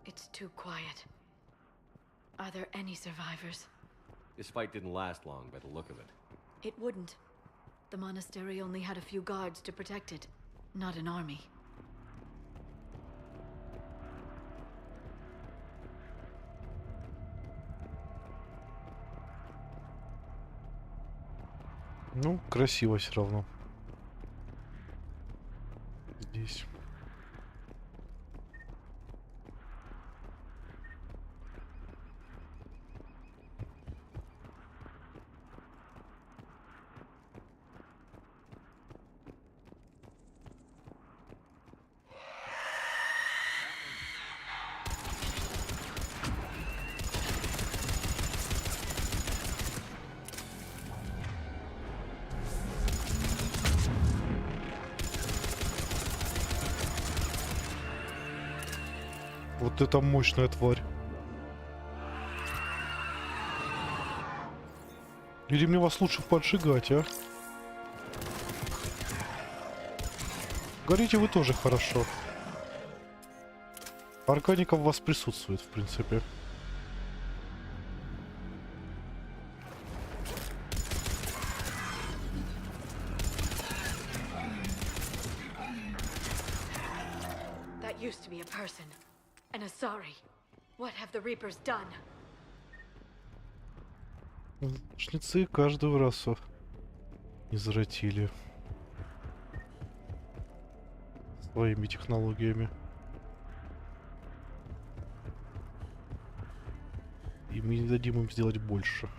It's too quiet. Are there any survivors? This fight didn't last long by the look of it. It wouldn't. The monastery only had a few guards to protect it, not an army. Ну, красиво все равно. Здесь. Вот это мощная тварь. Или мне вас лучше поджигать, а? Горите вы тоже хорошо. Органика в вас присутствует, в принципе. That used to be a person. And a sorry. What have the Reapers done? Жнецы каждую расу извратили своими технологиями. мы не дадим им сделать больше.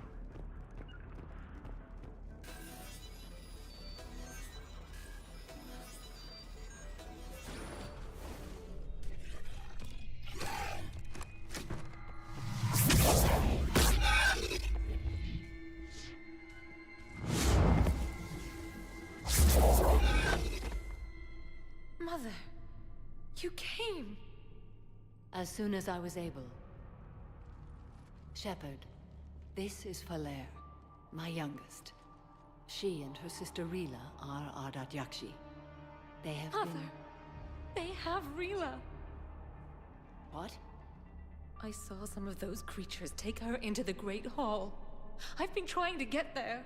Mother, you came. As soon as I was able. Shepard, this is Falere, my youngest. She and her sister Rila are Ardat Yakshi. They have been... They have Rila. What? I saw some of those creatures take her into the Great Hall. I've been trying to get there.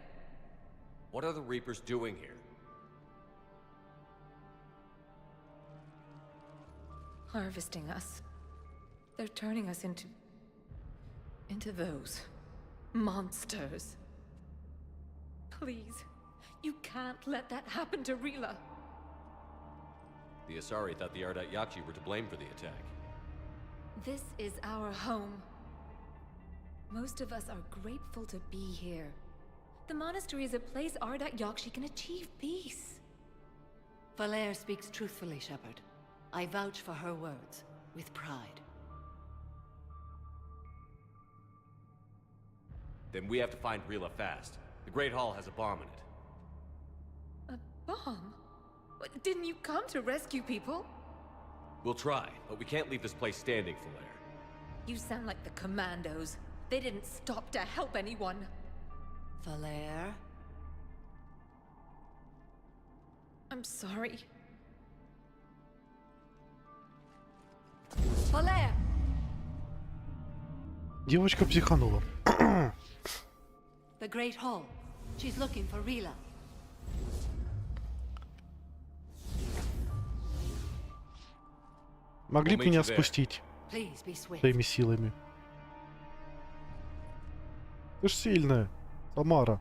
What are the Reapers doing here? Harvesting us. They're turning us into those monsters. Please, you can't let that happen to Rila. The Asari thought the Ardat Yakshi were to blame for the attack. This is our home. Most of us are grateful to be here. The monastery is a place Ardat Yakshi can achieve peace. Falere speaks truthfully, Shepard. I vouch for her words, with pride. Then we have to find Rila fast. The Great Hall has a bomb in it. A bomb? What, didn't you come to rescue people? We'll try, but we can't leave this place standing, Falere. You sound like the Commandos. They didn't stop to help anyone. Falere? I'm sorry. Falere! Девочка психанула. The Great Hall. She's looking for Rila. Могли бы меня спустить своими силами. Ты ж сильная, Самара.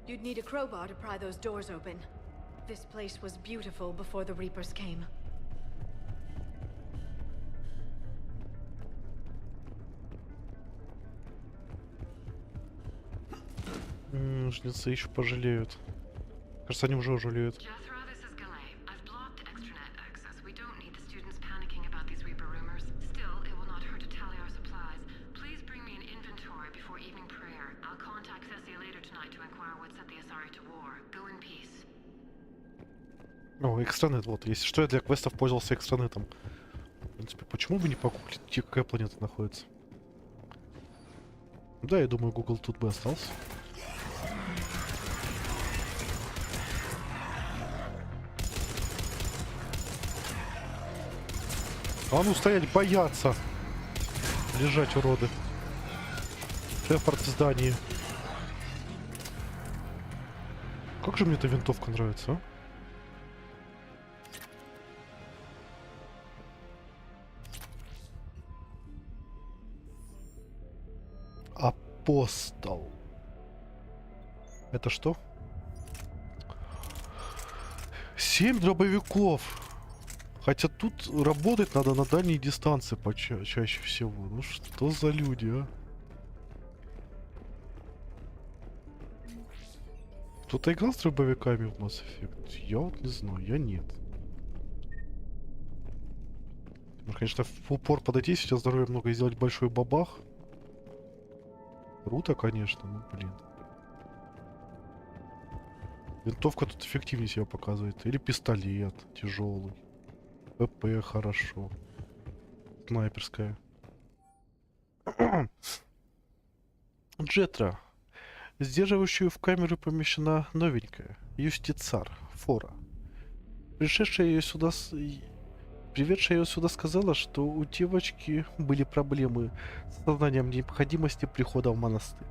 You'd need a crowbar to pry those doors open. This place was beautiful before the Reapers came. Жнецы еще пожалеют. Кажется, они уже жалеют. О, экстранет, вот. Если что, я для квестов пользовался экстранетом. В принципе, почему бы не погуглить, какая планета находится? Да, я думаю, Google тут бы остался. А ну стоять, бояться! Лежать, уроды. Шепард в здании. Как же мне эта винтовка нравится, а? Апостол. Это что? 7 дробовиков. Хотя тут работать надо на дальней дистанции чаще всего. Ну что за люди, а? Кто-то играл с дробовиками в Mass Effect? Я вот не знаю, я нет. Можно, конечно, в упор подойти, сейчас здоровья много и сделать большой бабах. Круто, конечно, ну блин. Винтовка тут эффективнее себя показывает. Или пистолет тяжелый. ПП хорошо. Снайперская. Джетра. Сдерживающую в камеру помещена новенькая. Юстицар. Фора. Приведшая ее сюда сказала, что у девочки были проблемы с сознанием необходимости прихода в монастырь.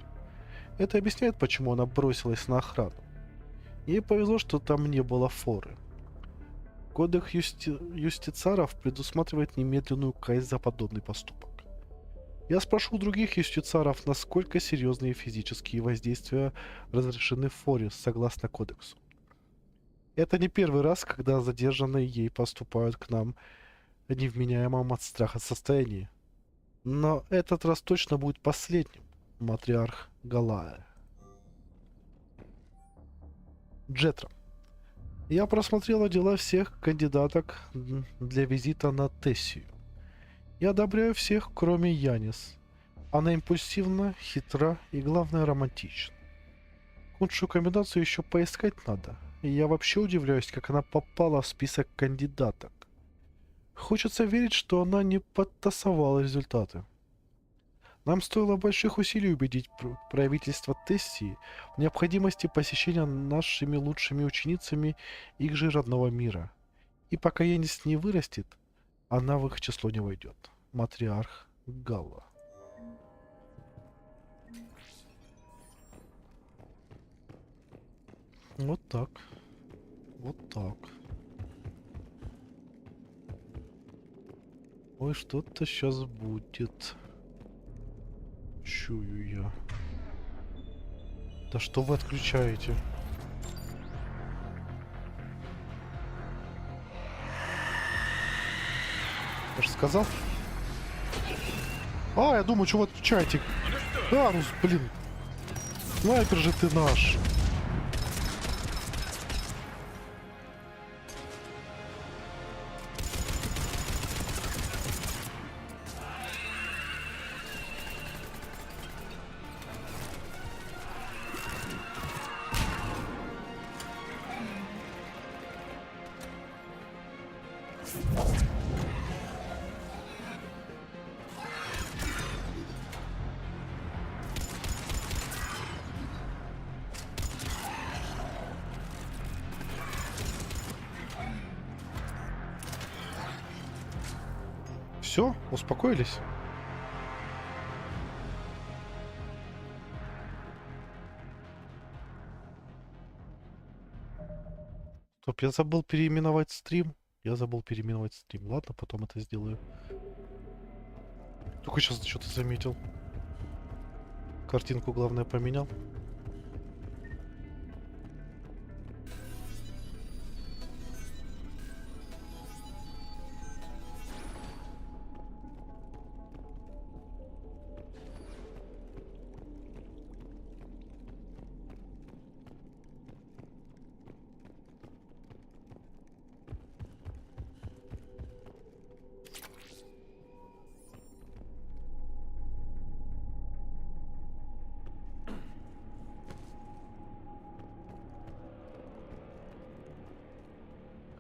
Это объясняет, почему она бросилась на охрану. Ей повезло, что там не было Форы. Кодекс юстицаров предусматривает немедленную казнь за подобный поступок. Я спрошу у других юстициаров, насколько серьезные физические воздействия разрешены в Форе согласно кодексу. Это не первый раз, когда задержанные ей поступают к нам в невменяемом от страха состоянии. Но этот раз точно будет последним, матриарх Галая. Джетра. Я просмотрела дела всех кандидаток для визита на Тессию. Я одобряю всех, кроме Янис. Она импульсивна, хитра и, главное, романтична. Лучшую комбинацию еще поискать надо. И я вообще удивляюсь, как она попала в список кандидаток. Хочется верить, что она не подтасовала результаты. Нам стоило больших усилий убедить правительство Тессии в необходимости посещения нашими лучшими ученицами их же родного мира. И пока Янис не вырастет, она в их число не войдет. Матриарх Галла. Вот так. Вот так. Ой, что-то сейчас будет. Чую я. Да что вы отключаете? Я же сказал. А, я думаю, что вы отключаете. А, ну, блин. Снайпер же ты наш. Все, успокоились? Стоп, я забыл переименовать стрим. Ладно, потом это сделаю. Только сейчас что-то заметил. Картинку, главное, поменял.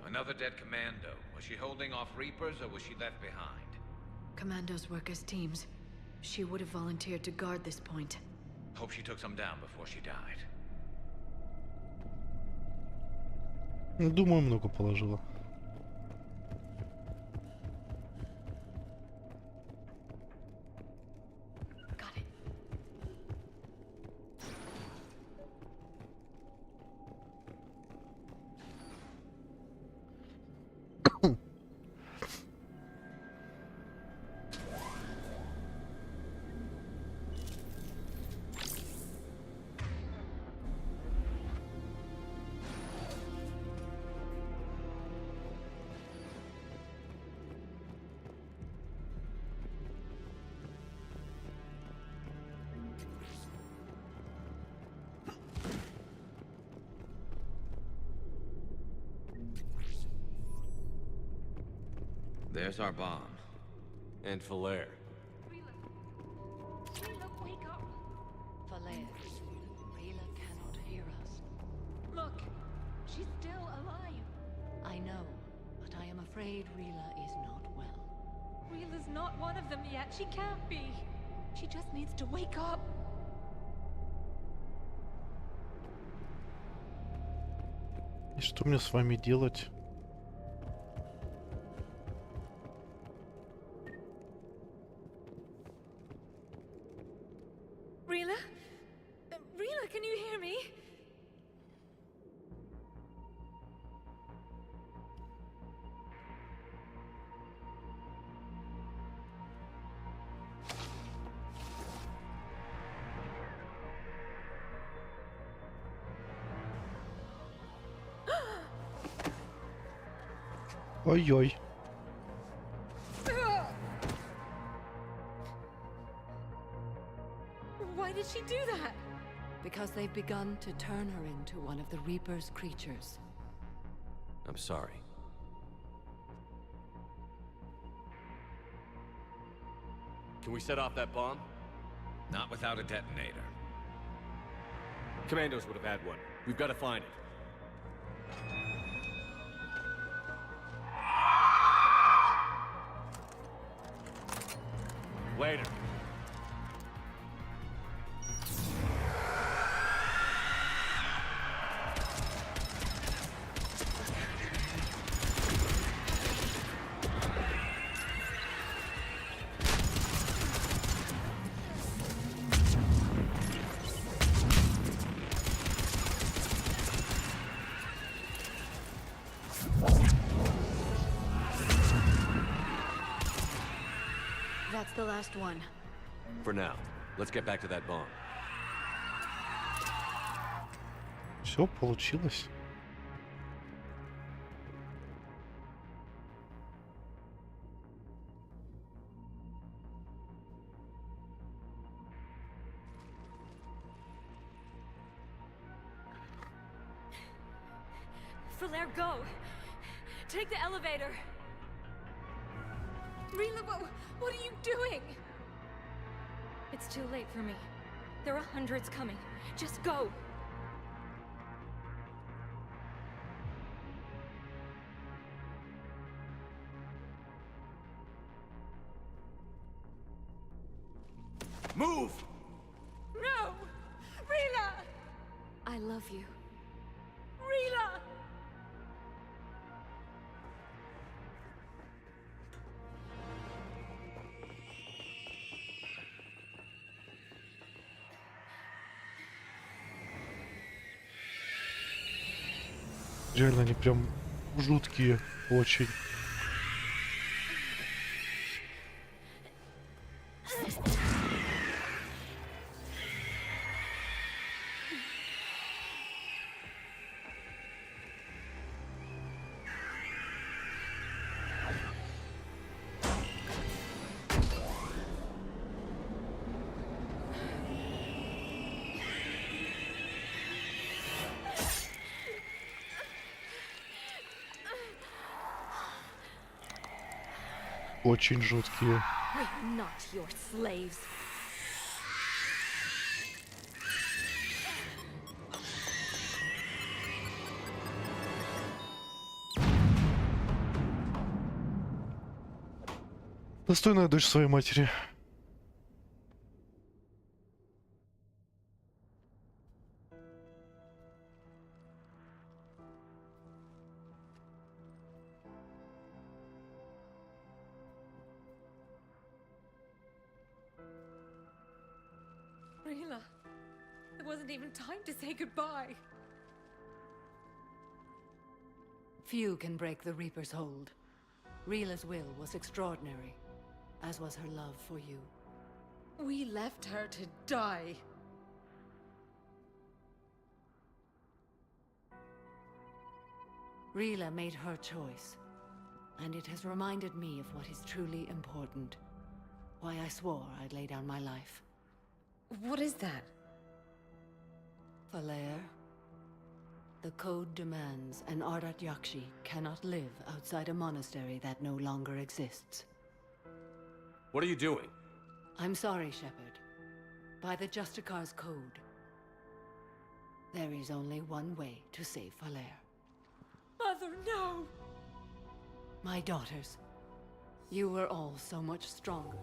Another dead commando. Was she holding off Reapers or was she left behind? Commandos work as teams. She would have volunteered to guard this point. Hope she took some down before she died. Думаю, много положила. There's our bomb. And Falaire. Rila, wake up! Falaire, Rila cannot hear us. Look, she's still alive. I know, but I am afraid Rila is not well. Rila's not one of them yet. She can't be. She just needs to wake up. И что мне с вами делать? Rila? Rila, can you hear me? Ой-ой. Why did she do that? Because they've begun to turn her into one of the Reaper's creatures. I'm sorry. Can we set off that bomb? Not without a detonator. Commandos would have had one. We've got to find it. Later. That's the last one. For now. Let's get back to that bomb. Все получилось. Falaire, go! Take the elevator! Rila, what are you doing? It's too late for me. There are hundreds coming. Just go! Move! No! Rila! I love you. Rila! Реально, они прям жуткие очень. Очень жуткие. We're not your slaves. Достойная дочь своей матери. Rila, there wasn't even time to say goodbye. Few can break the Reaper's hold. Rila's will was extraordinary, as was her love for you. We left her to die. Rila made her choice, and it has reminded me of what is truly important. Why I swore I'd lay down my life. What is that? Falaire, the code demands an Ardat Yakshi cannot live outside a monastery that no longer exists. What are you doing? I'm sorry, Shepard. By the Justicar's code, there is only one way to save Falaire. Mother, no! My daughters, you were all so much stronger.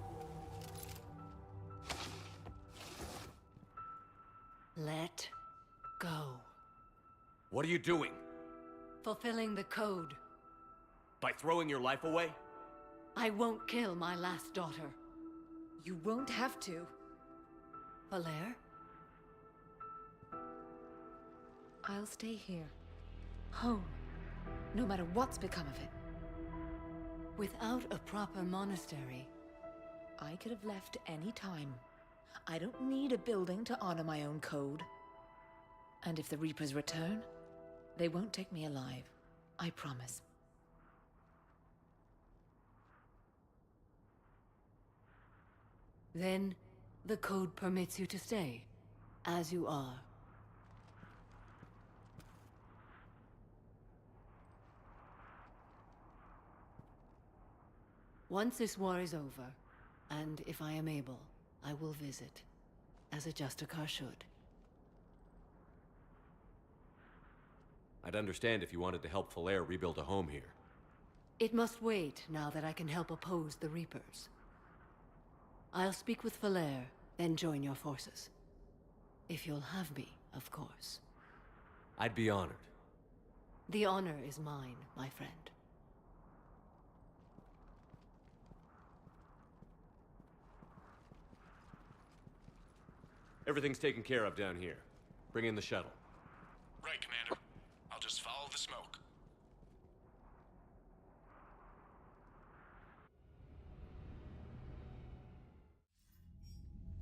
Let go. What are you doing? Fulfilling the code. By throwing your life away? I won't kill my last daughter. You won't have to. Falaire? I'll stay here. Home. No matter what's become of it. Without a proper monastery, I could have left any time. I don't need a building to honor my own code. And if the Reapers return, they won't take me alive. I promise. Then, the code permits you to stay, as you are. Once this war is over, and if I am able, I will visit, as a Justicar should. I'd understand if you wanted to help Falair rebuild a home here. It must wait now that I can help oppose the Reapers. I'll speak with Falair, then join your forces. If you'll have me, of course. I'd be honored. The honor is mine, my friend. Everything's taken care of down here. Bring in the shuttle. Right, Commander. I'll just follow the smoke.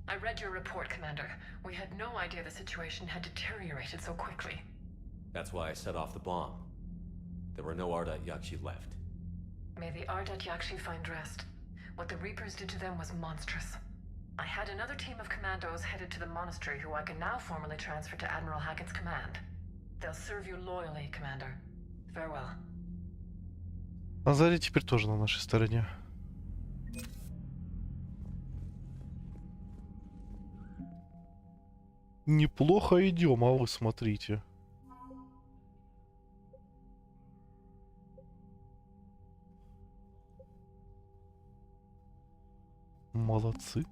I read your report, Commander. We had no idea the situation had deteriorated so quickly. That's why I set off the bomb. There were no Ardat Yakshi left. May the Ardat Yakshi find rest. What the Reapers did to them was monstrous. I had another team of commandos headed to the monastery who I can now formally transfer to Admiral Hackett's command. They'll serve you loyally, Commander. Farewell. Азари теперь тоже на нашей стороне. Неплохо идем, а вы смотрите. Молодцы.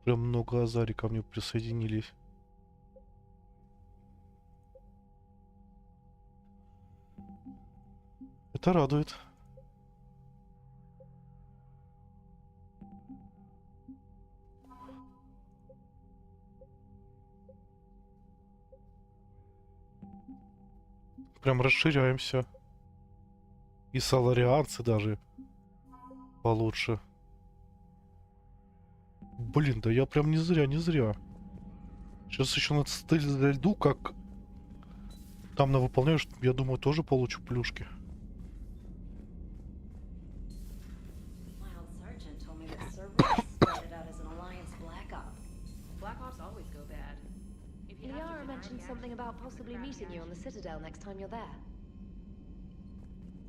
Прям много азари ко мне присоединились. Это радует. Прям расширяемся. И саларианцы даже получше. Блин, да я прям не зря. Сейчас еще на стель зайду, как там на выполняешь, я думаю, тоже получу плюшки. Liara mentioned something about possibly meeting you on the Citadel next time you're there.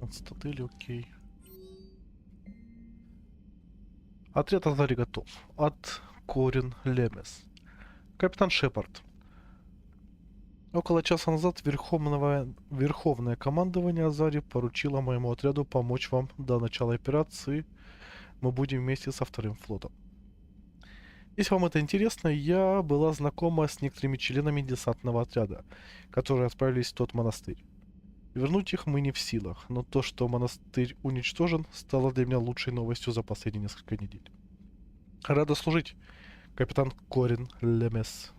От статели, окей. Отряд Азари готов. От Корин Лемес. Капитан Шепард. Около часа назад Верховное командование Азари поручило моему отряду помочь вам до начала операции. Мы будем вместе со вторым флотом. Если вам это интересно, я была знакома с некоторыми членами десантного отряда, которые отправились в тот монастырь. Вернуть их мы не в силах, но то, что монастырь уничтожен, стало для меня лучшей новостью за последние несколько недель. Рада служить, капитан Корин Лемес.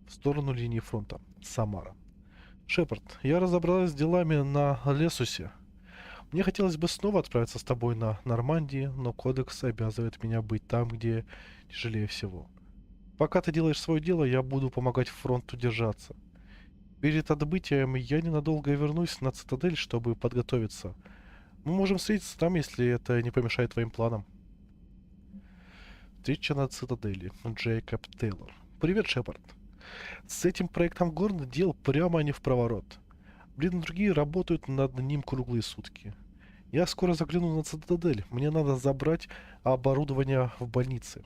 В сторону линии фронта. Самара. Шепард, я разобралась с делами на Лесусе. Мне хотелось бы снова отправиться с тобой на Нормандии, но кодекс обязывает меня быть там, где тяжелее всего. Пока ты делаешь свое дело, я буду помогать фронту держаться. Перед отбытием я ненадолго вернусь на Цитадель, чтобы подготовиться. Мы можем встретиться там, если это не помешает твоим планам. Встреча на Цитадели. Джейкоб Тейлор. Привет, Шепард. С этим проектом Горн дел прямо не в проворот. Блин, другие работают над ним круглые сутки. Я скоро загляну на Цитадель. Мне надо забрать оборудование в больнице.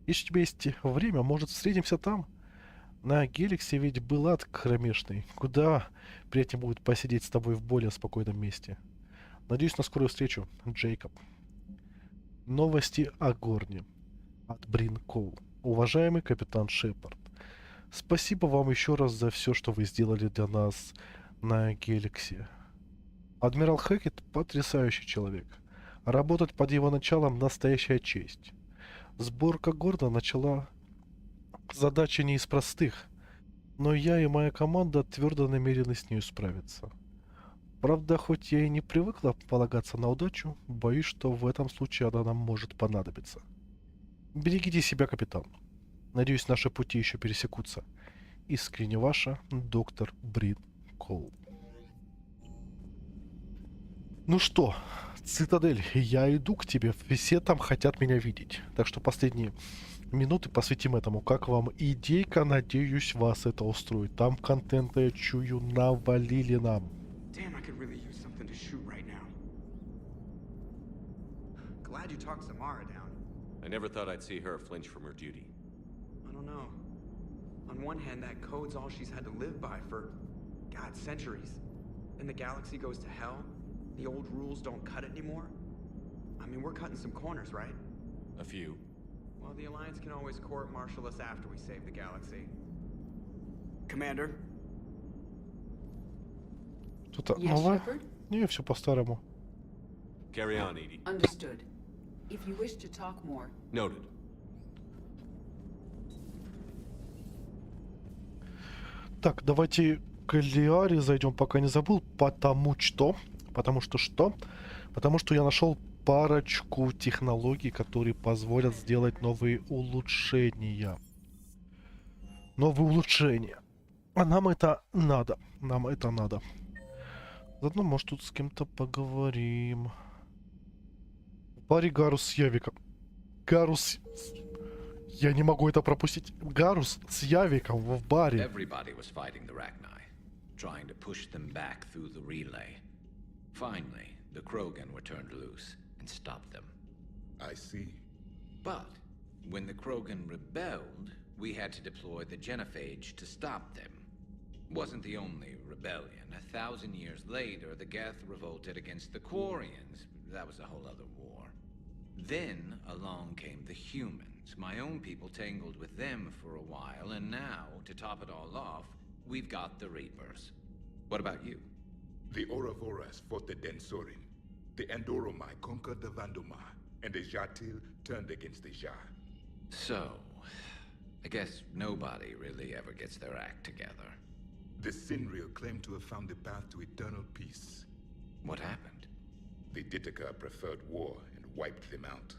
Если у тебя есть время, может, встретимся там? На Геликсе ведь был ад кромешный. Куда приятнее будет посидеть с тобой в более спокойном месте. Надеюсь на скорую встречу, Джейкоб. Новости о Горне. От Брин Коул. Уважаемый капитан Шепард, спасибо вам еще раз за все, что вы сделали для нас на Геликсе. Адмирал Хэкет потрясающий человек. Работать под его началом настоящая честь. Сборка Горна начала задача не из простых, но я и моя команда твердо намерены с нею справиться. Правда, хоть я и не привыкла полагаться на удачу, боюсь, что в этом случае она нам может понадобиться. Берегите себя, капитан. Надеюсь, наши пути еще пересекутся. Искренне ваша, доктор Брит Коул. Ну что, Цитадель, я иду к тебе. Все там хотят меня видеть. Так что последние минуты посвятим этому. Как вам идейка? Надеюсь, вас это устроит. Там контента, я чую, навалили нам. Damn, I could really use something to shoot right now. Glad you talked Samara down. I never thought I'd see her flinch from her duty. I don't know. On one hand, that code's all she's had to live by for, God, centuries. Then the galaxy goes to hell. The old rules don't cut it anymore. I mean, we're cutting some corners, right? A few. Well, the Alliance can always court-martial us after we save the galaxy. Commander? Что-то новое? Не, все по-старому. Carry on, Edie. Understood. If you wish to talk more. Noted. Так, давайте к Лиаре зайдем, пока не забыл, потому что что? Потому что я нашел парочку технологий, которые позволят сделать новые улучшения. А нам это надо. Заодно, может, тут с кем-то поговорим. В баре Гарус с Явиком. Я не могу это пропустить. Гарус с Явиком в баре. Everybody was fighting the Rachni, trying to push them back through the relay. Finally, the Krogan were turned loose and stopped them. I see. But when the Krogan rebelled, we had to deploy the genophage to stop them. Wasn't the only rebellion. 1,000 years later, the Geth revolted against the Quarians. That was a whole other war. Then along came the humans. My own people tangled with them for a while, and now, to top it all off, we've got the Reapers. What about you? The Ouroboros fought the Densorin. The Andoromai conquered the Vandomai, and the Jatil turned against the Jar. So, I guess nobody really ever gets their act together. The Sinreal claimed to have found the path to eternal peace. What happened? The Ditaka preferred war and wiped them out.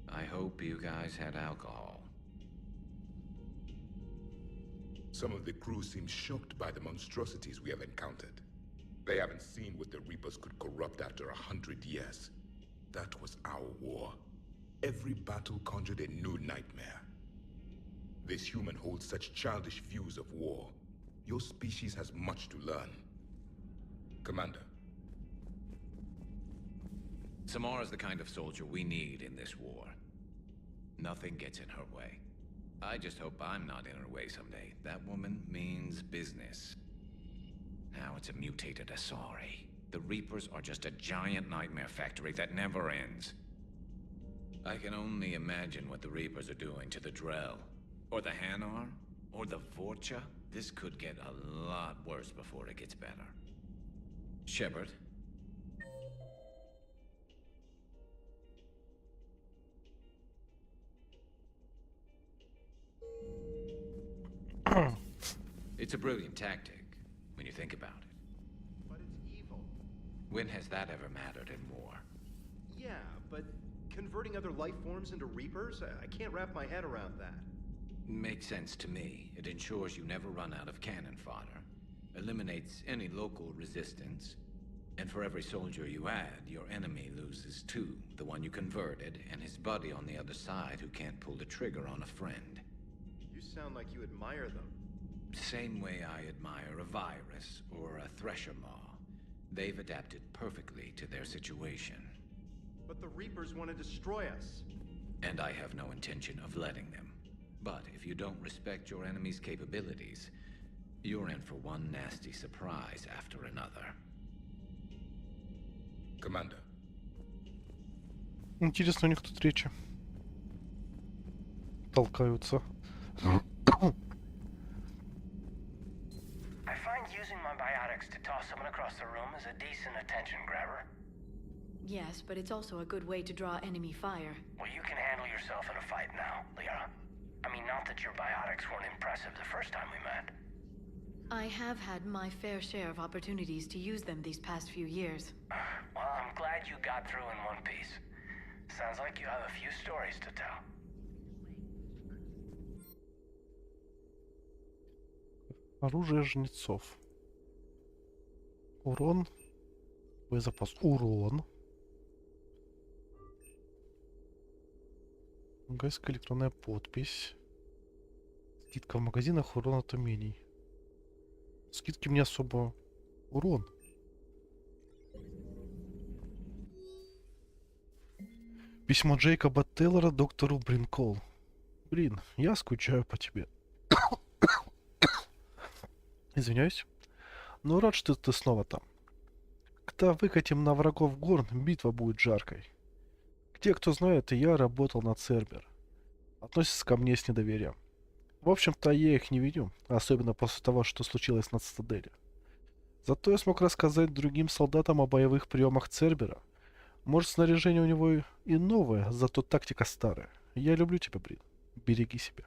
I hope you guys had alcohol. Some of the crew seem shocked by the monstrosities we have encountered. They haven't seen what the Reapers could corrupt after 100 years. That was our war. Every battle conjured a new nightmare. This human holds such childish views of war. Your species has much to learn. Commander. Samara's the kind of soldier we need in this war. Nothing gets in her way. I just hope I'm not in her way someday. That woman means business. Now it's a mutated Asari. The Reapers are just a giant nightmare factory that never ends. I can only imagine what the Reapers are doing to the Drell, or the Hanar, or the Vorcha. This could get a lot worse before it gets better. Shepard? It's a brilliant tactic, when you think about it. But it's evil. When has that ever mattered in war? Yeah, but converting other life forms into Reapers? I can't wrap my head around that. Makes sense to me. It ensures you never run out of cannon fodder, eliminates any local resistance, and for every soldier you add, your enemy loses two, the one you converted, and his buddy on the other side who can't pull the trigger on a friend. You sound like you admire them. Same way I admire a virus or a thresher maw. They've adapted perfectly to their situation. But the Reapers want to destroy us. And I have no intention of letting them. But if you don't respect your enemy's capabilities, you're in for one nasty surprise after another. Commander. Интересно, у них тут речи. Толкаются. I find using my biotics to toss someone across the room is a decent attention grabber. Yes, but it's also a good way to draw enemy fire. Well, you can handle yourself in a fight now, Liara. I mean, not that your biotics weren't impressive the first time we met. I have had my fair share of opportunities to use them these past few years. Well, I'm glad you got through in one piece. Sounds like you have a few stories to tell. Оружие Жнецов. Урон. Боезапас. Урон. Гайская электронная подпись. Скидка в магазинах, урон от умений. Скидки мне особо... Урон. Письмо Джейкоба Тейлора доктору Бринкол. Брин, я скучаю по тебе. Извиняюсь. Но рад, что ты снова там. Когда выкатим на врагов горн, битва будет жаркой. Те, кто знает, и я работал на Цербер. Относятся ко мне с недоверием. В общем-то, я их не виню, особенно после того, что случилось на Цитадели. Зато я смог рассказать другим солдатам о боевых приемах Цербера. Может, снаряжение у него и новое, зато тактика старая. Я люблю тебя, Брин. Береги себя.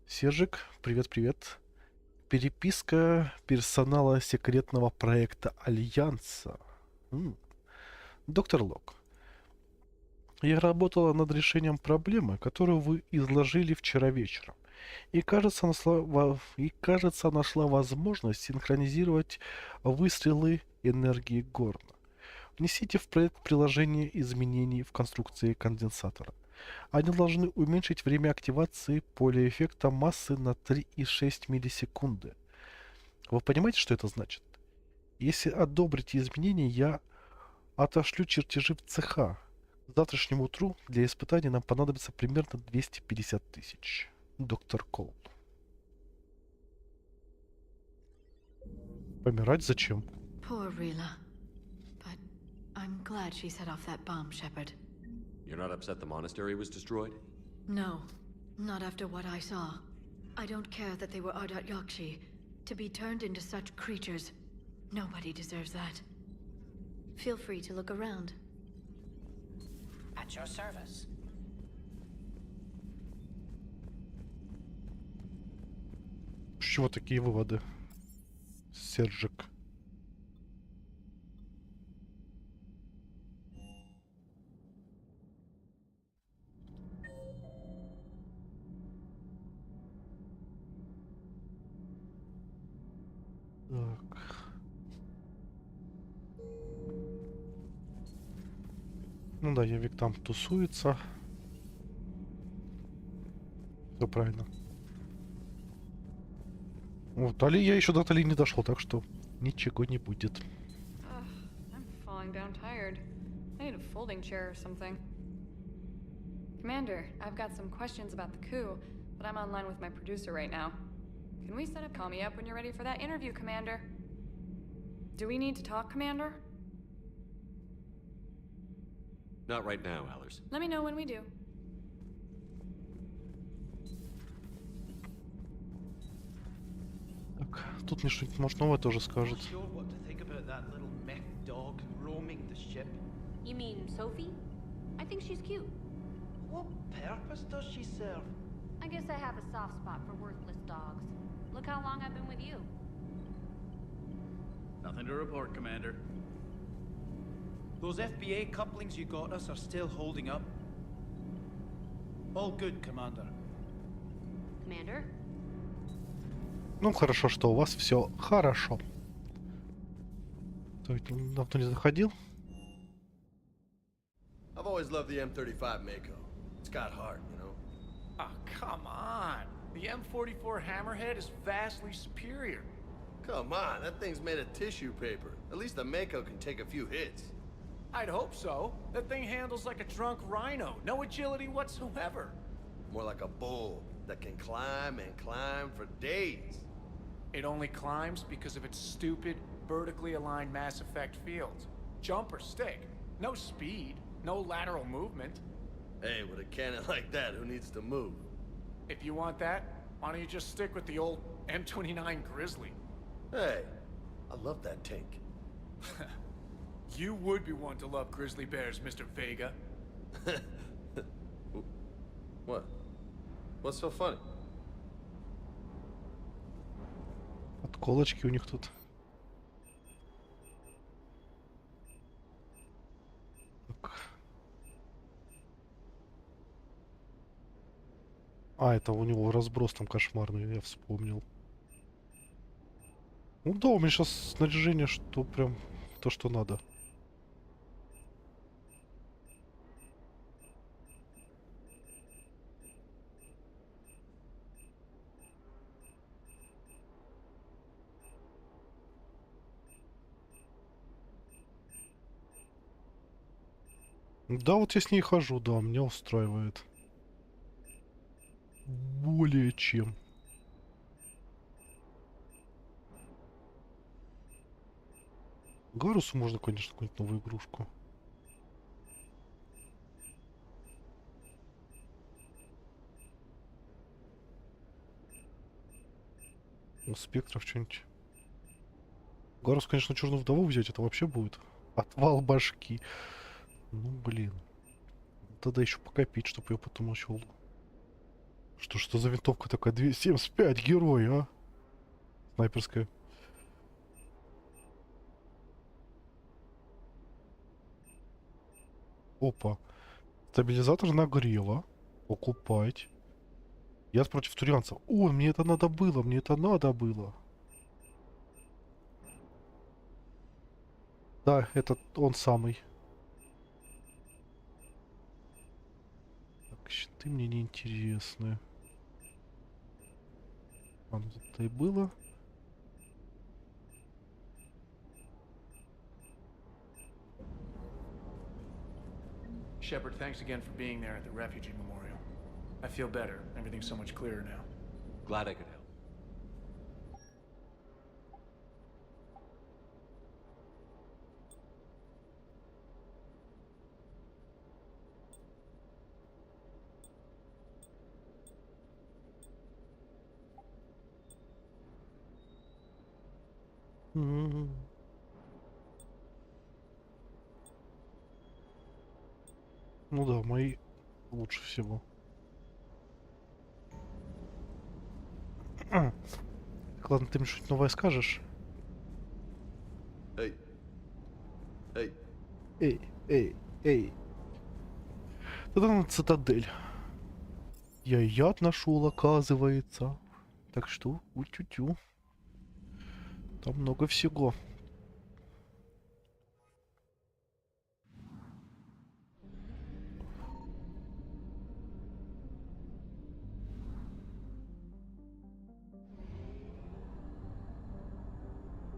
Сержик, привет-привет. Переписка персонала секретного проекта Альянса. Доктор Лок. Я работала над решением проблемы, которую вы изложили вчера вечером. И кажется, нашла возможность синхронизировать выстрелы энергии Горна. Внесите в проект приложение изменений в конструкции конденсатора. Они должны уменьшить время активации поля эффекта массы на 3,6 миллисекунды. Вы понимаете, что это значит? Если одобрите изменения, я отошлю чертежи в цеха. К завтрашнему утру для испытаний нам понадобится примерно 250 тысяч. Доктор Кол. Помирать зачем? Poor Rila. But I'm glad she set off that bomb, Shepard. You're not upset the monastery was destroyed? No, not after what I saw. I don't care that they were Ardat Yakshi. To be turned into such creatures, nobody deserves that. Feel free to look around. At your service. С чего такие выводы, Сержик? Так. Ну да, Явик там тусуется. Все правильно. Вот, Тали, я еще до Тали не дошел, так что ничего не будет. I'm falling down tired. I need a folding chair or something. Commander, I've got some questions about the coup, but I'm online with my producer right now. Can we set up? Call me up when you're ready for that interview, Commander. Do we need to talk, Commander? Not right now, Allers. Let me know when we do. Так, тут мне что-нибудь, может, новое тоже скажет. Sure what to think about that little mech dog roaming the ship. You mean Sophie? I think she's cute. What purpose does she serve? I guess I have a soft spot for worthless dogs. Look how long I've been with you. Nothing to report, Commander. Those FBA couplings you got us are still holding up. All good, Commander. Commander? Ну, хорошо, что у вас все хорошо. Так, давно не заходил. I've always loved the M35 Mako. It's got heart, you know? Ah, come on. The M44 Hammerhead is vastly superior. Come on, that thing's made of tissue paper. At least the Mako can take a few hits. I'd hope so. That thing handles like a drunk rhino. No agility whatsoever. More like a bull that can climb and climb for days. It only climbs because of its stupid, vertically aligned Mass Effect fields. Jump or stick. No speed. No lateral movement. Hey, with a cannon like that, who needs to move? If you want that, why don't you just stick with the old M29 Grizzly? Hey, I love that tank. You would be one to love grizzly bears, Mr. Vega. What? What's so funny? Отколочки у них тут. Так. А, это у него разброс там кошмарный, я вспомнил. Ну да, у меня сейчас снаряжение, что прям то, что надо. Да, вот я с ней хожу, да, меня устраивает. Более чем. Гарусу можно, конечно, какую-нибудь новую игрушку. У спектров что-нибудь. Гарус, конечно, черную вдову взять, это вообще будет отвал башки. Ну, блин. Тогда еще покопить, чтобы я потом начал. Что за винтовка такая? 275, герой, а? Снайперская. Опа. Стабилизатор нагрела. Покупать. Я против турианцев. О, мне это надо было, мне это надо было. Да, это он самый. Так, щиты мне не интересны. А, ну это и было. Shepard, thanks again for being there at the refugee memorial. I feel better. Everything's so much clearer now. Glad I could help. Ну да, мои лучше всего. Так, ладно, ты мне что-нибудь новое скажешь? Эй. Эй. Эй. Тогда на цитадель. Я яд нашел, оказывается. Так что, утю-тю. Там много всего.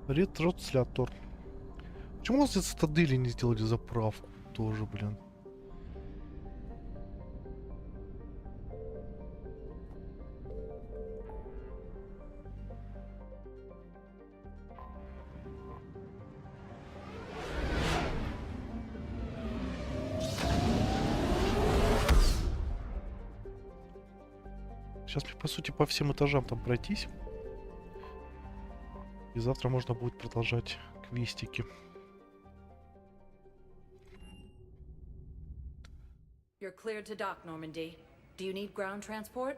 Ретранслятор. Почему у нас здесь цитадели не сделали заправку? Тоже, блин. Сейчас мне, по сути, по всем этажам там пройтись. И завтра можно будет продолжать квестики. You're cleared to dock, Normandy. Do you need ground transport?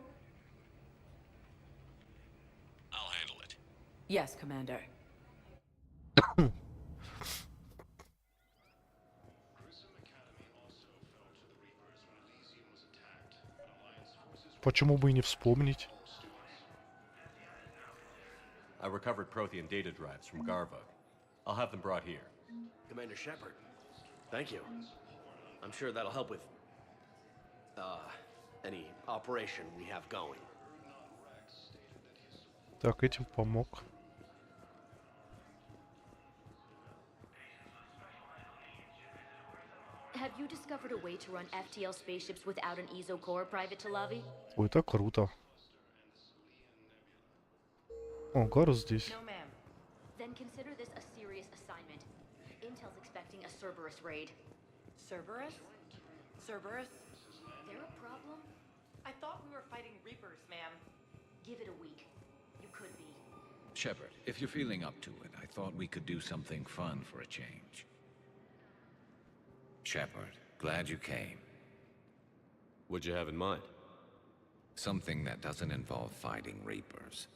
I'll handle it. Yes, Commander. Почему бы и не вспомнить? I recovered Prothean data drives from Garvug. I'll have them brought here. Commander Shepard, thank you. I'm sure that'll help with, any operation we have going. Так, этим помог. Have you discovered a way to run FTL spaceships without an ESO core, Private Talavi? Ой, это круто. О, Гарус здесь. No, ma'am. Then consider this a serious assignment. Intel's expecting a Cerberus raid. Cerberus? Cerberus? There a problem? I thought we were fighting Reapers, ma'am. Give it a week. You could be. Shepard, if you're feeling up to it, I thought we could do something fun for a change. Shepard, glad you came. What'd you have in mind? Something that doesn't involve fighting Reapers.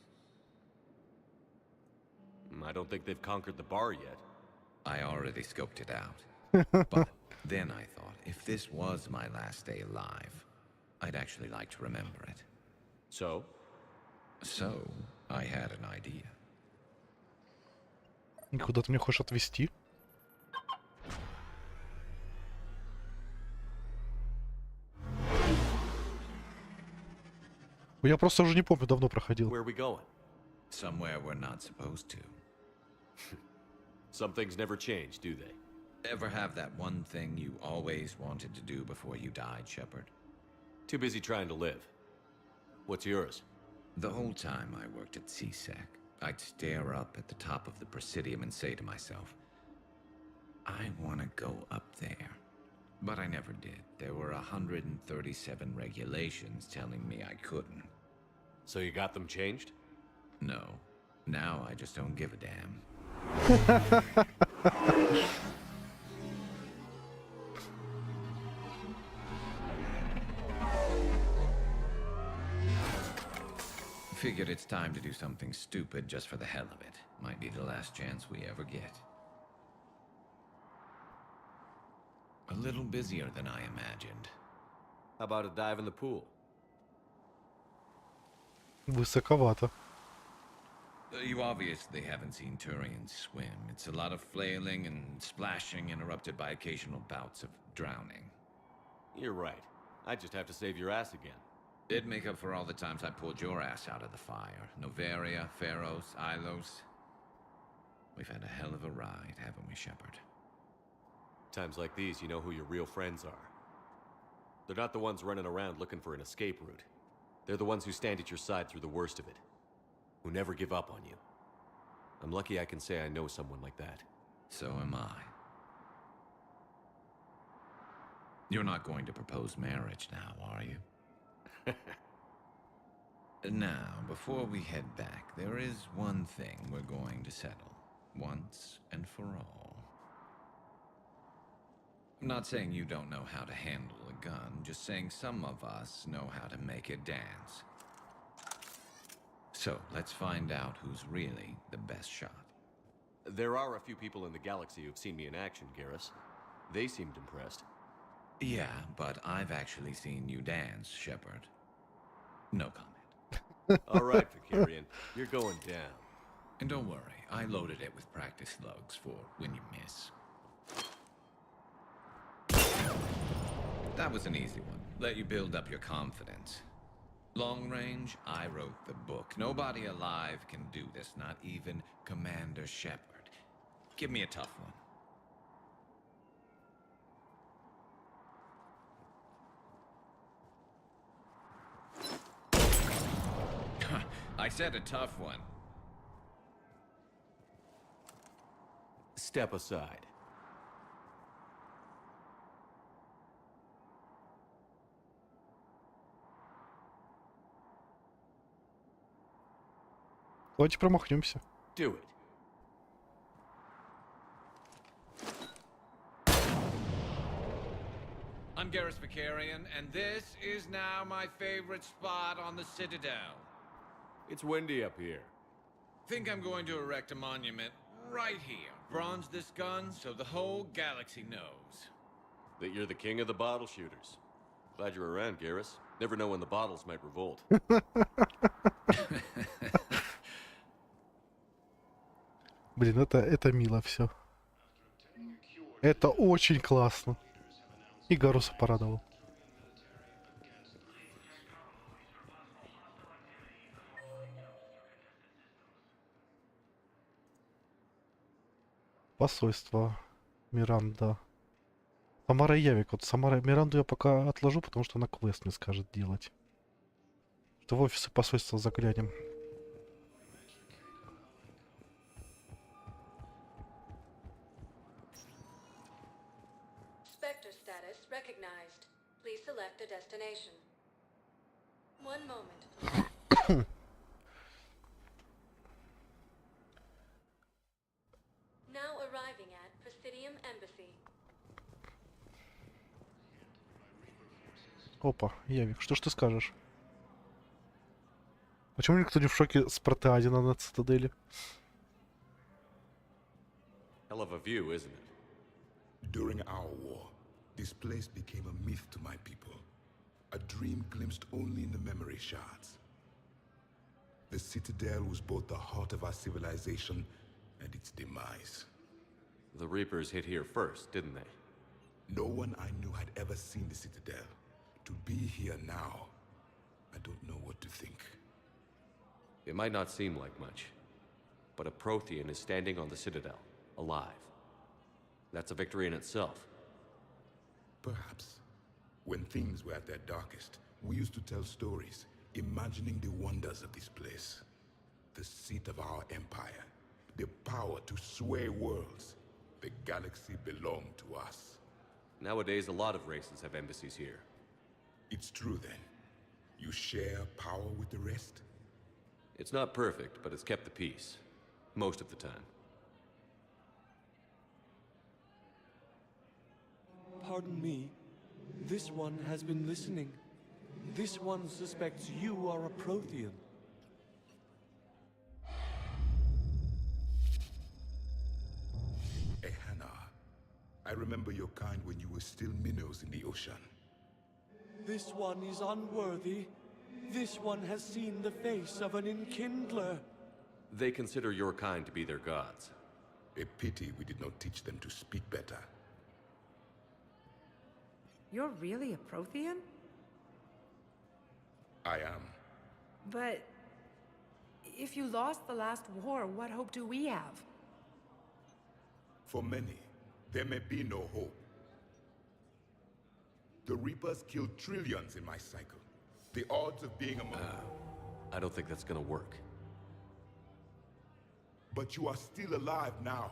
I don't think they've conquered the bar yet. I already scoped it out. But then I thought, if this was my last day alive, I'd actually like to remember it. So? So, I had an idea. И куда ты меня хочешь отвезти? Я просто уже не помню, давно проходил. Where are we going? Somewhere we're not supposed to. Some things never change, do they? Ever have that one thing you always wanted to do before you died, Shepard? Too busy trying to live. What's yours? The whole time I worked at CSEC, I'd stare up at the top of the Presidium and say to myself, I want to go up there. But I never did. There were 137 regulations telling me I couldn't. So you got them changed? No. Now I just don't give a damn. Figured it's time to do something stupid just for the hell of it. Might be the last chance we ever get. A little busier than I imagined. How about a dive in the pool? Высоковато. You obviously haven't seen Turians swim. It's a lot of flailing and splashing interrupted by occasional bouts of drowning. You're right. I just have to save your ass again. It'd make up for all the times I pulled your ass out of the fire. Noveria, Pharos, Ilos. We've had a hell of a ride, haven't we, Shepard? Times like these, you know who your real friends are. They're not the ones running around looking for an escape route. They're the ones who stand at your side through the worst of it. Who never give up on you. I'm lucky I can say I know someone like that. So am I. You're not going to propose marriage now, are you? Now, before we head back, there is one thing we're going to settle. Once and for all. I'm not saying you don't know how to handle a gun, just saying some of us know how to make it dance. So, let's find out who's really the best shot. There are a few people in the galaxy who've seen me in action, Garrus. They seemed impressed. Yeah, but I've actually seen you dance, Shepard. No comment. All right, Vicarian. You're going down. And don't worry, I loaded it with practice slugs for when you miss. That was an easy one. Let you build up your confidence. Long range, I wrote the book. Nobody alive can do this, not even Commander Shepard. Give me a tough one. I said a tough one. Step aside. Давайте промахнемся. Do it. I'm Garrus Vicarian, and this is now my favorite spot on the Citadel. It's windy up here. Think I'm going to erect a monument right here. Bronze this gun so the whole galaxy knows. That you're the king of the bottle shooters. Glad you're around, Garrus. Never know when the bottles might revolt. Блин, это мило все. Это очень классно. И Гаруса порадовал. Посольство. Миранда. Самара и Явик. Вот Самара Миранду я пока отложу, потому что она квест мне скажет делать. Что в офисы посольства заглянем. Spectre status recognized. Please select a destination. One moment. Now arriving at Presidium Embassy. Опа, Явик, что ж ты скажешь? Почему никто не в шоке с Протеадина на Цитадели? Hell of a view, isn't it? During our war, this place became a myth to my people. A dream glimpsed only in the memory shards. The Citadel was both the heart of our civilization and its demise. The Reapers hit here first, didn't they? No one I knew had ever seen the Citadel. To be here now, I don't know what to think. It might not seem like much, but a Prothean is standing on the Citadel, alive. That's a victory in itself. Perhaps. When things were at their darkest, we used to tell stories, imagining the wonders of this place. The seat of our empire, the power to sway worlds. The galaxy belonged to us. Nowadays, a lot of races have embassies here. It's true then. You share power with the rest? It's not perfect, but it's kept the peace. Most of the time. Pardon me. This one has been listening. This one suspects you are a Prothean. Ehana, I remember your kind when you were still minnows in the ocean. This one is unworthy. This one has seen the face of an enkindler. They consider your kind to be their gods. A pity we did not teach them to speak better. You're really a Prothean? I am. But if you lost the last war, what hope do we have? For many, there may be no hope. The Reapers killed trillions in my cycle. The odds of being among them. I don't think that's gonna work. But you are still alive now.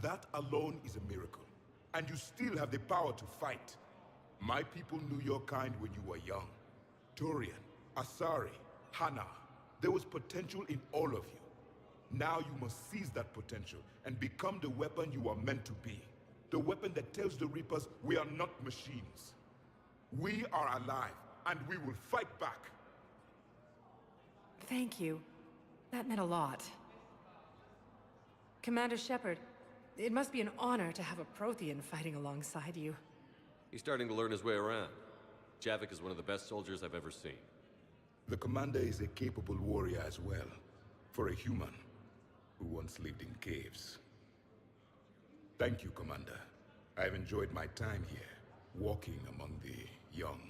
That alone is a miracle. And you still have the power to fight. My people knew your kind when you were young. Turian, Asari, Hana. There was potential in all of you. Now you must seize that potential and become the weapon you are meant to be. The weapon that tells the Reapers we are not machines. We are alive, and we will fight back. Thank you. That meant a lot. Commander Shepard, it must be an honor to have a Prothean fighting alongside you. He's starting to learn his way around. Javik is one of the best soldiers I've ever seen. The commander is a capable warrior as well, for a human who once lived in caves. Thank you, Commander. I've enjoyed my time here, walking among the young.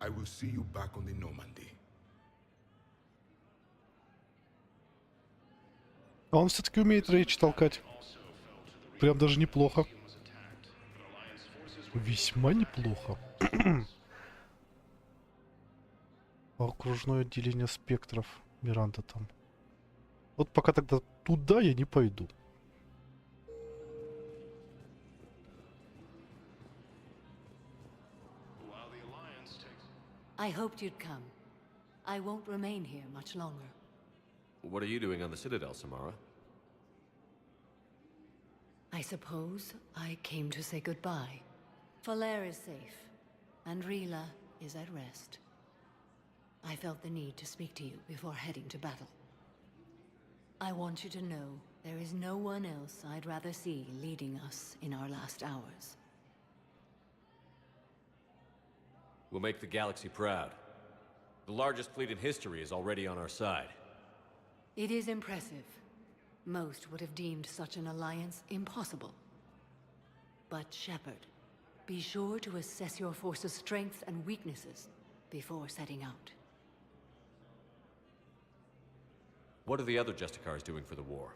I will see you back on the Normandy. Он все-таки умеет речь толкать. Прям даже неплохо. Весьма неплохо. Окружное отделение спектров. Миранда там. Вот пока тогда туда я не пойду. I hoped you'd come. I won't remain here much longer. What are you doing on the Citadel, Samara? I suppose I came to say goodbye. Falere is safe, and Rila is at rest. I felt the need to speak to you before heading to battle. I want you to know there is no one else I'd rather see leading us in our last hours. We'll make the galaxy proud. The largest fleet in history is already on our side. It is impressive. Most would have deemed such an alliance impossible. But Shepard, be sure to assess your force's strengths and weaknesses before setting out. What are the other Justicars doing for the war?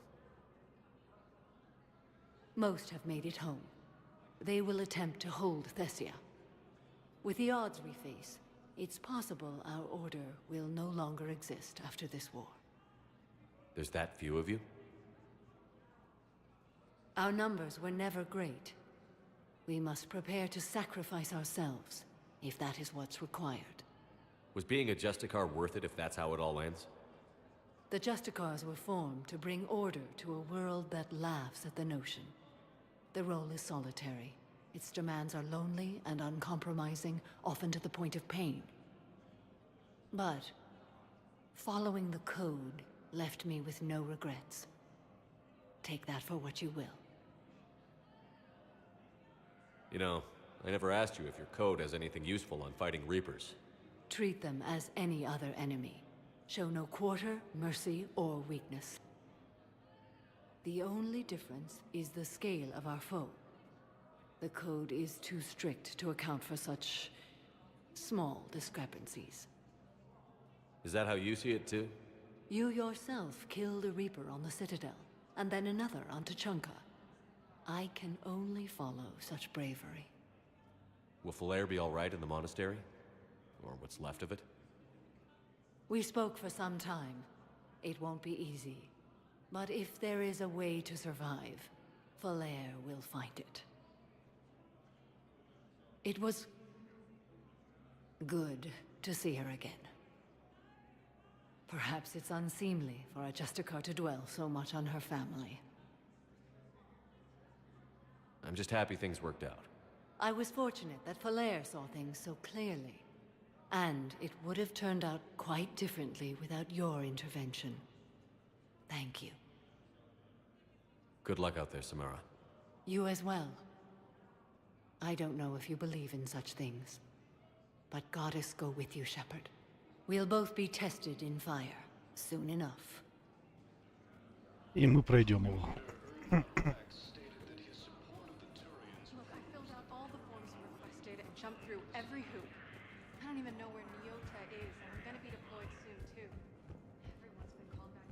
Most have made it home. They will attempt to hold Thessia. With the odds we face, it's possible our order will no longer exist after this war. There's that few of you? Our numbers were never great. We must prepare to sacrifice ourselves, if that is what's required. Was being a Justicar worth it if that's how it all ends? The Justicars were formed to bring order to a world that laughs at the notion. The role is solitary. Its demands are lonely and uncompromising, often to the point of pain. But following the code left me with no regrets. Take that for what you will. You know, I never asked you if your code has anything useful on fighting Reapers. Treat them as any other enemy. Show no quarter, mercy, or weakness. The only difference is the scale of our foe. The code is too strict to account for such small discrepancies. Is that how you see it too? You yourself killed a Reaper on the Citadel, and then another on Tuchanka. I can only follow such bravery. Will Falair be all right in the monastery? Or what's left of it? We spoke for some time. It won't be easy. But if there is a way to survive, Falair will find it. It was good to see her again. Perhaps it's unseemly for a Justicar to dwell so much on her family. I'm just happy things worked out. I was fortunate that Falair saw things so clearly. And it would have turned out quite differently without your intervention. Thank you. Good luck out there, Samara. You as well. I don't know if you believe in such things, but Goddess go with you, Shepard. We'll both be tested in fire soon enough. И мы пройдем его. Look, I filled out all the forms you requested and jumped through every hoop. I don't even know where Nyota is, and we're gonna be deployed soon, too. Everyone's been called back.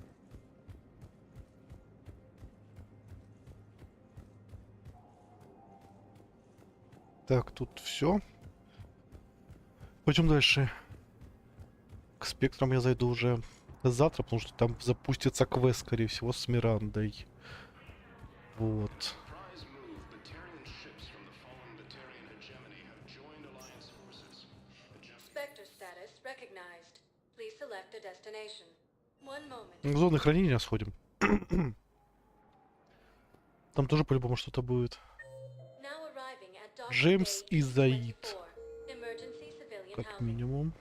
Так, тут все. Пойдем дальше. К спектрам я зайду уже завтра, потому что там запустится квест, скорее всего, с Мирандой. Вот. В зоны хранения сходим. Там тоже по-любому что-то будет. Джеймс и Заид. Как минимум.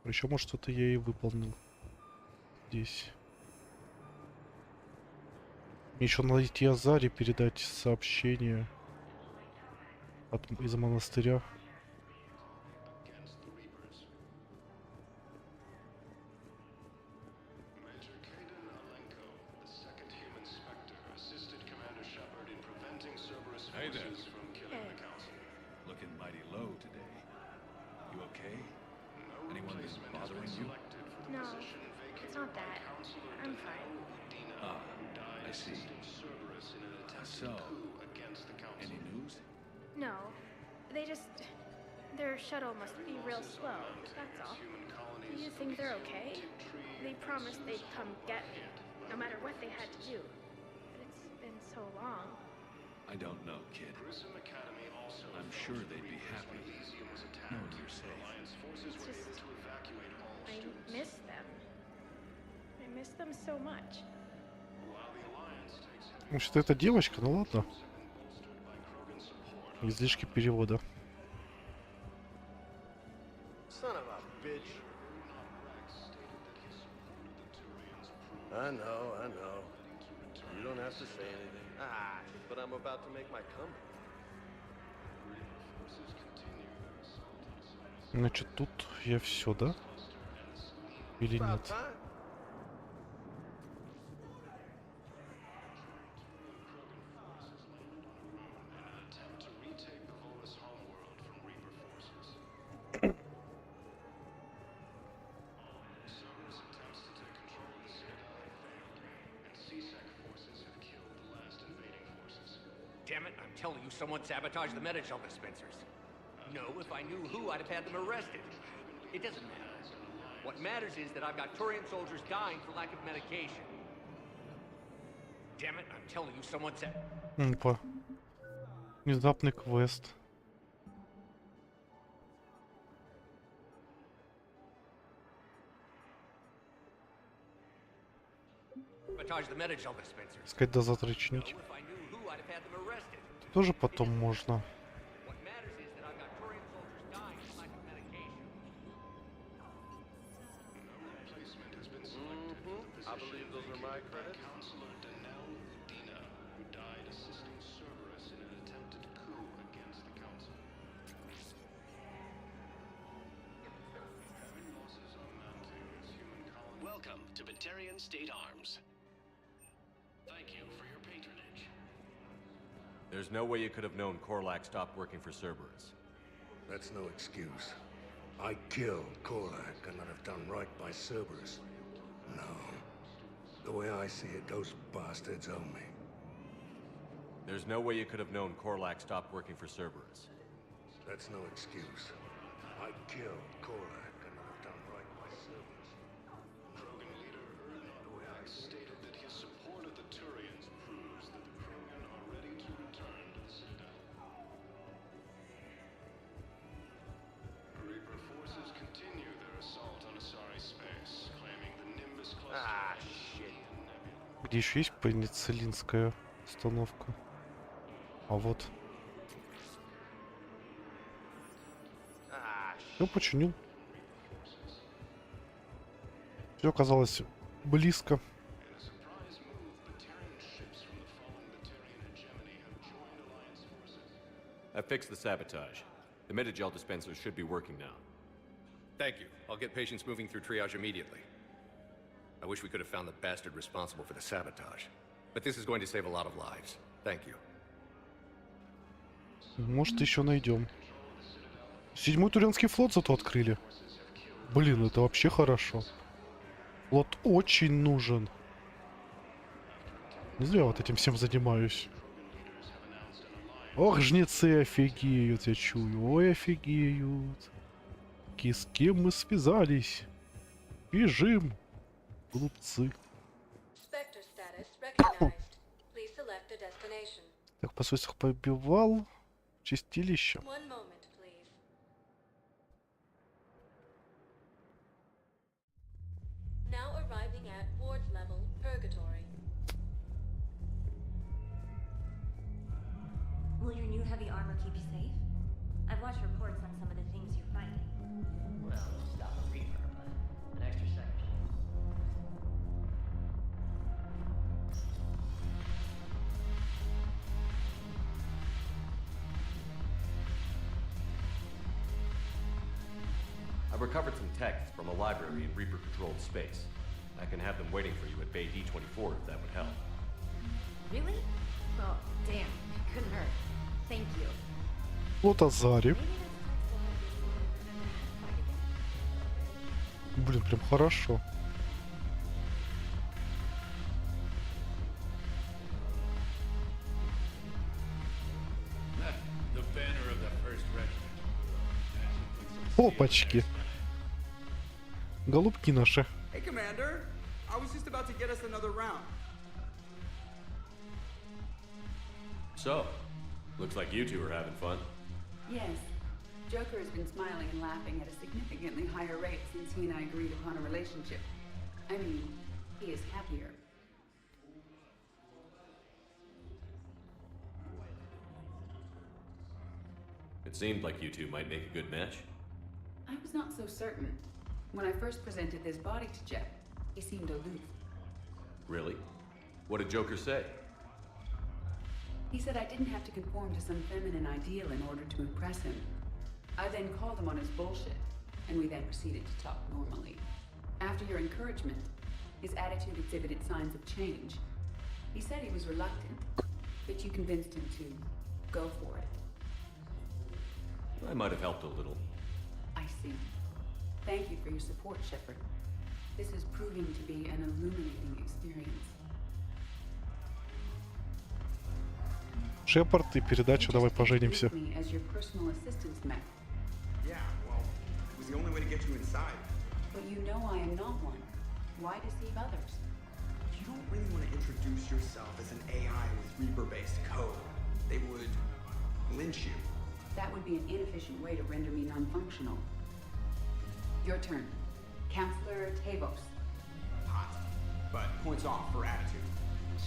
Еще, может, что-то я и выполнил. Здесь. Еще найти Азаре, передать сообщение из монастыря. Hey there. Looking mighty low today. You okay? Anyone been bothering you? No, it's not that. I'm fine. Ah, I see. So, any news? No, they just... Their shuttle must be real slow, that's all. Do you think they're okay? They promised they'd come get me, no matter what they had to do. But it's been so long. I don't know, kid. I'm sure they'd be happy knowing you're safe. It's just... I miss them. I miss them so much. Что это девочка? Ну ладно. Излишки перевода. Son of a bitch. I know. You don't have to say anything. Ah, but I'm about to make my comeback. Значит, тут я все, да? Или нет? Damn it, I'm telling you, someone sabotaged the Metagel dispensers. No, if I knew who, I'd have had them arrested. It doesn't matter. What matters is that I've got Turian soldiers dying for lack of medication. Damn it, I'm telling you, someone said... Опа. Внезапный квест. Sabotage the Metagel dispensers. Сказать, да завтра чинить. If I knew who, I'd have had them arrested. Тоже потом можно. What matters is that I've got Turian soldiers dying for lack of medication. I believe those are my credits. Welcome to Batarian State Arms. Thank you for your patronage. There's no way you could have known Korlak stopped working for Cerberus. That's no excuse. I killed Korlak and I'd have done right by Cerberus. No. The way I see it, those bastards owe me. There's no way you could have known Korlak stopped working for Cerberus. That's no excuse. I killed Korlak and I'd have done right by Cerberus. Krogan leader Korlak stated that his support of the Turians proves that the Krogan are ready to return to the Citadel. Reaper forces continue their assault on Asari space, claiming the Nimbus cluster. Где еще есть пенициллинская установка? А вот. Я починил. Все оказалось близко. I fixed the sabotage. The metagel dispenser should be working now. Thank you. I'll get patients moving through triage immediately. I wish we could have found the bastard responsible for the sabotage. But this is going to save a lot of lives. Thank you. Может, еще найдем. 7-й Туринский флот зато открыли. Блин, это вообще хорошо. Флот очень нужен. Не зря вот этим всем занимаюсь. Ох, жнецы офигеют, я чую. Ой, офигеют. И с кем мы связались? Бежим, глупцы. Так, по сути, побивал. Чистилище. Will your new heavy armor keep you safe? I've watched reports on some of the things you're fighting. Well, stop a Reaper, but an extra second. I've recovered some texts from a library in Reaper-controlled space. I can have them waiting for you at Bay D-24 if that would help. Really? Well, damn, it couldn't hurt. Thank you. Вот Азари. Блин, прям хорошо. Опачки. Голубки наши. Hey, Commander. I was just about to get us another round. So, looks like you two are having fun. Yes. Joker has been smiling and laughing at a significantly higher rate since he and I agreed upon a relationship. I mean, he is happier. It seemed like you two might make a good match. I was not so certain. When I first presented this body to Jeff, he seemed aloof. Really? What did Joker say? He said I didn't have to conform to some feminine ideal in order to impress him. I then called him on his bullshit, and we then proceeded to talk normally. After your encouragement, his attitude exhibited signs of change. He said he was reluctant, but you convinced him to go for it. I might have helped a little. I see. Thank you for your support, Shepard. This is proving to be an illuminating experience. Шепард и передача «Давай поженимся». Yeah, well, it was the only way to get you inside. But you know I am not one. Why deceive others? You don't really want to introduce yourself as an AI with Reaper-based code. They would lynch you. That would be an inefficient way to render me non-functional. Your turn. Counselor Tavos. Hot, but points off for attitude.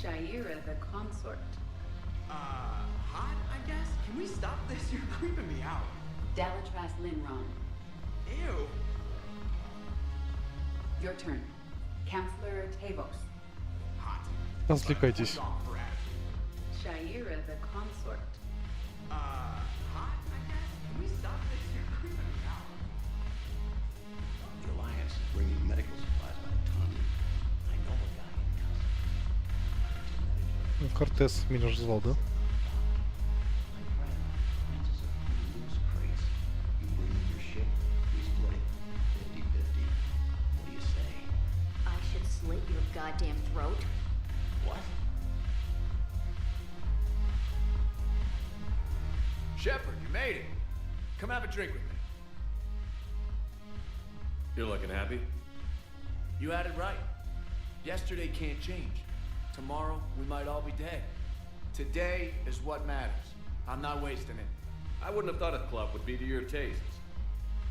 Shaira the consort. Hot, I guess? Can we stop this? You're creeping me out. Dalatras Linron. Ew. Your turn. Counselor Tavos. Hot. Развлекайтесь. Shaira the consort. Hot, I guess? Can we stop this? You're creeping me out. The Alliance is bringing medical supplies by the ton. Ну, Кортес меня же звал, да? Slit your goddamn throat? What? Shepard, you made it. Come have a drink with me. You're looking happy? You had it right. Yesterday can't change. Tomorrow, we might all be dead. Today is what matters. I'm not wasting it. I wouldn't have thought a club would be to your tastes.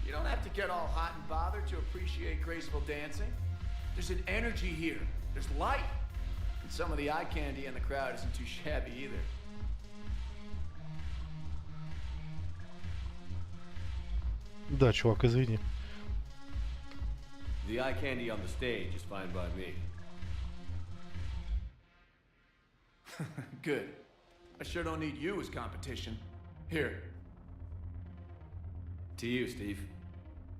You don't have to get all hot and bothered to appreciate graceful dancing. There's an energy here. There's light. And some of the eye candy in the crowd isn't too shabby either. Да, чувак, извини. The eye candy on the stage is fine by me. Good. I sure don't need you as competition. Here. To you, Steve.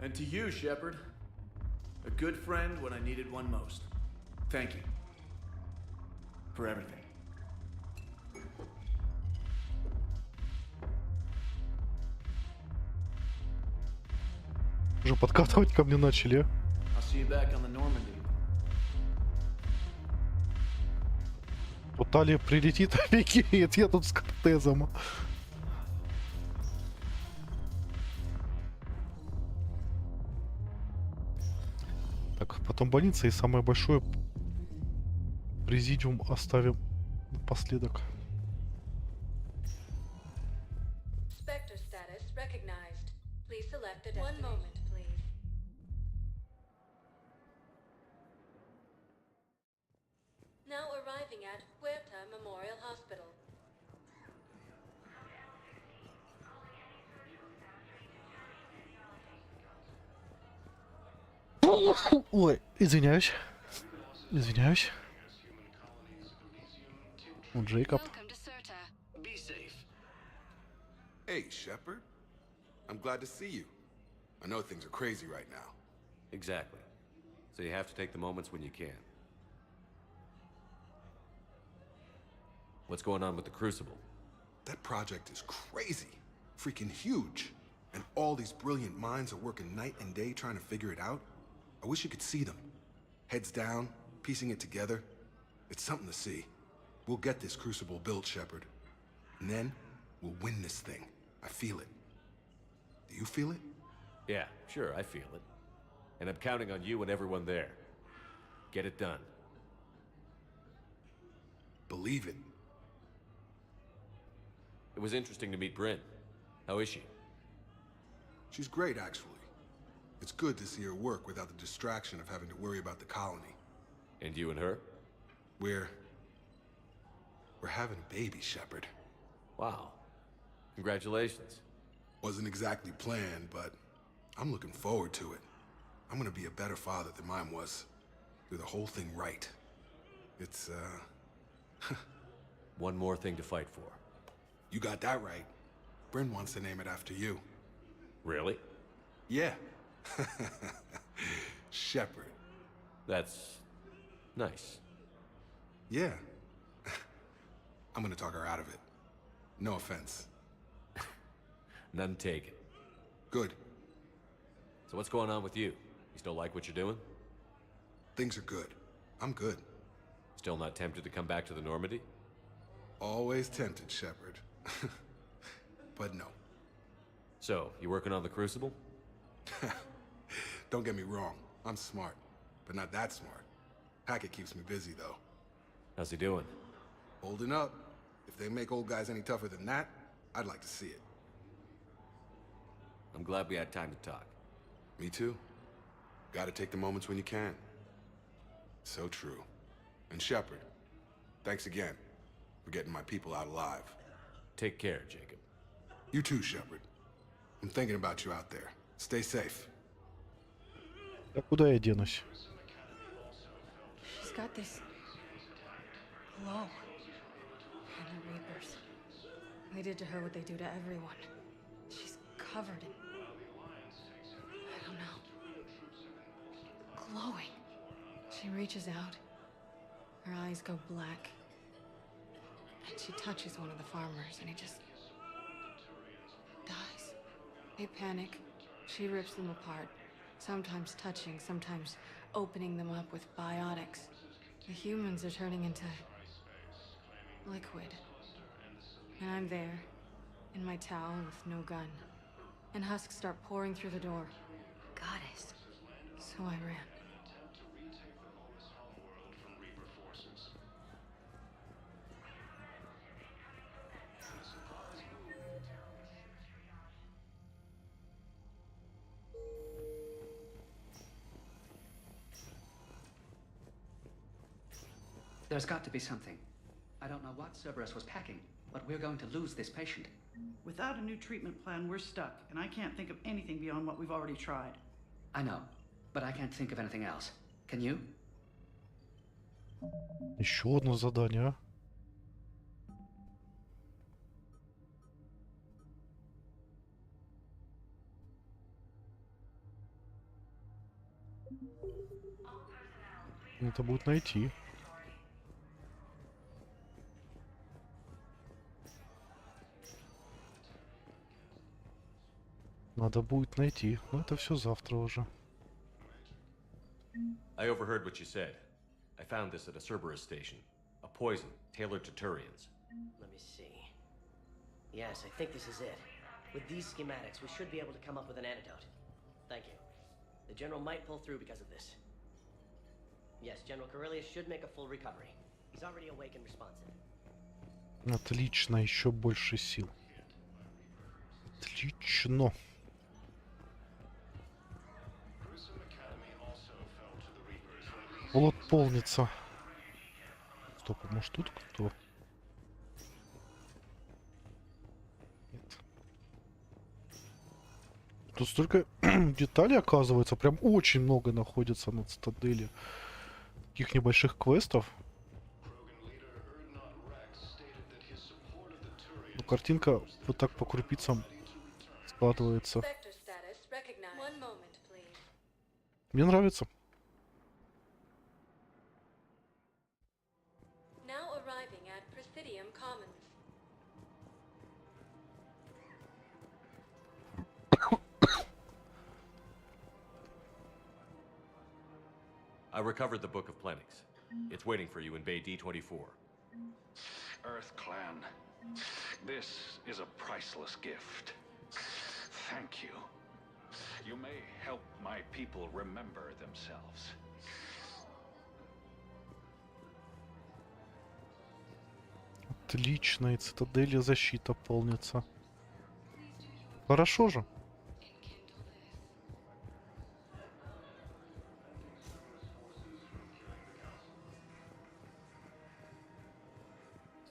And to you, Shepard. A good friend when I needed one most. Thank you. For everything. Уже подкатывать ко мне начали. I'll see you back on the Normandy. Вот Талия прилетит, офигеет, я тут с Кортезом. Так, потом больница и самое большое президиум оставим напоследок. Spectre status recognized. Please select a one moment, please. Now arriving at Huerta Memorial Hospital. Ой, извиняюсь. Извиняюсь. Вот Джейкоб. Be safe. Hey, Shepard. I'm glad to see you. I know things are crazy right now. Exactly. So you have to take the moments when you can. What's going on with the Crucible? That project is crazy. Freaking huge. And all these brilliant minds are working night and day trying to figure it out. I wish you could see them. Heads down, piecing it together. It's something to see. We'll get this Crucible built, Shepard. And then, we'll win this thing. I feel it. Do you feel it? Yeah, sure, I feel it. And I'm counting on you and everyone there. Get it done. Believe it. It was interesting to meet Bryn. How is she? She's great, actually. It's good to see her work without the distraction of having to worry about the colony. And you and her? We're having a baby, Shepard. Wow. Congratulations. Wasn't exactly planned, but I'm looking forward to it. I'm gonna be a better father than mine was. Do the whole thing right. It's, One more thing to fight for. You got that right. Bryn wants to name it after you. Really? Yeah. Shepard. That's nice. Yeah. I'm gonna talk her out of it. No offense. None taken. Good. So what's going on with you? You still like what you're doing? Things are good. I'm good. Still not tempted to come back to the Normandy? Always tempted, Shepard. But no. So, you working on the Crucible? Don't get me wrong. I'm smart, but not that smart. Hackett keeps me busy, though. How's he doing? Holding up. If they make old guys any tougher than that, I'd like to see it. I'm glad we had time to talk. Me too. Gotta take the moments when you can. So true. And Shepard, thanks again for getting my people out alive. Take care, Jacob. You too, Shepard. I'm thinking about you out there. Stay safe. А куда я денусь? She's got this glow. And the Reapers. They did to her what they do to everyone. She's covered in... I don't know. Glowing. She reaches out. Her eyes go black. She touches one of the farmers and he just dies. They panic. She rips them apart, sometimes touching, sometimes opening them up with biotics. The humans are turning into liquid. And I'm there, in my towel with no gun. And husks start pouring through the door. Goddess. So I ran. There's got to be something. I don't know what Cerberus was packing, but we're going to lose this patient. Without a new treatment plan, we're stuck, and I can't think of anything beyond what we've already tried. I know, but I can't think of anything else. Can you? Еще одно задание, а? Это будет найти. Надо будет найти, но это все завтра уже. I overheard what you said. I found this at a Cerberus station. A poison tailored to Turians. Let me see. Yes, I think this is it. With these schematics, we should be able to come up with an antidote. Thank you. The General might pull through because of this. Yes, General Corellius should make a full recovery. He's already awake and responsive. Отлично, еще больше сил. Отлично. Плот полнится. Стоп, а может тут кто? Нет. Тут столько деталей оказывается. Прям очень много находится на цитадели. Таких небольших квестов. Ну, картинка вот так по крупицам складывается. Мне нравится. I recovered the Book of Plenix. It's waiting for you in Bay D24. Earth Clan, this is a priceless gift. Thank you. You may help my people remember themselves. Отлично, и цитадели защита полнится. Хорошо же.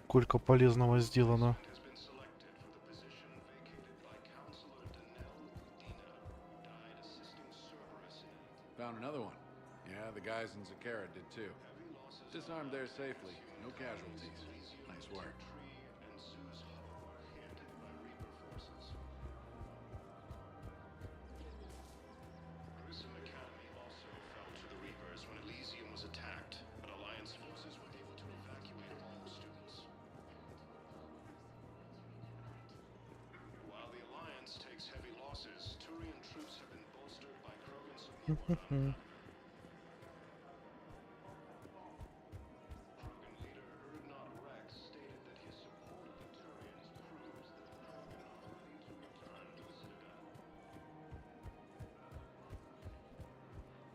Сколько полезного сделано. Found another one. Yeah, the guys in Zakara did too. Disarmed there safely. No casualties. Nice work.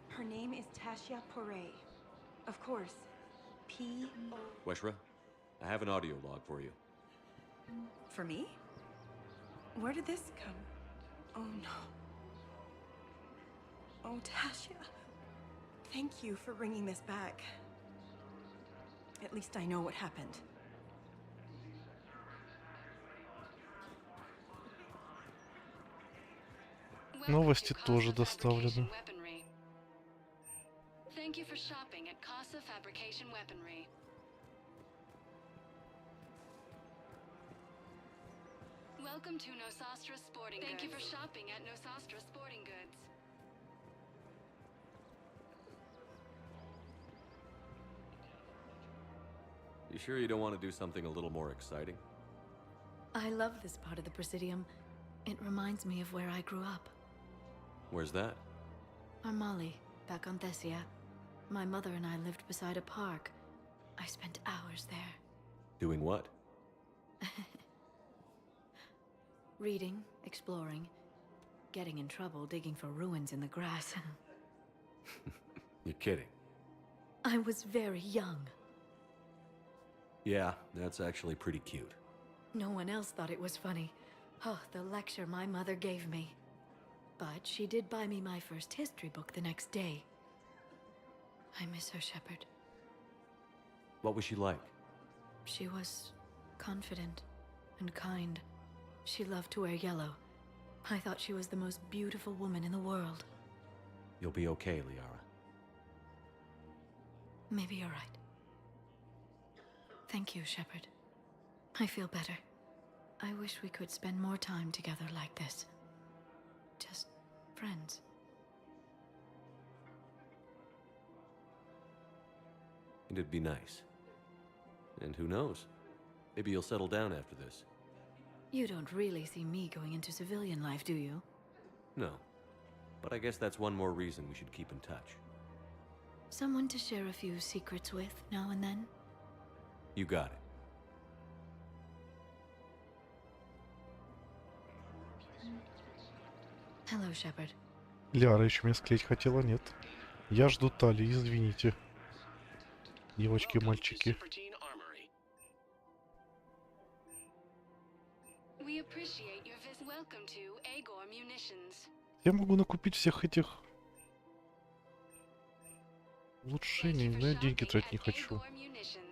Her name is Tasha Poray. Of course. P-O... Weshra, I have an audio log for you. For me? Where did this come? Oh no. Oh, Tasha. Thank you for bringing this back. At least I know what happened. Новости тоже доставлены. Thank you for shopping at Casa Fabrication Weaponry. Welcome to Nosastra Sporting Goods. Thank you for shopping at Nosastra Sporting Goods. You sure you don't want to do something a little more exciting? I love this part of the Presidium. It reminds me of where I grew up. Where's that? Armali, back on Thessia. My mother and I lived beside a park. I spent hours there. Doing what? Reading, exploring, getting in trouble digging for ruins in the grass. You're kidding. I was very young. Yeah, that's actually pretty cute. No one else thought it was funny. Oh, the lecture my mother gave me. But she did buy me my first history book the next day. I miss her, Shepard. What was she like? She was confident and kind. She loved to wear yellow. I thought she was the most beautiful woman in the world. You'll be okay, Liara. Maybe you're right. Thank you, Shepard. I feel better. I wish we could spend more time together like this. Just friends. It'd be nice. And who knows? Maybe you'll settle down after this. You don't really see me going into civilian life, do you? No. But I guess that's one more reason we should keep in touch. Someone to share a few secrets with now and then? You got it. Hello, Shepard. Ляра еще меня склеить хотела, нет. Я жду Тали, извините. Девочки и мальчики. Я могу накупить всех этих улучшений, но я деньги тратить не хочу.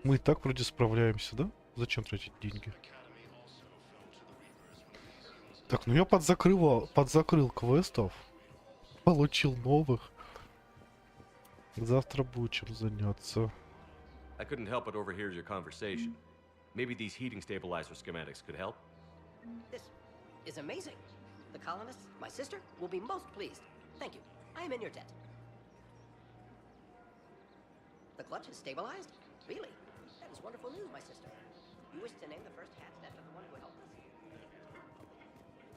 Мы и так вроде справляемся, да? Зачем тратить деньги? Так, ну я подзакрыл квестов. Получил новых. Завтра будет чем заняться. I couldn't help but overhear your conversation. Maybe these heating stabilizer schematics could help? This is amazing. The colonists, my sister, will be most pleased. Thank you. I am in your debt. The clutch is stabilized? Really? That is wonderful news, my sister. You wish to name the first cast after the one who helped us?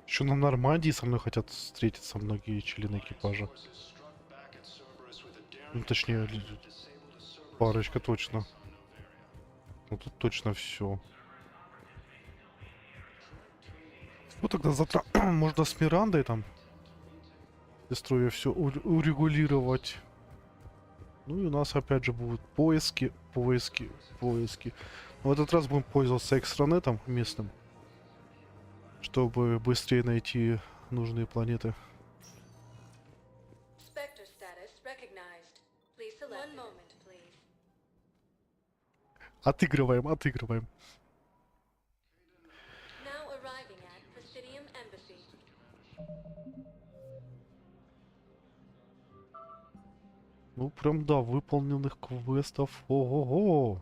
Еще на Нормандии со мной хотят встретиться многие члены экипажа. Ну, точнее, парочка точно. Ну, тут точно все. Ну, тогда завтра можно с Мирандой там, сестрой, все урегулировать. Ну, и у нас опять же будут поиски. В этот раз будем пользоваться экстранетом местным, чтобы быстрее найти нужные планеты. Отыгрываем. Ну, прям, да, выполненных квестов. Ого-го!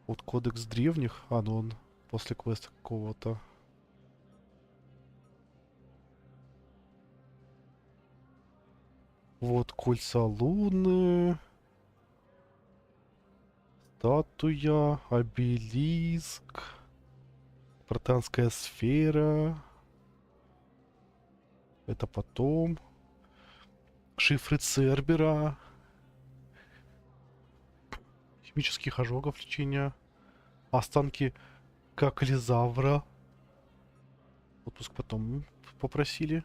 Вот кодекс древних. А, ну он после квеста какого-то. Вот кольца луны. Статуя. Обелиск. Протанская сфера. Это потом. Шифры Цербера. Химических ожогов лечения. Останки каклизавра. Отпуск потом попросили.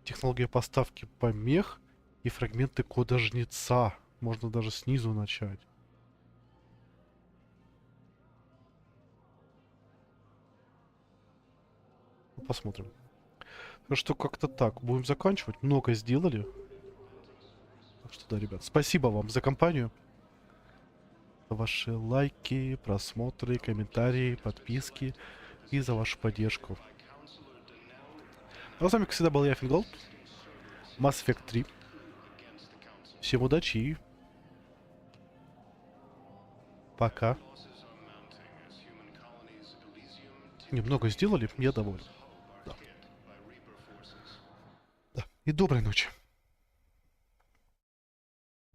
Технология поставки помех. И фрагменты кода Жнеца. Можно даже снизу начать. Посмотрим. Так что как-то так. Будем заканчивать. Много сделали. Так что да, ребят. Спасибо вам за компанию. За ваши лайки, просмотры, комментарии, подписки. И за вашу поддержку. А с вами, как всегда, был я, Fingolt. Mass Effect 3. Всем удачи и... пока. Немного сделали, я доволен. И доброй ночи.